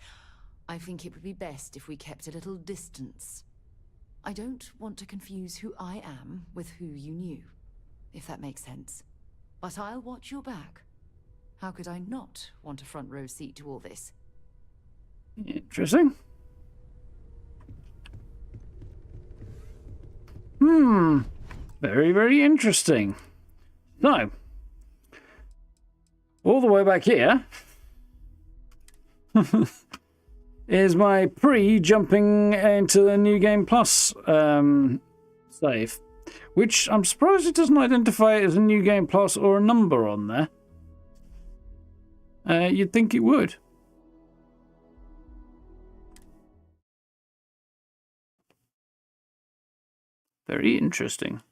I think it would be best if we kept a little distance. I don't want to confuse who I am with who you knew, if that makes sense. But I'll watch your back. How could I not want a front row seat to all this? Interesting. Very, very interesting. So, all the way back here is my pre-jumping into the New Game Plus save, which I'm surprised it doesn't identify it as a New Game Plus or a number on there. You'd think it would. Very interesting.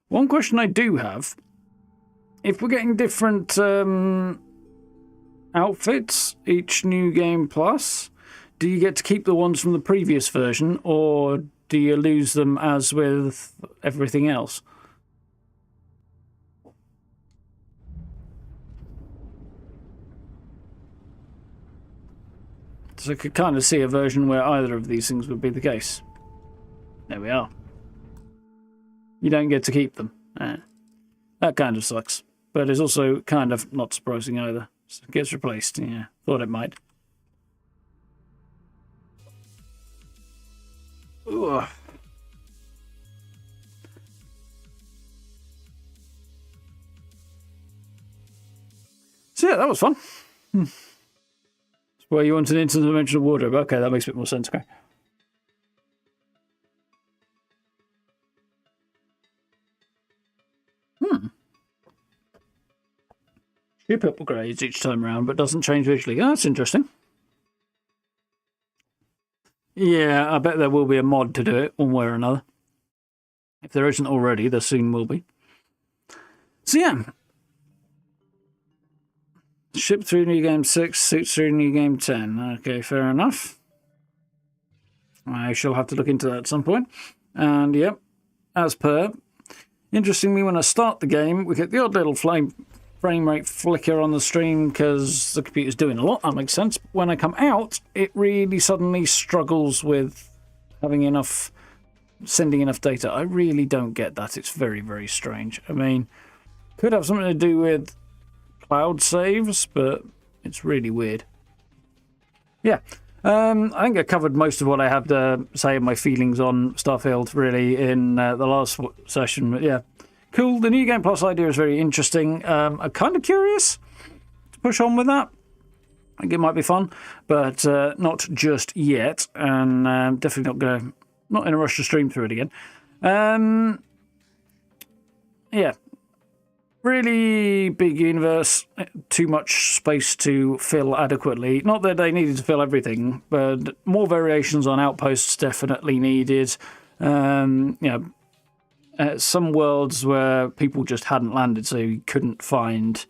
One question I do have, if we're getting different outfits each New Game Plus, do you get to keep the ones from the previous version, or do you lose them as with everything else? So I could kind of see a version where either of these things would be the case. There we are. You don't get to keep them. That kind of sucks. But it's also kind of not surprising either. So it gets replaced. Yeah, thought it might. Ugh. So yeah, that was fun. Well, you want an interdimensional wardrobe. Okay, that makes a bit more sense. Okay. Ship upgrades each time around, but doesn't change visually. Oh, that's interesting. Yeah, I bet there will be a mod to do it one way or another. If there isn't already, there soon will be. So yeah. Ship through New Game 6, suits through New Game 10. Okay, fair enough. I shall have to look into that at some point. And yep, as per. Interestingly, when I start the game, we get the odd little frame rate flicker on the stream because the computer's doing a lot. That makes sense. When I come out, it really suddenly struggles with sending enough data. I really don't get that. It's very, very strange. I mean, could have something to do with cloud saves, but it's really weird. Yeah. I think I covered most of what I have to say in my feelings on Starfield, really, in the last session. But yeah, cool. The New Game Plus idea is very interesting. I'm kind of curious to push on with that. I think it might be fun, but not just yet. And definitely not in a rush to stream through it again. Yeah. really big universe, too much space to fill adequately. Not that they needed to fill everything, but more variations on outposts definitely needed. You know, some worlds where people just hadn't landed, so you couldn't find,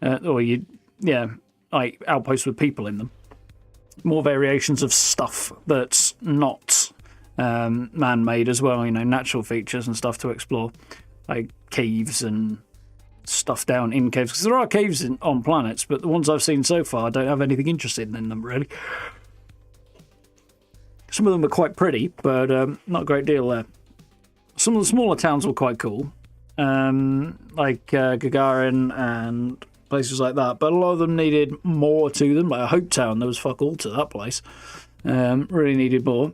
like outposts with people in them. More variations of stuff that's not man-made as well. You know, natural features and stuff to explore, like caves and stuff down in caves, because there are caves on planets, but the ones I've seen so far don't have anything interesting in them, really. Some of them are quite pretty, but not a great deal there. Some of the smaller towns were quite cool, like Gagarin and places like that, but a lot of them needed more to them, like Hope Town. There was fuck all to that place. Really needed more.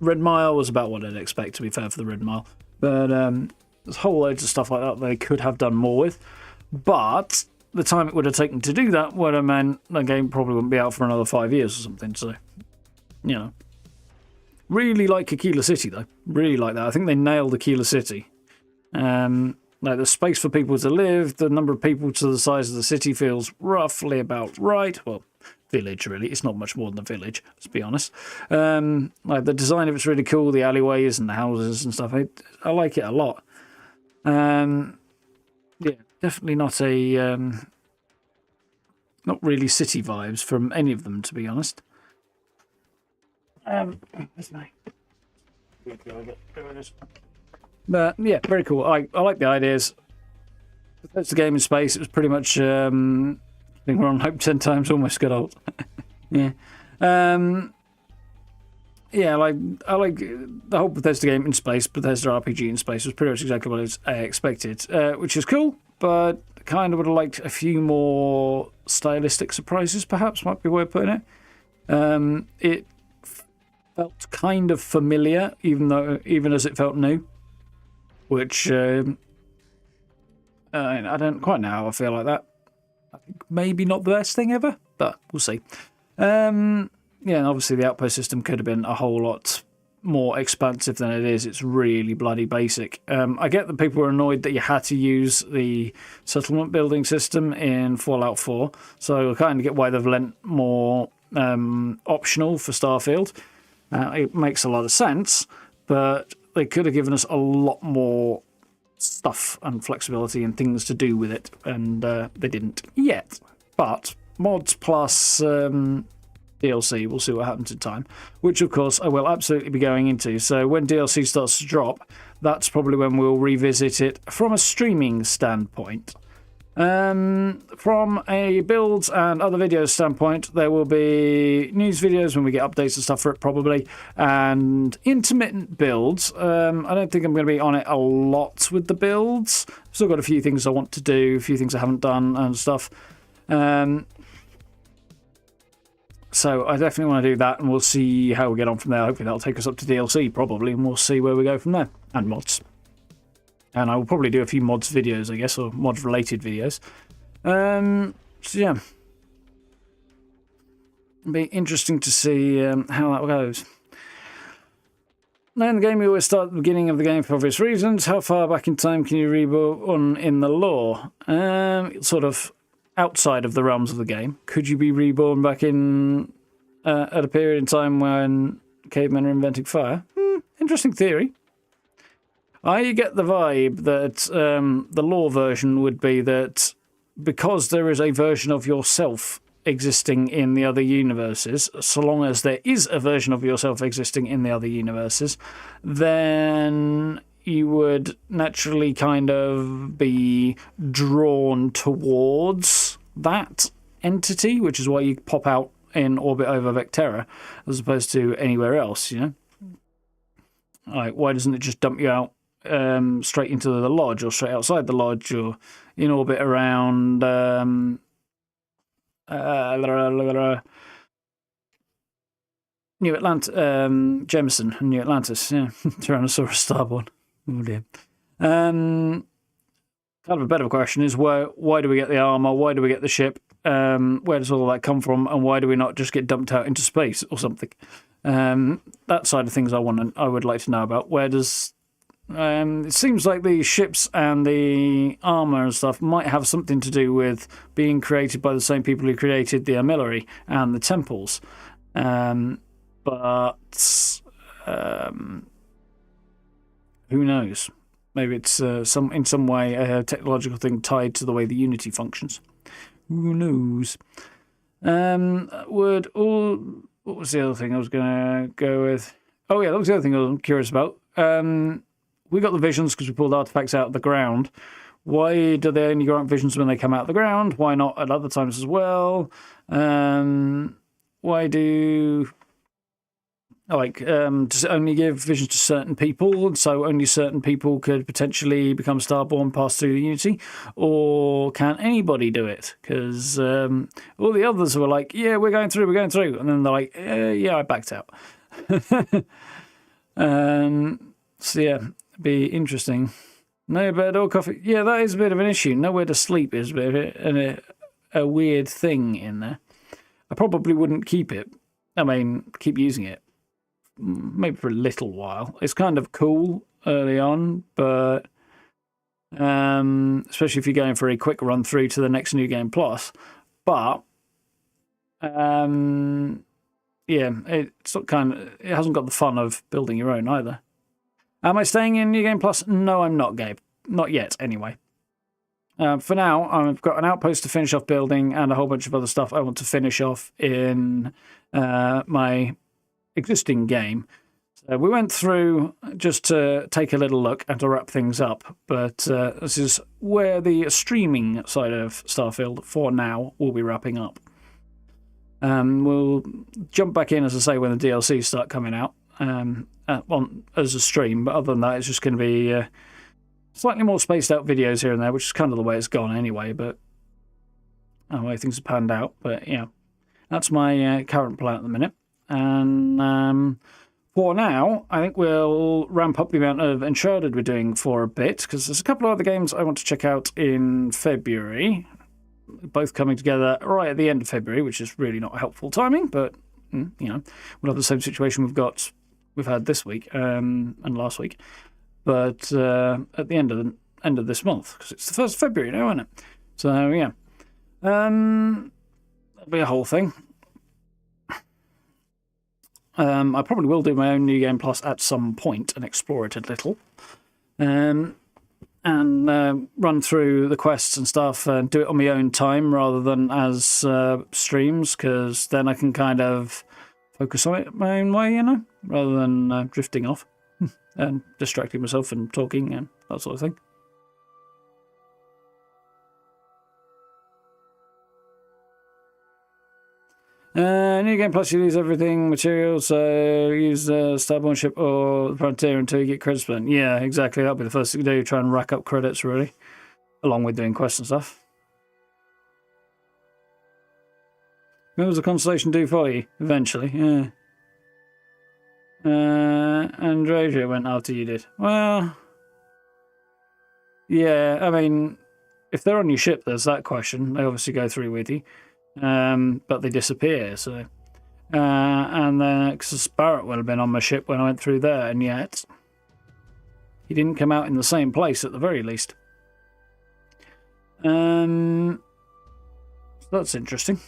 Red Mile was about what I'd expect, to be fair, for the Red Mile, but there's whole loads of stuff like that they could have done more with, but the time it would have taken to do that would have meant the game probably wouldn't be out for another 5 years or something, so, you know. Really like Aquila City, though. Really like that. I think they nailed Aquila City. Like, the space for people to live, the number of people to the size of the city feels roughly about right. Well, village, really. It's not much more than a village, let's be honest. Like, the design of it's really cool, the alleyways and the houses and stuff. I like it a lot. Yeah, definitely not not really city vibes from any of them, to be honest. Where's my... But yeah, very cool. I like the ideas. That's the game in space. It was pretty much I think we're on Hope 10 times, almost got old. Yeah. Yeah, I like the whole Bethesda game in space, Bethesda RPG in space was pretty much exactly what I expected, which is cool, but kind of would have liked a few more stylistic surprises, perhaps, might be a way of putting it. It felt kind of familiar, even as it felt new, which I don't quite know how I feel like that. I think maybe not the best thing ever, but we'll see. Yeah, and obviously the outpost system could have been a whole lot more expansive than it is. It's really bloody basic. I get that people were annoyed that you had to use the settlement building system in Fallout 4, so I kind of get why they've lent more optional for Starfield. It makes a lot of sense, but they could have given us a lot more stuff and flexibility and things to do with it, and they didn't yet. But mods plus DLC, we'll see what happens in time, which of course I will absolutely be going into. So when DLC starts to drop, that's probably when we'll revisit it from a streaming standpoint. From a builds and other videos standpoint, there will be news videos when we get updates and stuff for it, probably, and intermittent builds. I don't think I'm going to be on it a lot with the builds. I've still got a few things I want to do, a few things I haven't done and stuff. So I definitely want to do that, and we'll see how we get on from there. Hopefully that'll take us up to DLC, probably, and we'll see where we go from there. And mods. And I will probably do a few mods videos, I guess, or mod-related videos. So yeah. It'll be interesting to see how that goes. Now in the game, you always start at the beginning of the game for obvious reasons. How far back in time can you reborn in the lore? Sort of outside of the realms of the game. Could you be reborn back in at a period in time when cavemen are inventing fire? Interesting theory. I get the vibe that the lore version would be that because there is a version of yourself existing in the other universes, so long as there is a version of yourself existing in the other universes, then you would naturally kind of be drawn towards that entity, which is why you pop out in orbit over Vectera as opposed to anywhere else, you know? Like, why doesn't it just dump you out straight into the lodge or straight outside the lodge or in orbit around New Atlantis, Jemison and New Atlantis, yeah. Tyrannosaurus Starborn. Oh dear. Kind of a better question is why do we get the armor? Why do we get the ship? Where does all of that come from? And why do we not just get dumped out into space or something? That side of things I would like to know about. Where does It seems like the ships and the armor and stuff might have something to do with being created by the same people who created the armillary and the temples. But who knows? Maybe it's in some way a technological thing tied to the way the Unity functions. Who knows? What was the other thing I was going to go with? Oh yeah, that was the other thing I was curious about. We got the visions because we pulled artifacts out of the ground. Why do they only grant visions when they come out of the ground? Why not at other times as well? Why do does it only give visions to certain people, and so only certain people could potentially become Starborn, pass through the Unity, or can anybody do it? Because all the others were like, yeah, we're going through, and then they're like, yeah, I backed out. So yeah, it'd be interesting. No bed or coffee. Yeah, that is a bit of an issue. Nowhere to sleep is a bit of a weird thing in there. I probably wouldn't keep it. I mean, keep using it. Maybe for a little while. It's kind of cool early on, but especially if you're going for a quick run through to the next New Game Plus. But yeah, it hasn't got the fun of building your own either. Am I staying in New Game Plus? No, I'm not, Gabe. Not yet, anyway. For now, I've got an outpost to finish off building and a whole bunch of other stuff I want to finish off in my existing game. So we went through just to take a little look and to wrap things up, but this is where the streaming side of Starfield, for now, will be wrapping up. We'll jump back in, as I say, when the DLCs start coming out as a stream, but other than that, it's just going to be slightly more spaced out videos here and there, which is kind of the way it's gone anyway, but the way things have panned out. But yeah, that's my current plan at the minute. And for now, I think we'll ramp up the amount of Uncharted we're doing for a bit, because there's a couple of other games I want to check out in February, both coming together right at the end of February, which is really not helpful timing, but you know, we'll have the same situation we've had this week and last week, but at the end of this month, because it's the 1st of February now, isn't it? So yeah, that'll be a whole thing. I probably will do my own New Game Plus at some point and explore it a little, and run through the quests and stuff and do it on my own time rather than as streams, because then I can kind of focus on it my own way, you know, rather than drifting off and distracting myself and talking and that sort of thing. New Game Plus, you lose everything, materials, so use the Starborn ship or the Frontier until you get credits spent. Yeah, exactly, that'll be the first thing to do, try and rack up credits, really, along with doing quests and stuff. What does the Constellation do for you? Eventually, yeah. Androsia went after you did. Well, yeah, I mean, if they're on your ship, there's that question. They obviously go through with you. But they disappear, so and then because Barrett would have been on my ship when I went through there, and yet he didn't come out in the same place at the very least. So that's interesting.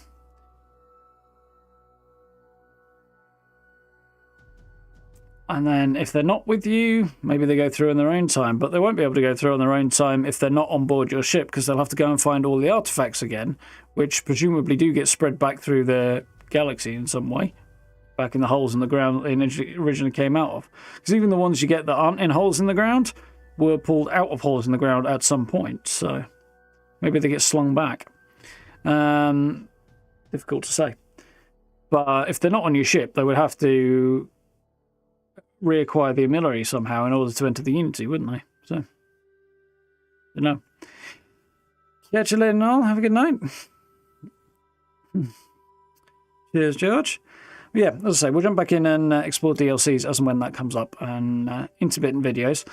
And then if they're not with you, maybe they go through on their own time, but they won't be able to go through on their own time if they're not on board your ship, because they'll have to go and find all the artifacts again, which presumably do get spread back through the galaxy in some way, back in the holes in the ground that they originally came out of. Because even the ones you get that aren't in holes in the ground were pulled out of holes in the ground at some point, so maybe they get slung back. Difficult to say. But if they're not on your ship, they would have to reacquire the artillery somehow in order to enter the Unity, wouldn't they? So, don't know. Catch you later, Noel. Have a good night. Cheers, George. But yeah, as I say, we'll jump back in and explore DLCs as and when that comes up, and intermittent videos.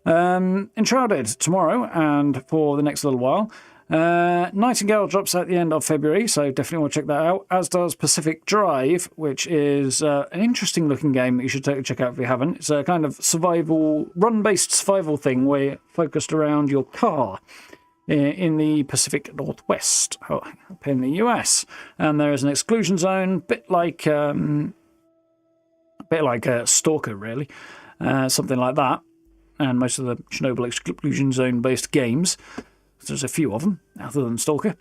Enshrouded tomorrow and for the next little while. Nightingale drops at the end of February, so definitely want to check that out, as does Pacific Drive, which is an interesting looking game that you should check out if you haven't. It's a kind of run-based survival thing where you're focused around your car in the Pacific Northwest, up in the US. And there is an exclusion zone, bit like a Stalker, really, something like that. And most of the Chernobyl exclusion zone-based games. There's a few of them, other than Stalker.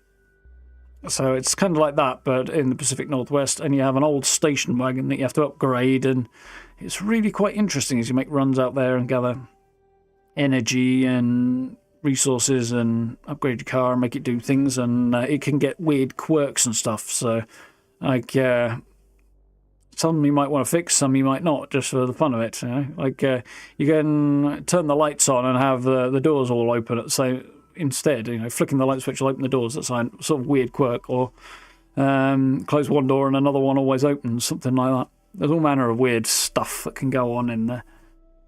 So it's kind of like that, but in the Pacific Northwest, and you have an old station wagon that you have to upgrade, and it's really quite interesting as you make runs out there and gather energy and resources and upgrade your car and make it do things, and it can get weird quirks and stuff, so like some you might want to fix, some you might not, just for the fun of it, you know? Like you can turn the lights on and have the doors all open at the same instead, you know, flicking the light switch will open the doors. That's a sort of weird quirk. Or close one door and another one always opens, something like that. There's all manner of weird stuff that can go on in there,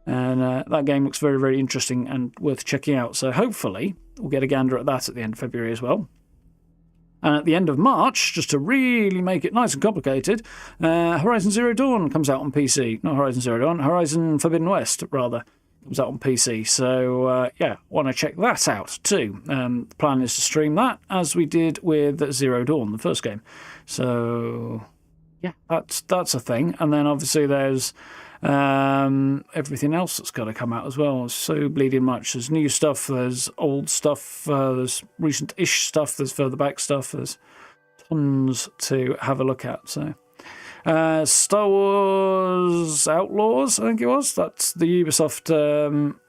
and that game looks very, very interesting and worth checking out. So hopefully we'll get a gander at that at the end of February as well. And at the end of March, just to really make it nice and complicated, Horizon Zero Dawn comes out on PC. Not Horizon Zero Dawn, Horizon Forbidden West, rather. Comes out on PC, so yeah, want to check that out too. The plan is to stream that, as we did with Zero Dawn, the first game. So yeah, that's a thing. And then obviously there's everything else that's got to come out as well. So bleeding much. There's new stuff, there's old stuff, there's recent-ish stuff, there's further back stuff, there's tons to have a look at, so... Star Wars Outlaws, I think it was. That's the Ubisoft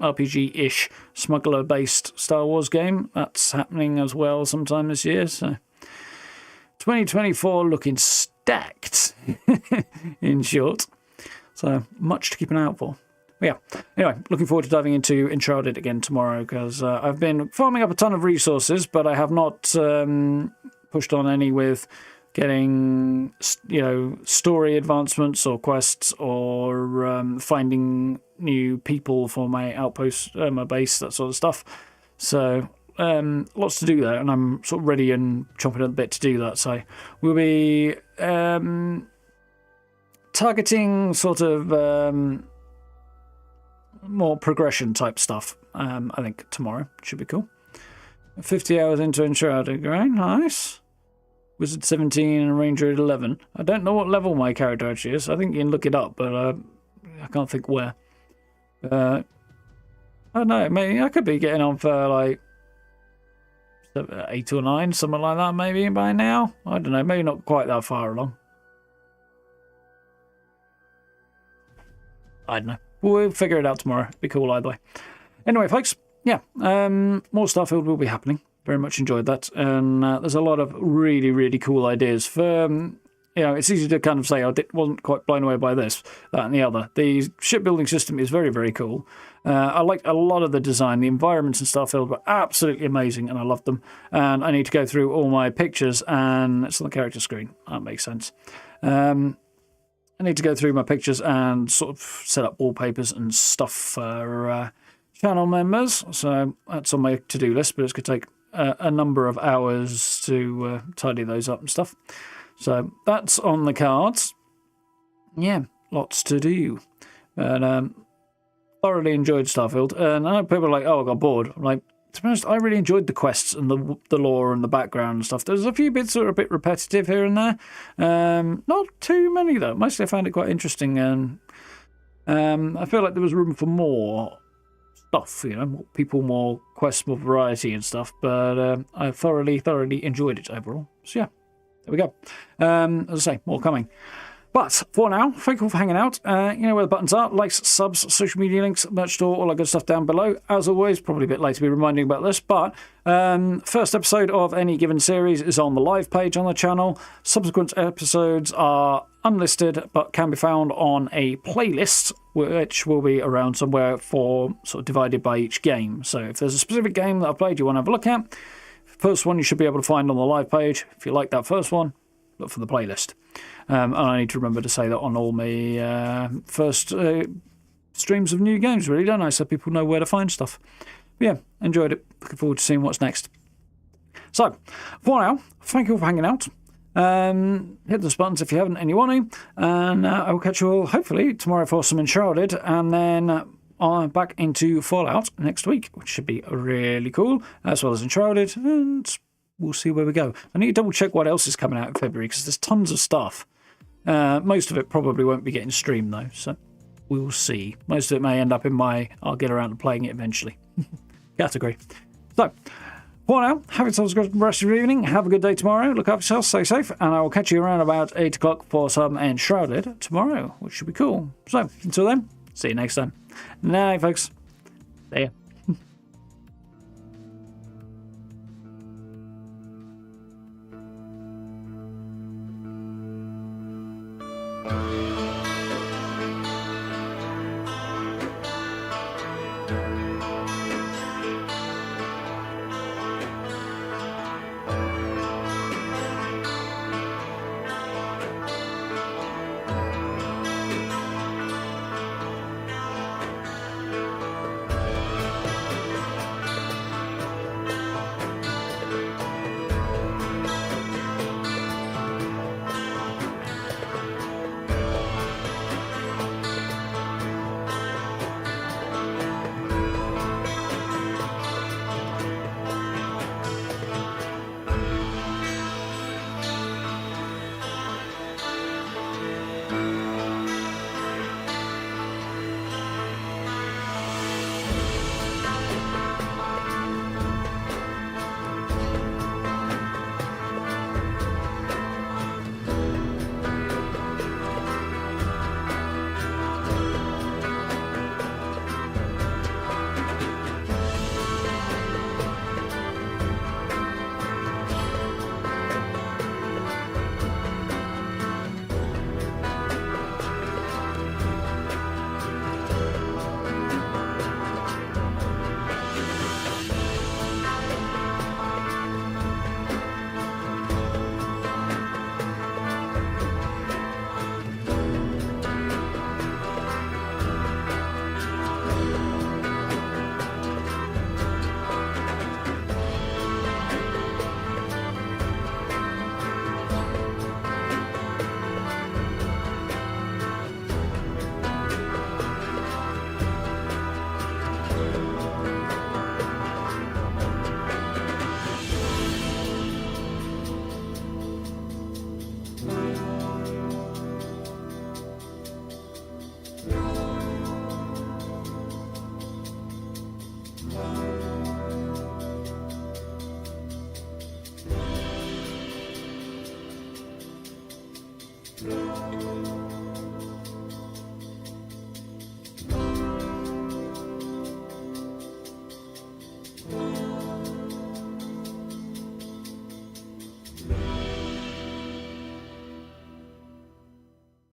RPG-ish smuggler-based Star Wars game. That's happening as well sometime this year. So 2024 looking stacked, in short. So much to keep an eye out for. But yeah, anyway, looking forward to diving into Uncharted again tomorrow, because I've been farming up a ton of resources, but I have not pushed on any with getting, you know, story advancements or quests, or finding new people for my outpost, my base, that sort of stuff. So lots to do there, and I'm sort of ready and chomping at the bit to do that. So we'll be targeting sort of more progression type stuff. I think tomorrow should be cool. 50 hours into Uncharted, right? Nice. Wizard 17 and Ranger 11. I don't know what level my character actually is. I think you can look it up, but I can't think where. I don't know. Maybe I could be getting on for like 8 or 9, something like that maybe by now. I don't know. Maybe not quite that far along. I don't know. We'll figure it out tomorrow. Be cool either way. Anyway, folks. Yeah. More Starfield will be happening. Very much enjoyed that, and there's a lot of really, really cool ideas. For you know, it's easy to kind of say I wasn't quite blown away by this, that, and the other. The shipbuilding system is very, very cool. I liked a lot of the design. The environments in Starfield were absolutely amazing, and I loved them. And I need to go through all my pictures, and it's on the character screen. That makes sense. I need to go through my pictures and sort of set up wallpapers and stuff for channel members. So that's on my to-do list, but it's going to take a number of hours to tidy those up and stuff. So that's on the cards. Yeah, lots to do. But thoroughly enjoyed Starfield. And I know people are like, oh, I got bored. I'm like, to be honest, I really enjoyed the quests and the lore and the background and stuff. There's a few bits that are a bit repetitive here and there. Not too many, though. Mostly I found it quite interesting. And I feel like there was room for more stuff, you know, people, more quests, more variety and stuff, but I thoroughly enjoyed it overall. So yeah, there we go. As I say, more coming. But for now, thank you all for hanging out. You know where the buttons are: likes, subs, social media links, merch store, all that good stuff down below. As always, probably a bit late to be reminding about this, but first episode of any given series is on the live page on the channel. Subsequent episodes are unlisted, but can be found on a playlist, which will be around somewhere for sort of divided by each game. So if there's a specific game that I've played you want to have a look at, first one you should be able to find on the live page. If you like that first one, look for the playlist. And I need to remember to say that on all my first streams of new games, really, don't I? So people know where to find stuff. But yeah, enjoyed it. Looking forward to seeing what's next. So, for now, thank you all for hanging out. Hit those buttons if you haven't and you want to. And I will catch you all, hopefully, tomorrow for some Enshrouded. And then back into Fallout next week, which should be really cool, as well as Enshrouded. And we'll see where we go. I need to double check what else is coming out in February, because there's tons of stuff. Most of it probably won't be getting streamed, though. So we'll see. Most of it may end up in my I'll get around to playing it eventually category. So, for now, have yourselves a good rest of your evening. Have a good day tomorrow. Look after yourself, stay safe, and I will catch you around about 8 o'clock for some Enshrouded tomorrow, which should be cool. So, until then, see you next time. Night, folks. See ya.